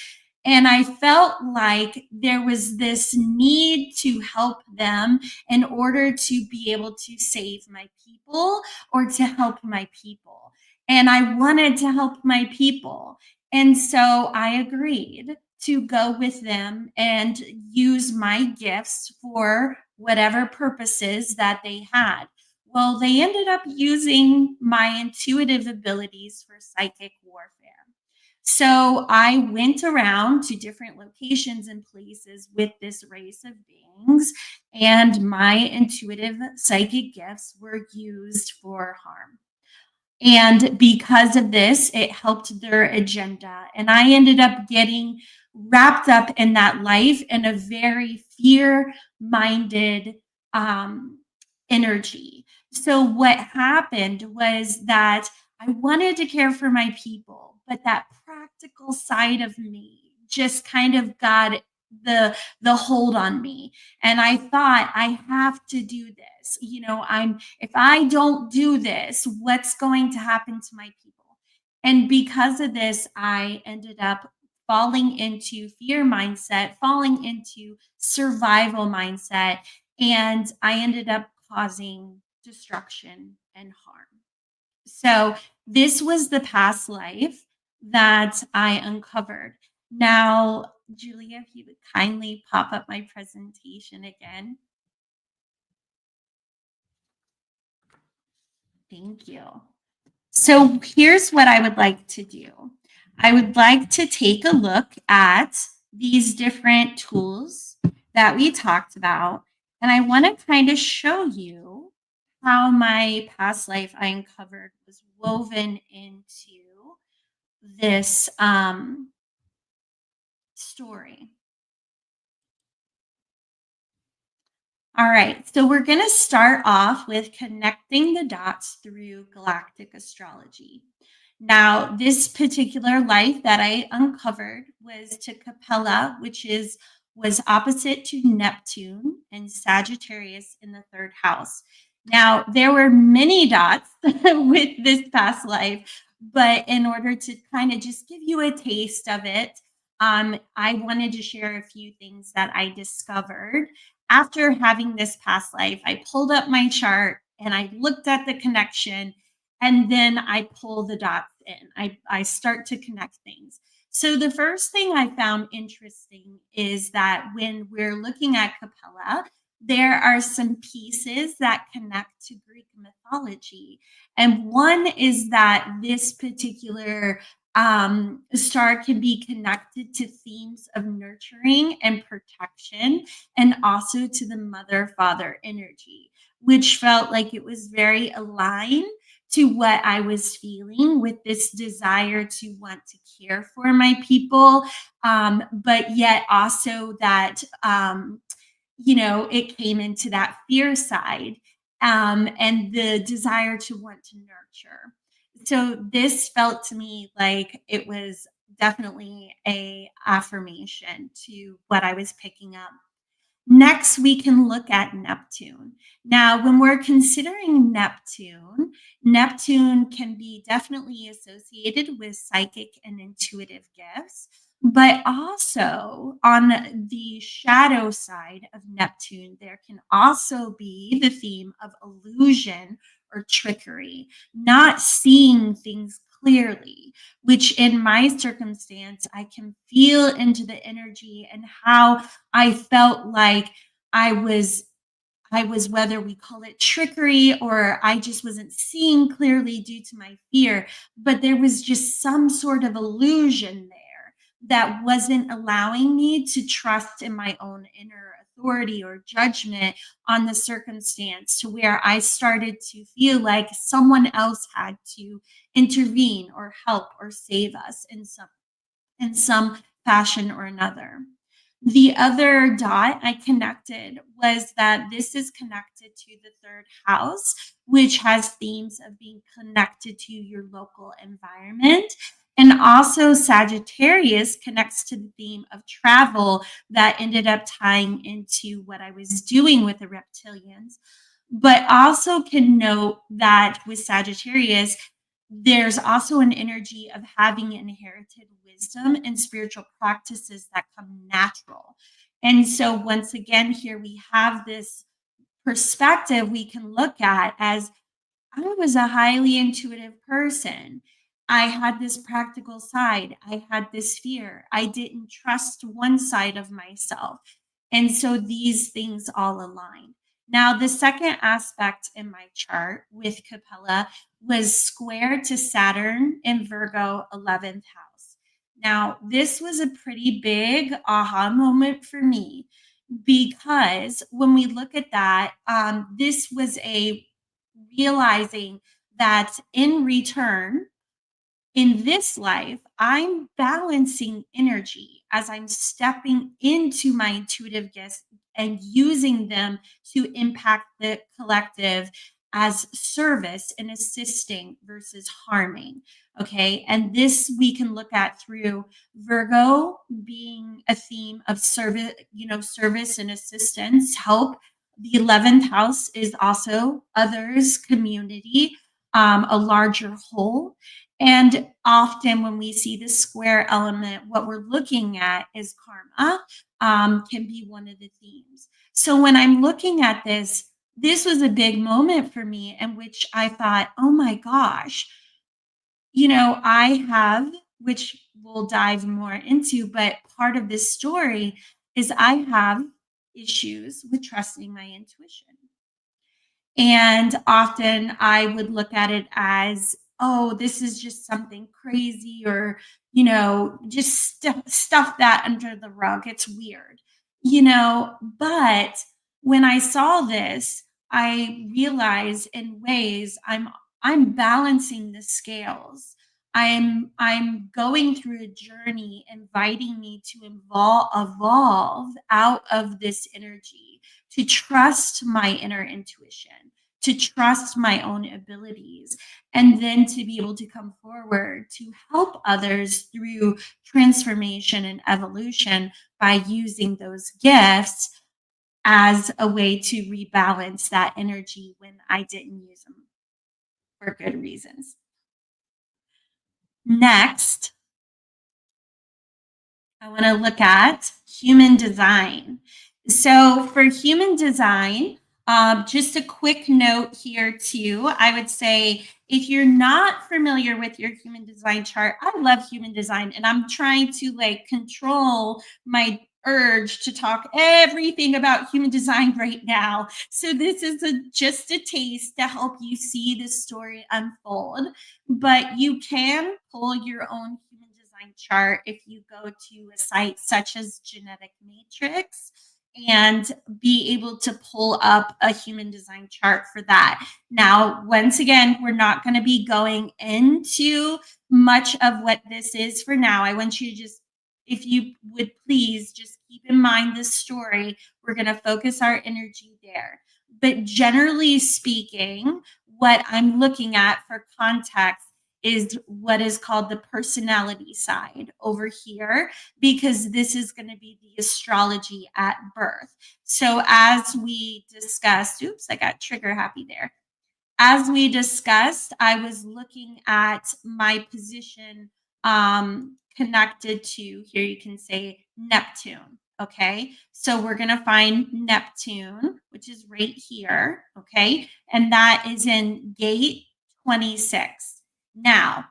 And I felt like there was this need to help them in order to be able to save my people or to help my people. And I wanted to help my people. And so I agreed to go with them and use my gifts for whatever purposes that they had. Well, they ended up using my intuitive abilities for psychic warfare. So I went around to different locations and places with this race of beings, and my intuitive psychic gifts were used for harm. And because of this, it helped their agenda. And I ended up getting wrapped up in that life in a very fear-minded energy. So what happened was that I wanted to care for my people, but that practical side of me just kind of got the hold on me. And I thought, I have to do this. If I don't do this, what's going to happen to my people? And because of this, I ended up falling into fear mindset, falling into survival mindset, and I ended up causing destruction and harm. So this was the past life that I uncovered. Now, Julia, if you would kindly pop up my presentation again. Thank you. So here's what I would like to do. I would like to take a look at these different tools that we talked about, and I want to kind of show you how my past life I uncovered was woven into this story. All right, so we're going to start off with connecting the dots through galactic astrology. Now, this particular life that I uncovered was to Capella, which was opposite to Neptune and Sagittarius in the 3rd house. Now, there were many dots with this past life, but in order to kind of just give you a taste of it, I wanted to share a few things that I discovered. After having this past life, I pulled up my chart and I looked at the connection, and then I pull the dots in. I start to connect things. So the first thing I found interesting is that when we're looking at Capella, there are some pieces that connect to Greek mythology. And one is that this particular star can be connected to themes of nurturing and protection, and also to the mother-father energy, which felt like it was very aligned to what I was feeling with this desire to want to care for my people, but yet also that, it came into that fear side and the desire to want to nurture. So this felt to me like it was definitely a affirmation to what I was picking up. Next, we can look at Neptune. Now, when we're considering Neptune, Neptune can be definitely associated with psychic and intuitive gifts, but also on the shadow side of Neptune, there can also be the theme of illusion or trickery, not seeing things clearly, which in my circumstance, I can feel into the energy and how I felt like I was, whether we call it trickery or I just wasn't seeing clearly due to my fear, but there was just some sort of illusion there that wasn't allowing me to trust in my own inner authority or judgment on the circumstance, to where I started to feel like someone else had to intervene or help or save us in some fashion or another. The other dot I connected was that this is connected to the 3rd house, which has themes of being connected to your local environment. And also Sagittarius connects to the theme of travel that ended up tying into what I was doing with the reptilians. But also can note that with Sagittarius, there's also an energy of having inherited wisdom and spiritual practices that come natural. And so once again, here we have this perspective we can look at as I was a highly intuitive person. I had this practical side. I had this fear. I didn't trust one side of myself. And so these things all align. Now, the second aspect in my chart with Capella was square to Saturn in Virgo 11th house. Now, this was a pretty big aha moment for me because when we look at that, this was a realizing that in return, in this life, I'm balancing energy as I'm stepping into my intuitive gifts and using them to impact the collective as service and assisting versus harming. Okay. And this we can look at through Virgo being a theme of service, service and assistance, help. The 11th house is also others, community, a larger whole. And often when we see the square element, what we're looking at is karma, can be one of the themes. So when I'm looking at this was a big moment for me in which I thought, oh my gosh, I have, which we'll dive more into, but part of this story is I have issues with trusting my intuition. And often I would look at it as, oh, this is just something crazy or, just stuff that under the rug. It's weird, but when I saw this, I realized in ways I'm balancing the scales. I'm going through a journey inviting me to evolve out of this energy, to trust my inner intuition, to trust my own abilities, and then to be able to come forward to help others through transformation and evolution by using those gifts as a way to rebalance that energy when I didn't use them for good reasons. Next, I want to look at human design. So for human design, just a quick note here too. I would say if you're not familiar with your human design chart, I love human design and I'm trying to control my urge to talk everything about human design right now. So this is just a taste to help you see the story unfold, but you can pull your own human design chart if you go to a site such as Genetic Matrix and be able to pull up a human design chart for that. Now, once again, we're not going to be going into much of what this is for now. I want you to just, if you would please just keep in mind this story, we're going to focus our energy there. But generally speaking, what I'm looking at for context is what is called the personality side over here, because this is going to be the astrology at birth. So as we discussed, oops, I got trigger happy there. As we discussed, I was looking at my position connected to, here you can say Neptune. Okay, so we're going to find Neptune, which is right here. Okay, and that is in gate 26. Now,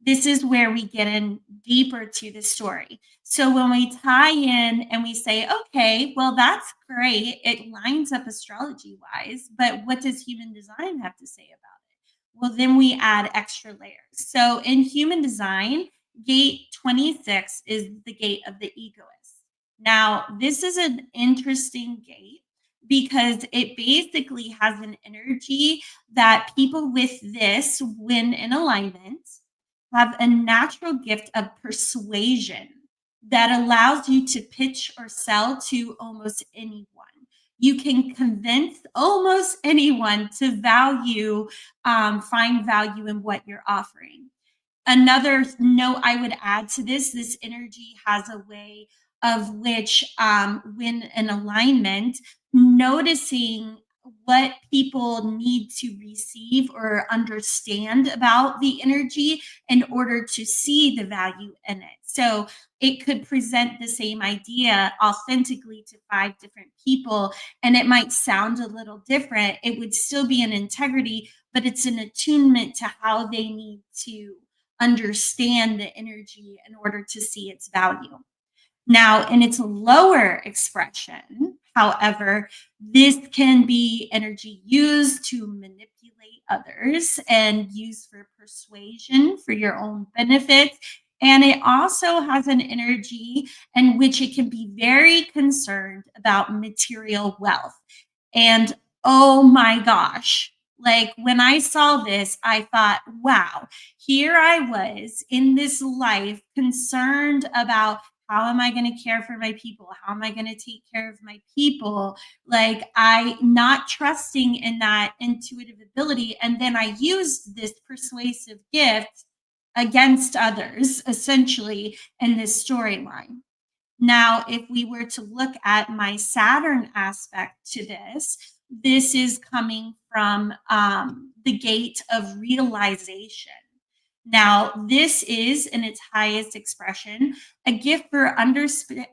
this is where we get in deeper to the story. So when we tie in and we say, okay, well, that's great. It lines up astrology wise, but what does human design have to say about it? Well, then we add extra layers. So in human design, gate 26 is the gate of the egoist. Now, this is an interesting gate because it basically has an energy that people with this, when in alignment, have a natural gift of persuasion that allows you to pitch or sell to almost anyone. You can convince almost anyone to find value in what you're offering. Another note I would add to this energy has a way of which, when in alignment, noticing what people need to receive or understand about the energy in order to see the value in it. So it could present the same idea authentically to 5 different people, and it might sound a little different. It would still be an integrity, but it's an attunement to how they need to understand the energy in order to see its value. Now, in its lower expression, however, this can be energy used to manipulate others and used for persuasion for your own benefit. And it also has an energy in which it can be very concerned about material wealth. And oh my gosh, like when I saw this, I thought, wow, here I was in this life concerned about how am I going to care for my people? How am I going to take care of my people? Like I not trusting in that intuitive ability. And then I used this persuasive gift against others, essentially, in this storyline. Now, if we were to look at my Saturn aspect to this, this is coming from the gate of realization. Now, this is, in its highest expression, a gift for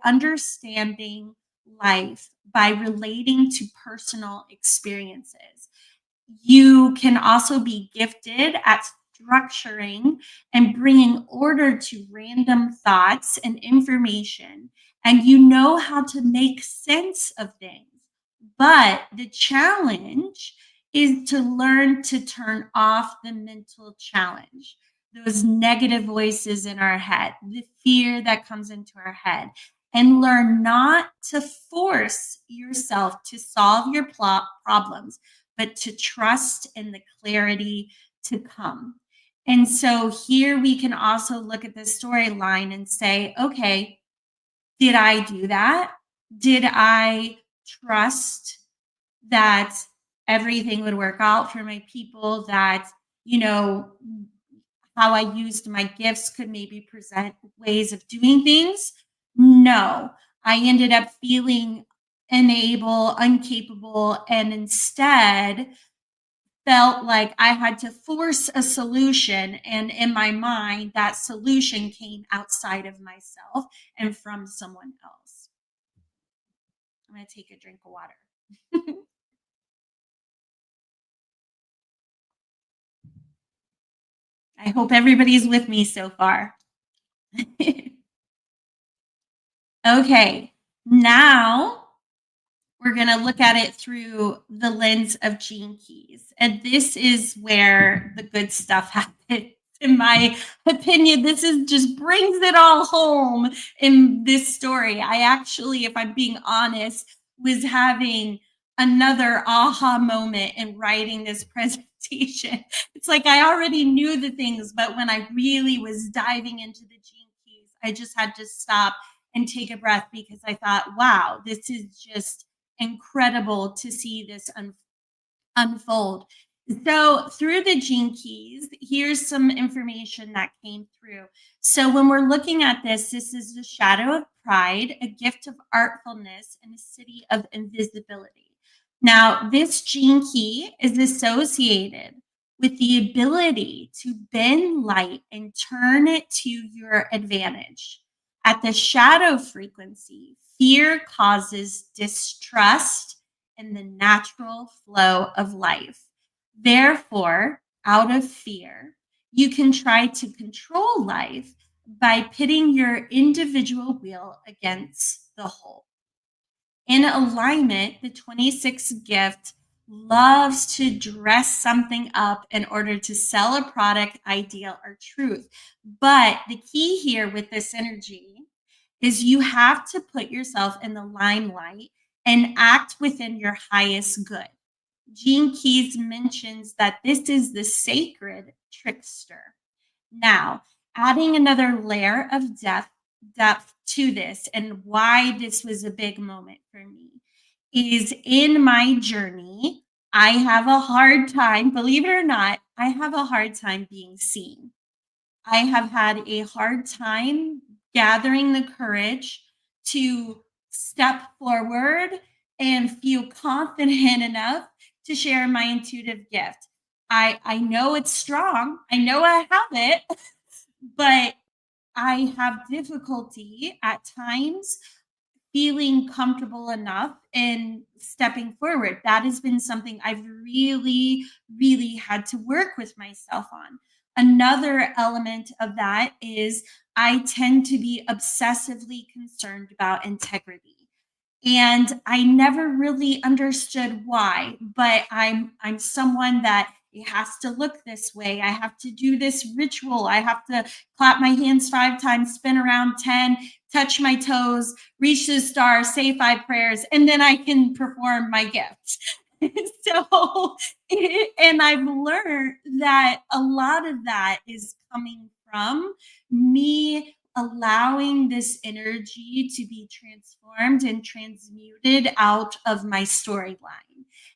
understanding life by relating to personal experiences. You can also be gifted at structuring and bringing order to random thoughts and information, and you know how to make sense of things. But the challenge is to learn to turn off the mental challenge, those negative voices in our head, the fear that comes into our head, and learn not to force yourself to solve your problems, but to trust in the clarity to come. And so here we can also look at the storyline and say, okay, did I do that? Did I trust that everything would work out for my people, that, how I used my gifts could maybe present ways of doing things? No, I ended up feeling unable, incapable, and instead felt like I had to force a solution. And in my mind, that solution came outside of myself and from someone else. I'm going to take a drink of water. I hope everybody's with me so far. Okay, now we're going to look at it through the lens of gene keys. And this is where the good stuff happens. In my opinion, this is just brings it all home in this story. I actually, if I'm being honest, was having another aha moment in writing this presentation. It's like I already knew the things, but when I really was diving into the gene keys, I just had to stop and take a breath because I thought, wow, this is just incredible to see this unfold. So through the gene keys, here's some information that came through. So when we're looking at this is the shadow of pride, a gift of artfulness, and a city of invisibility. Now, this gene key is associated with the ability to bend light and turn it to your advantage. At the shadow frequency, fear causes distrust in the natural flow of life. Therefore, out of fear, you can try to control life by pitting your individual will against the whole. In alignment, the 26th gift loves to dress something up in order to sell a product, ideal, or truth. But the key here with this energy is you have to put yourself in the limelight and act within your highest good. Gene Keys mentions that this is the sacred trickster. Now, adding another layer of depth to this and why this was a big moment for me is in my journey, I have a hard time, believe it or not, I have a hard time being seen. I have had a hard time gathering the courage to step forward and feel confident enough to share my intuitive gift. I know it's strong. I know I have it, but I have difficulty at times feeling comfortable enough in stepping forward. That has been something I've really, really had to work with myself on. Another element of that is I tend to be obsessively concerned about integrity. And I never really understood why, but I'm someone that it has to look this way. I have to do this ritual. I have to clap my hands 5 times, spin around 10, touch my toes, reach the star, say 5 prayers, and then I can perform my gift. So, and I've learned that a lot of that is coming from me allowing this energy to be transformed and transmuted out of my storyline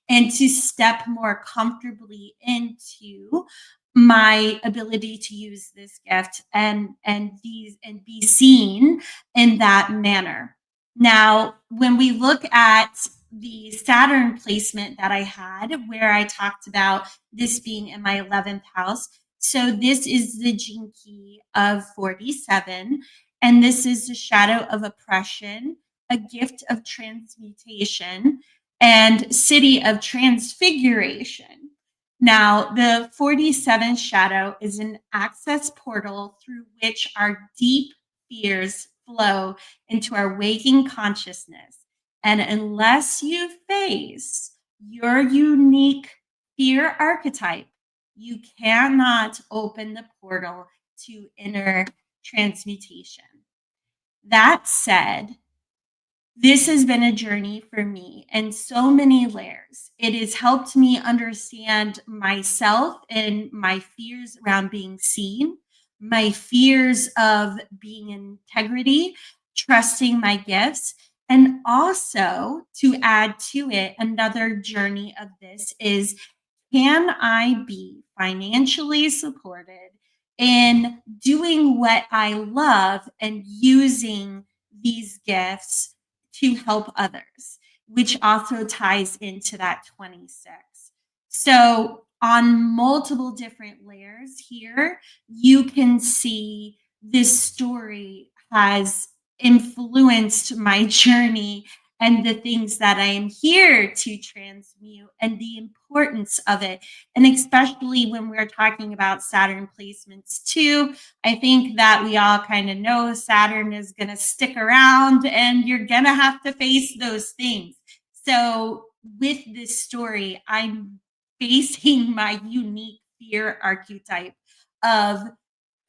and to step more comfortably into my ability to use this gift and be seen in that manner. Now, when we look at the Saturn placement that I had, where I talked about this being in my 11th house, so this is the gene key of 47, and this is the shadow of oppression, a gift of transmutation, and city of transfiguration. Now, the 47 shadow is an access portal through which our deep fears flow into our waking consciousness. And unless you face your unique fear archetype, you cannot open the portal to inner transmutation. That said, this has been a journey for me in so many layers. It has helped me understand myself and my fears around being seen, my fears of being in integrity, trusting my gifts. And also, to add to it, another journey of this is, can I be financially supported in doing what I love and using these gifts to help others, which also ties into that 26. So on multiple different layers here, you can see this story has influenced my journey and the things that I am here to transmute and the importance of it. And especially when we're talking about Saturn placements too, I think that we all kind of know Saturn is going to stick around and you're going to have to face those things. So with this story, I'm facing my unique fear archetype of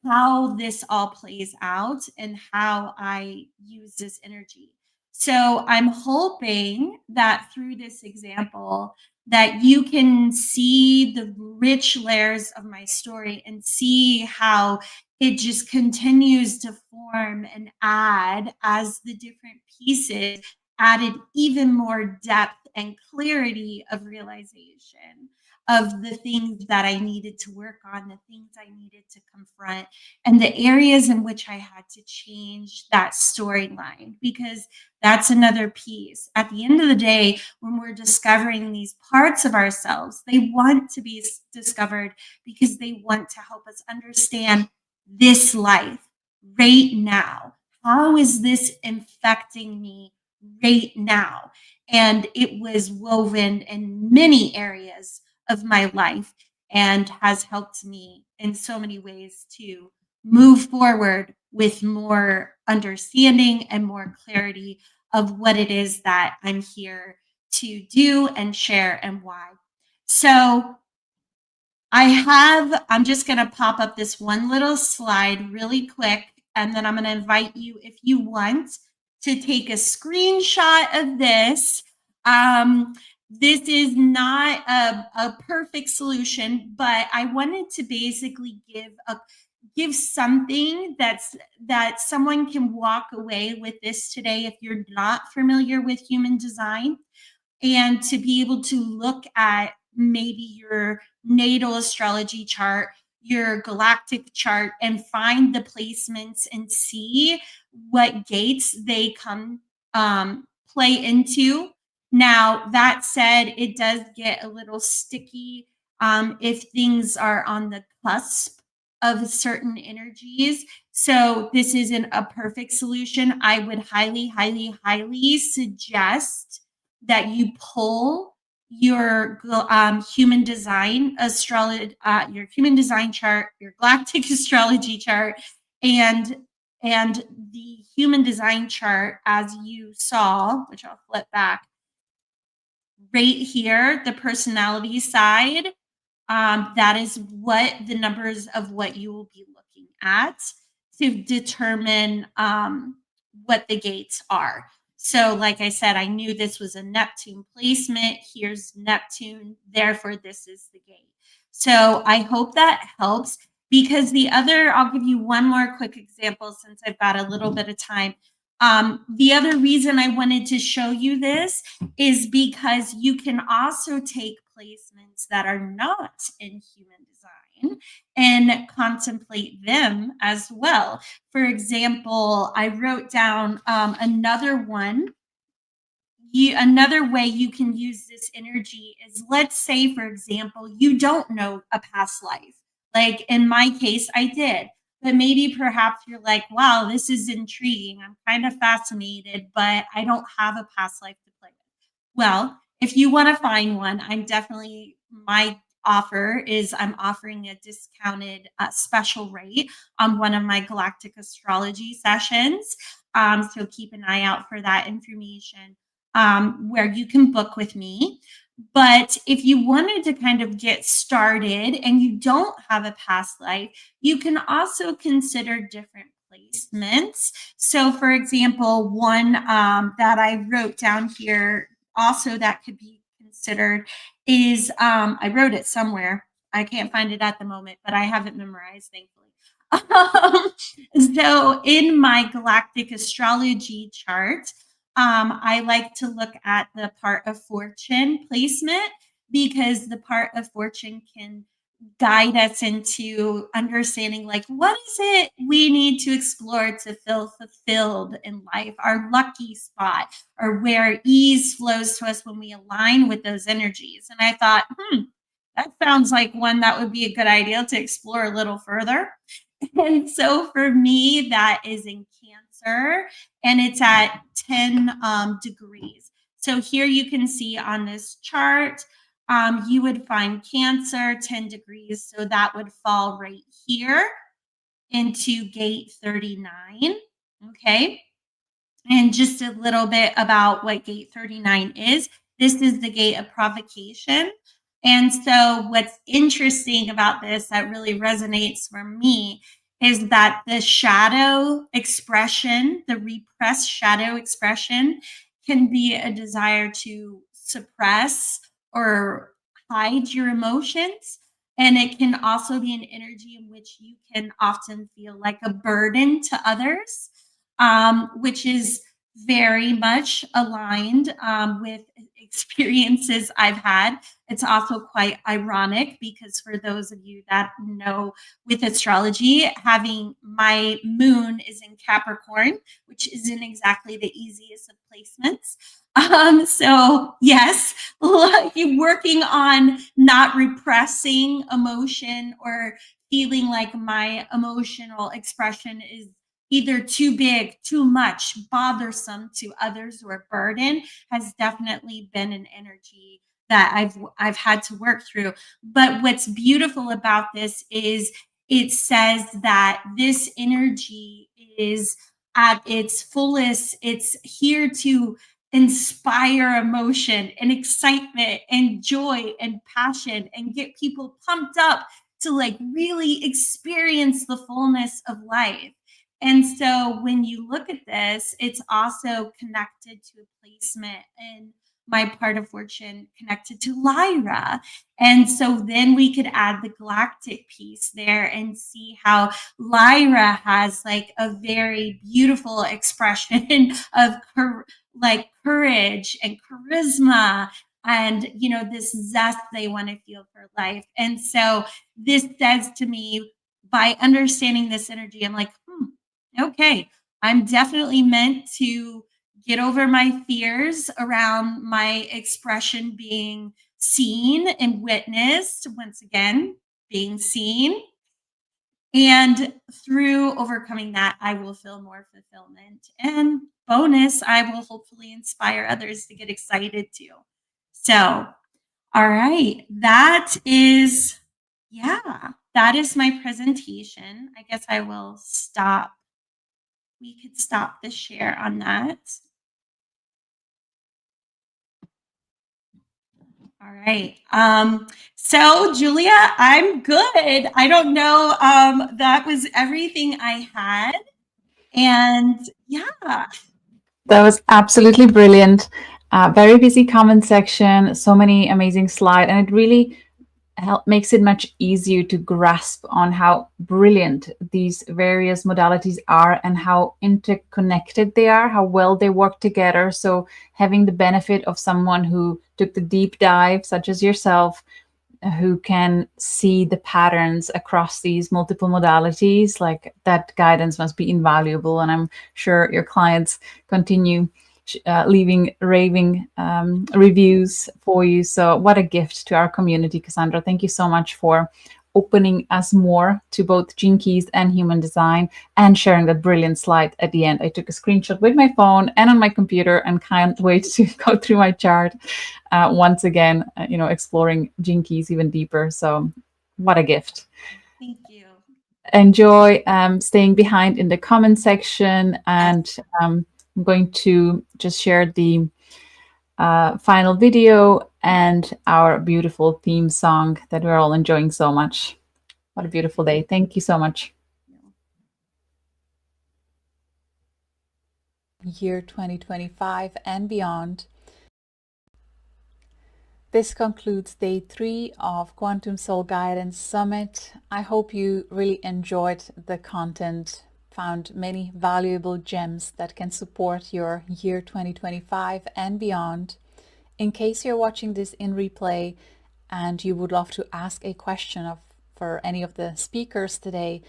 how this all plays out and how I use this energy. So I'm hoping that through this example that you can see the rich layers of my story and see how it just continues to form and add as the different pieces added even more depth and clarity of realization of the things that I needed to work on, the things I needed to confront, and the areas in which I had to change that storyline, because that's another piece. At the end of the day, when we're discovering these parts of ourselves, they want to be discovered because they want to help us understand this life right now. How is this infecting me right now? And it was woven in many areas of my life and has helped me in so many ways to move forward with more understanding and more clarity of what it is that I'm here to do and share and why. So I'm just going to pop up this one little slide really quick, and then I'm going to invite you, if you want, to take a screenshot of this. This is not a perfect solution, but I wanted to basically give something that someone can walk away with this today if you're not familiar with human design, and to be able to look at maybe your natal astrology chart, your galactic chart, and find the placements and see what gates they come play into Now, that said, it does get a little sticky if things are on the cusp of certain energies. So this isn't a perfect solution. I would highly, highly, highly suggest that you pull your human design your human design chart, your galactic astrology chart, and the human design chart, as you saw, which I'll flip back right here, the personality side. That is what the numbers of what you will be looking at to determine what the gates are. So like I said, I knew this was a Neptune placement. Here's Neptune, therefore this is the gate. So I hope that helps, because I'll give you one more quick example since I've got a little bit of time. The other reason I wanted to show you this is because you can also take placements that are not in human design and contemplate them as well. For example, I wrote down another one. Another way you can use this energy is, let's say, for example, you don't know a past life. Like in my case, I did. But maybe perhaps you're like, wow, this is intriguing. I'm kind of fascinated, but I don't have a past life to play with. Well, if you want to find one, my offer is I'm offering a discounted special rate on one of my Galactic Astrology sessions. So keep an eye out for that information, where you can book with me. But if you wanted to kind of get started and you don't have a past life, you can also consider different placements. So for example, one that I wrote down here also that could be considered is, I wrote it somewhere. I can't find it at the moment, but I have it memorized, thankfully. So in my Galactic Astrology chart, I like to look at the part of fortune placement, because the part of fortune can guide us into understanding, like, what is it we need to explore to feel fulfilled in life, our lucky spot, or where ease flows to us when we align with those energies. And I thought, that sounds like one that would be a good idea to explore a little further. And so for me, that is in Cancer, and it's at 10 degrees. So here you can see on this chart, you would find Cancer 10 degrees. So that would fall right here into gate 39. Okay. And just a little bit about what gate 39 is. This is the gate of provocation. And so what's interesting about this that really resonates for me is that the shadow expression, the repressed shadow expression, can be a desire to suppress or hide your emotions. And it can also be an energy in which you can often feel like a burden to others, which is very much aligned with experiences I've had. It's also quite ironic because for those of you that know with astrology, having my moon is in Capricorn, which isn't exactly the easiest of placements. So yes, you're working on not repressing emotion or feeling like my emotional expression is either too big, too much, bothersome to others, or a burden has definitely been an energy that I've had to work through. But what's beautiful about this is it says that this energy is at its fullest. It's here to inspire emotion and excitement and joy and passion and get people pumped up to like really experience the fullness of life. And so when you look at this, it's also connected to a placement in my part of fortune connected to Lyra. And so then we could add the galactic piece there and see how Lyra has like a very beautiful expression of like courage and charisma and, you know, this zest they want to feel for life. And so this says to me, by understanding this energy, I'm like, okay, I'm definitely meant to get over my fears around my expression being seen and witnessed. Once again, being seen. And through overcoming that, I will feel more fulfillment. And bonus, I will hopefully inspire others to get excited too. So, all right, that is my presentation. I guess I will stop. We could stop the share on that. All right. So Julia, I'm good. I don't know. That was everything I had. And yeah. That was absolutely brilliant. Very busy comment section, so many amazing slides, and it really makes it much easier to grasp on how brilliant these various modalities are and how interconnected they are, how well they work together. So having the benefit of someone who took the deep dive, such as yourself, who can see the patterns across these multiple modalities, like that guidance must be invaluable. And I'm sure your clients continue leaving raving reviews for you. So what a gift to our community, Cassandra. Thank you so much for opening us more to both Gene Keys and human design and sharing that brilliant slide at the end. I took a screenshot with my phone and on my computer and can't wait to go through my chart once again, exploring Gene Keys even deeper. So what a gift. Thank you. Enjoy staying behind in the comment section, and I'm going to just share the final video and our beautiful theme song that we're all enjoying so much. What a beautiful day. Thank you so much. Year 2025 and beyond. This concludes day 3 of Quantum Soul Guidance Summit. I hope you really enjoyed the content, found many valuable gems that can support your year 2025 and beyond. In case you're watching this in replay and you would love to ask a question for any of the speakers today,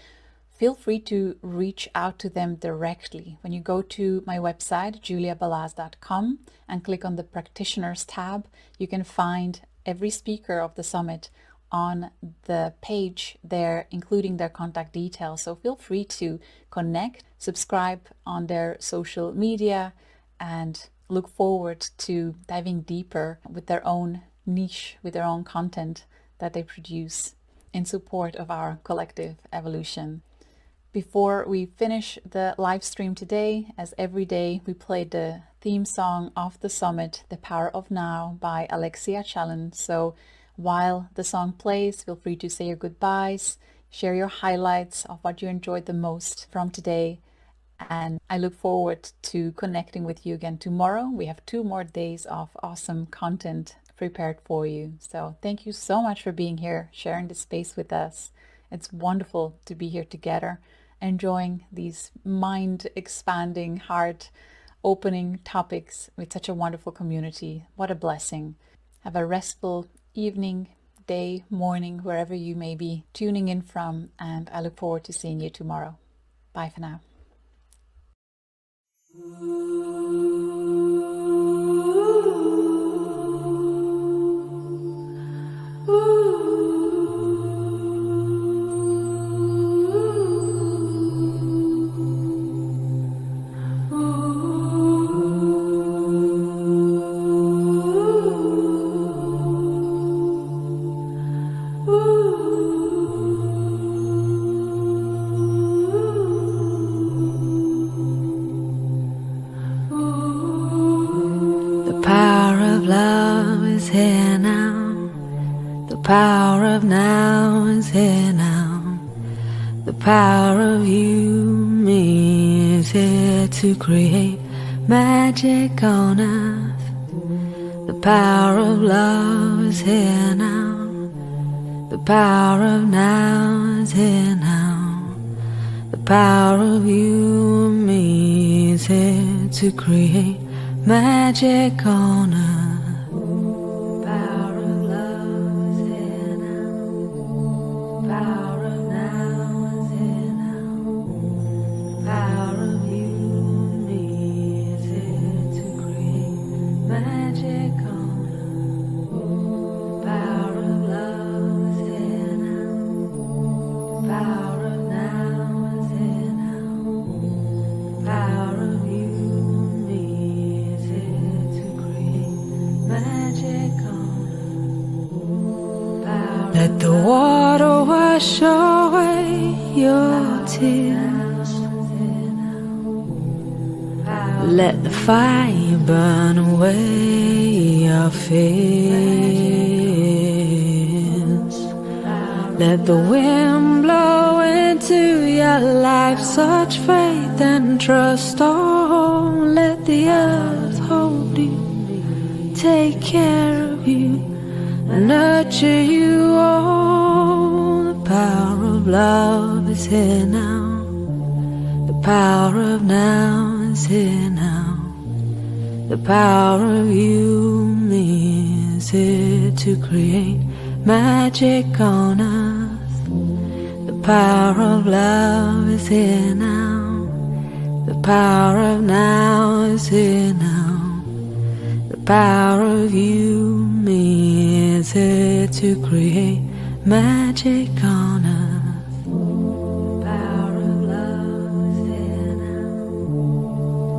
feel free to reach out to them directly. When you go to my website, juliabalaz.com, and click on the Practitioners tab, you can find every speaker of the summit on the page there, including their contact details. So feel free to connect, subscribe on their social media, and look forward to diving deeper with their own niche, with their own content that they produce in support of our collective evolution. Before we finish the live stream today, as every day, we played the theme song of the summit, The Power of Now by Alexia Challen. So while the song plays, feel free to say your goodbyes, share your highlights of what you enjoyed the most from today. And I look forward to connecting with you again tomorrow. We have 2 more days of awesome content prepared for you. So thank you so much for being here, sharing this space with us. It's wonderful to be here together, enjoying these mind-expanding, heart-opening topics with such a wonderful community. What a blessing. Have a restful evening, day, morning, wherever you may be tuning in from, and I look forward to seeing you tomorrow. Bye for now. Power of now is here now. The power of you, me, is here to create magic on earth. The power of love is here now. The power of now is here now. The power of you and me is here to create magic on earth. Power of you and me is here wash away your tears. Let the fire burn away your fears. Let the wind blow into your life such faith and trust. Oh, let the earth hold you, take care of you, nurture you. Oh, the power of love is here now. The power of now is here now. The power of you, me, is here to create magic on earth. The power of love is here now. The power of now is here now. The power of you, me, is here to create magic on earth. The power of love is here now.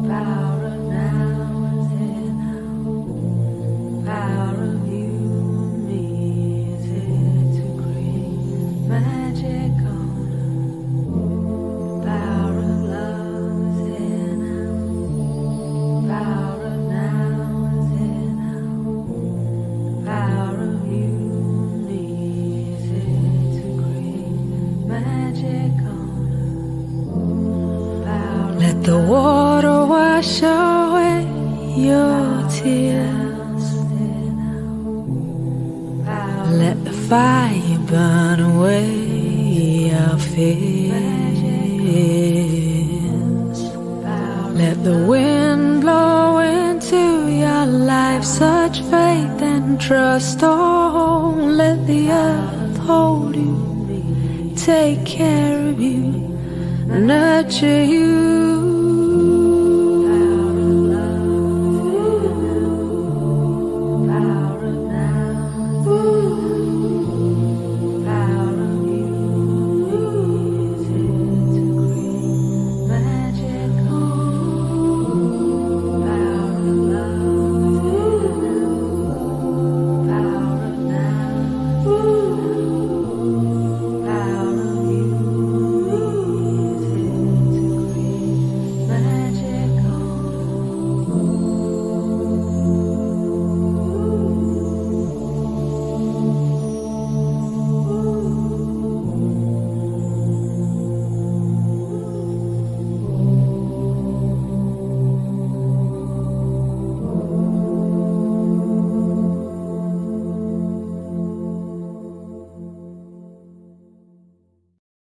The power of now is here now. The power of you, me, is here to create magic on earth. The power of love is here now. The power of now is here now. The power of you, me, is here to create magic on earth. Let the water wash away your tears. Let the fire burn away your fears. Let the wind blow into your life such faith and trust. Oh, let the earth hold you, take care of you, nurture you.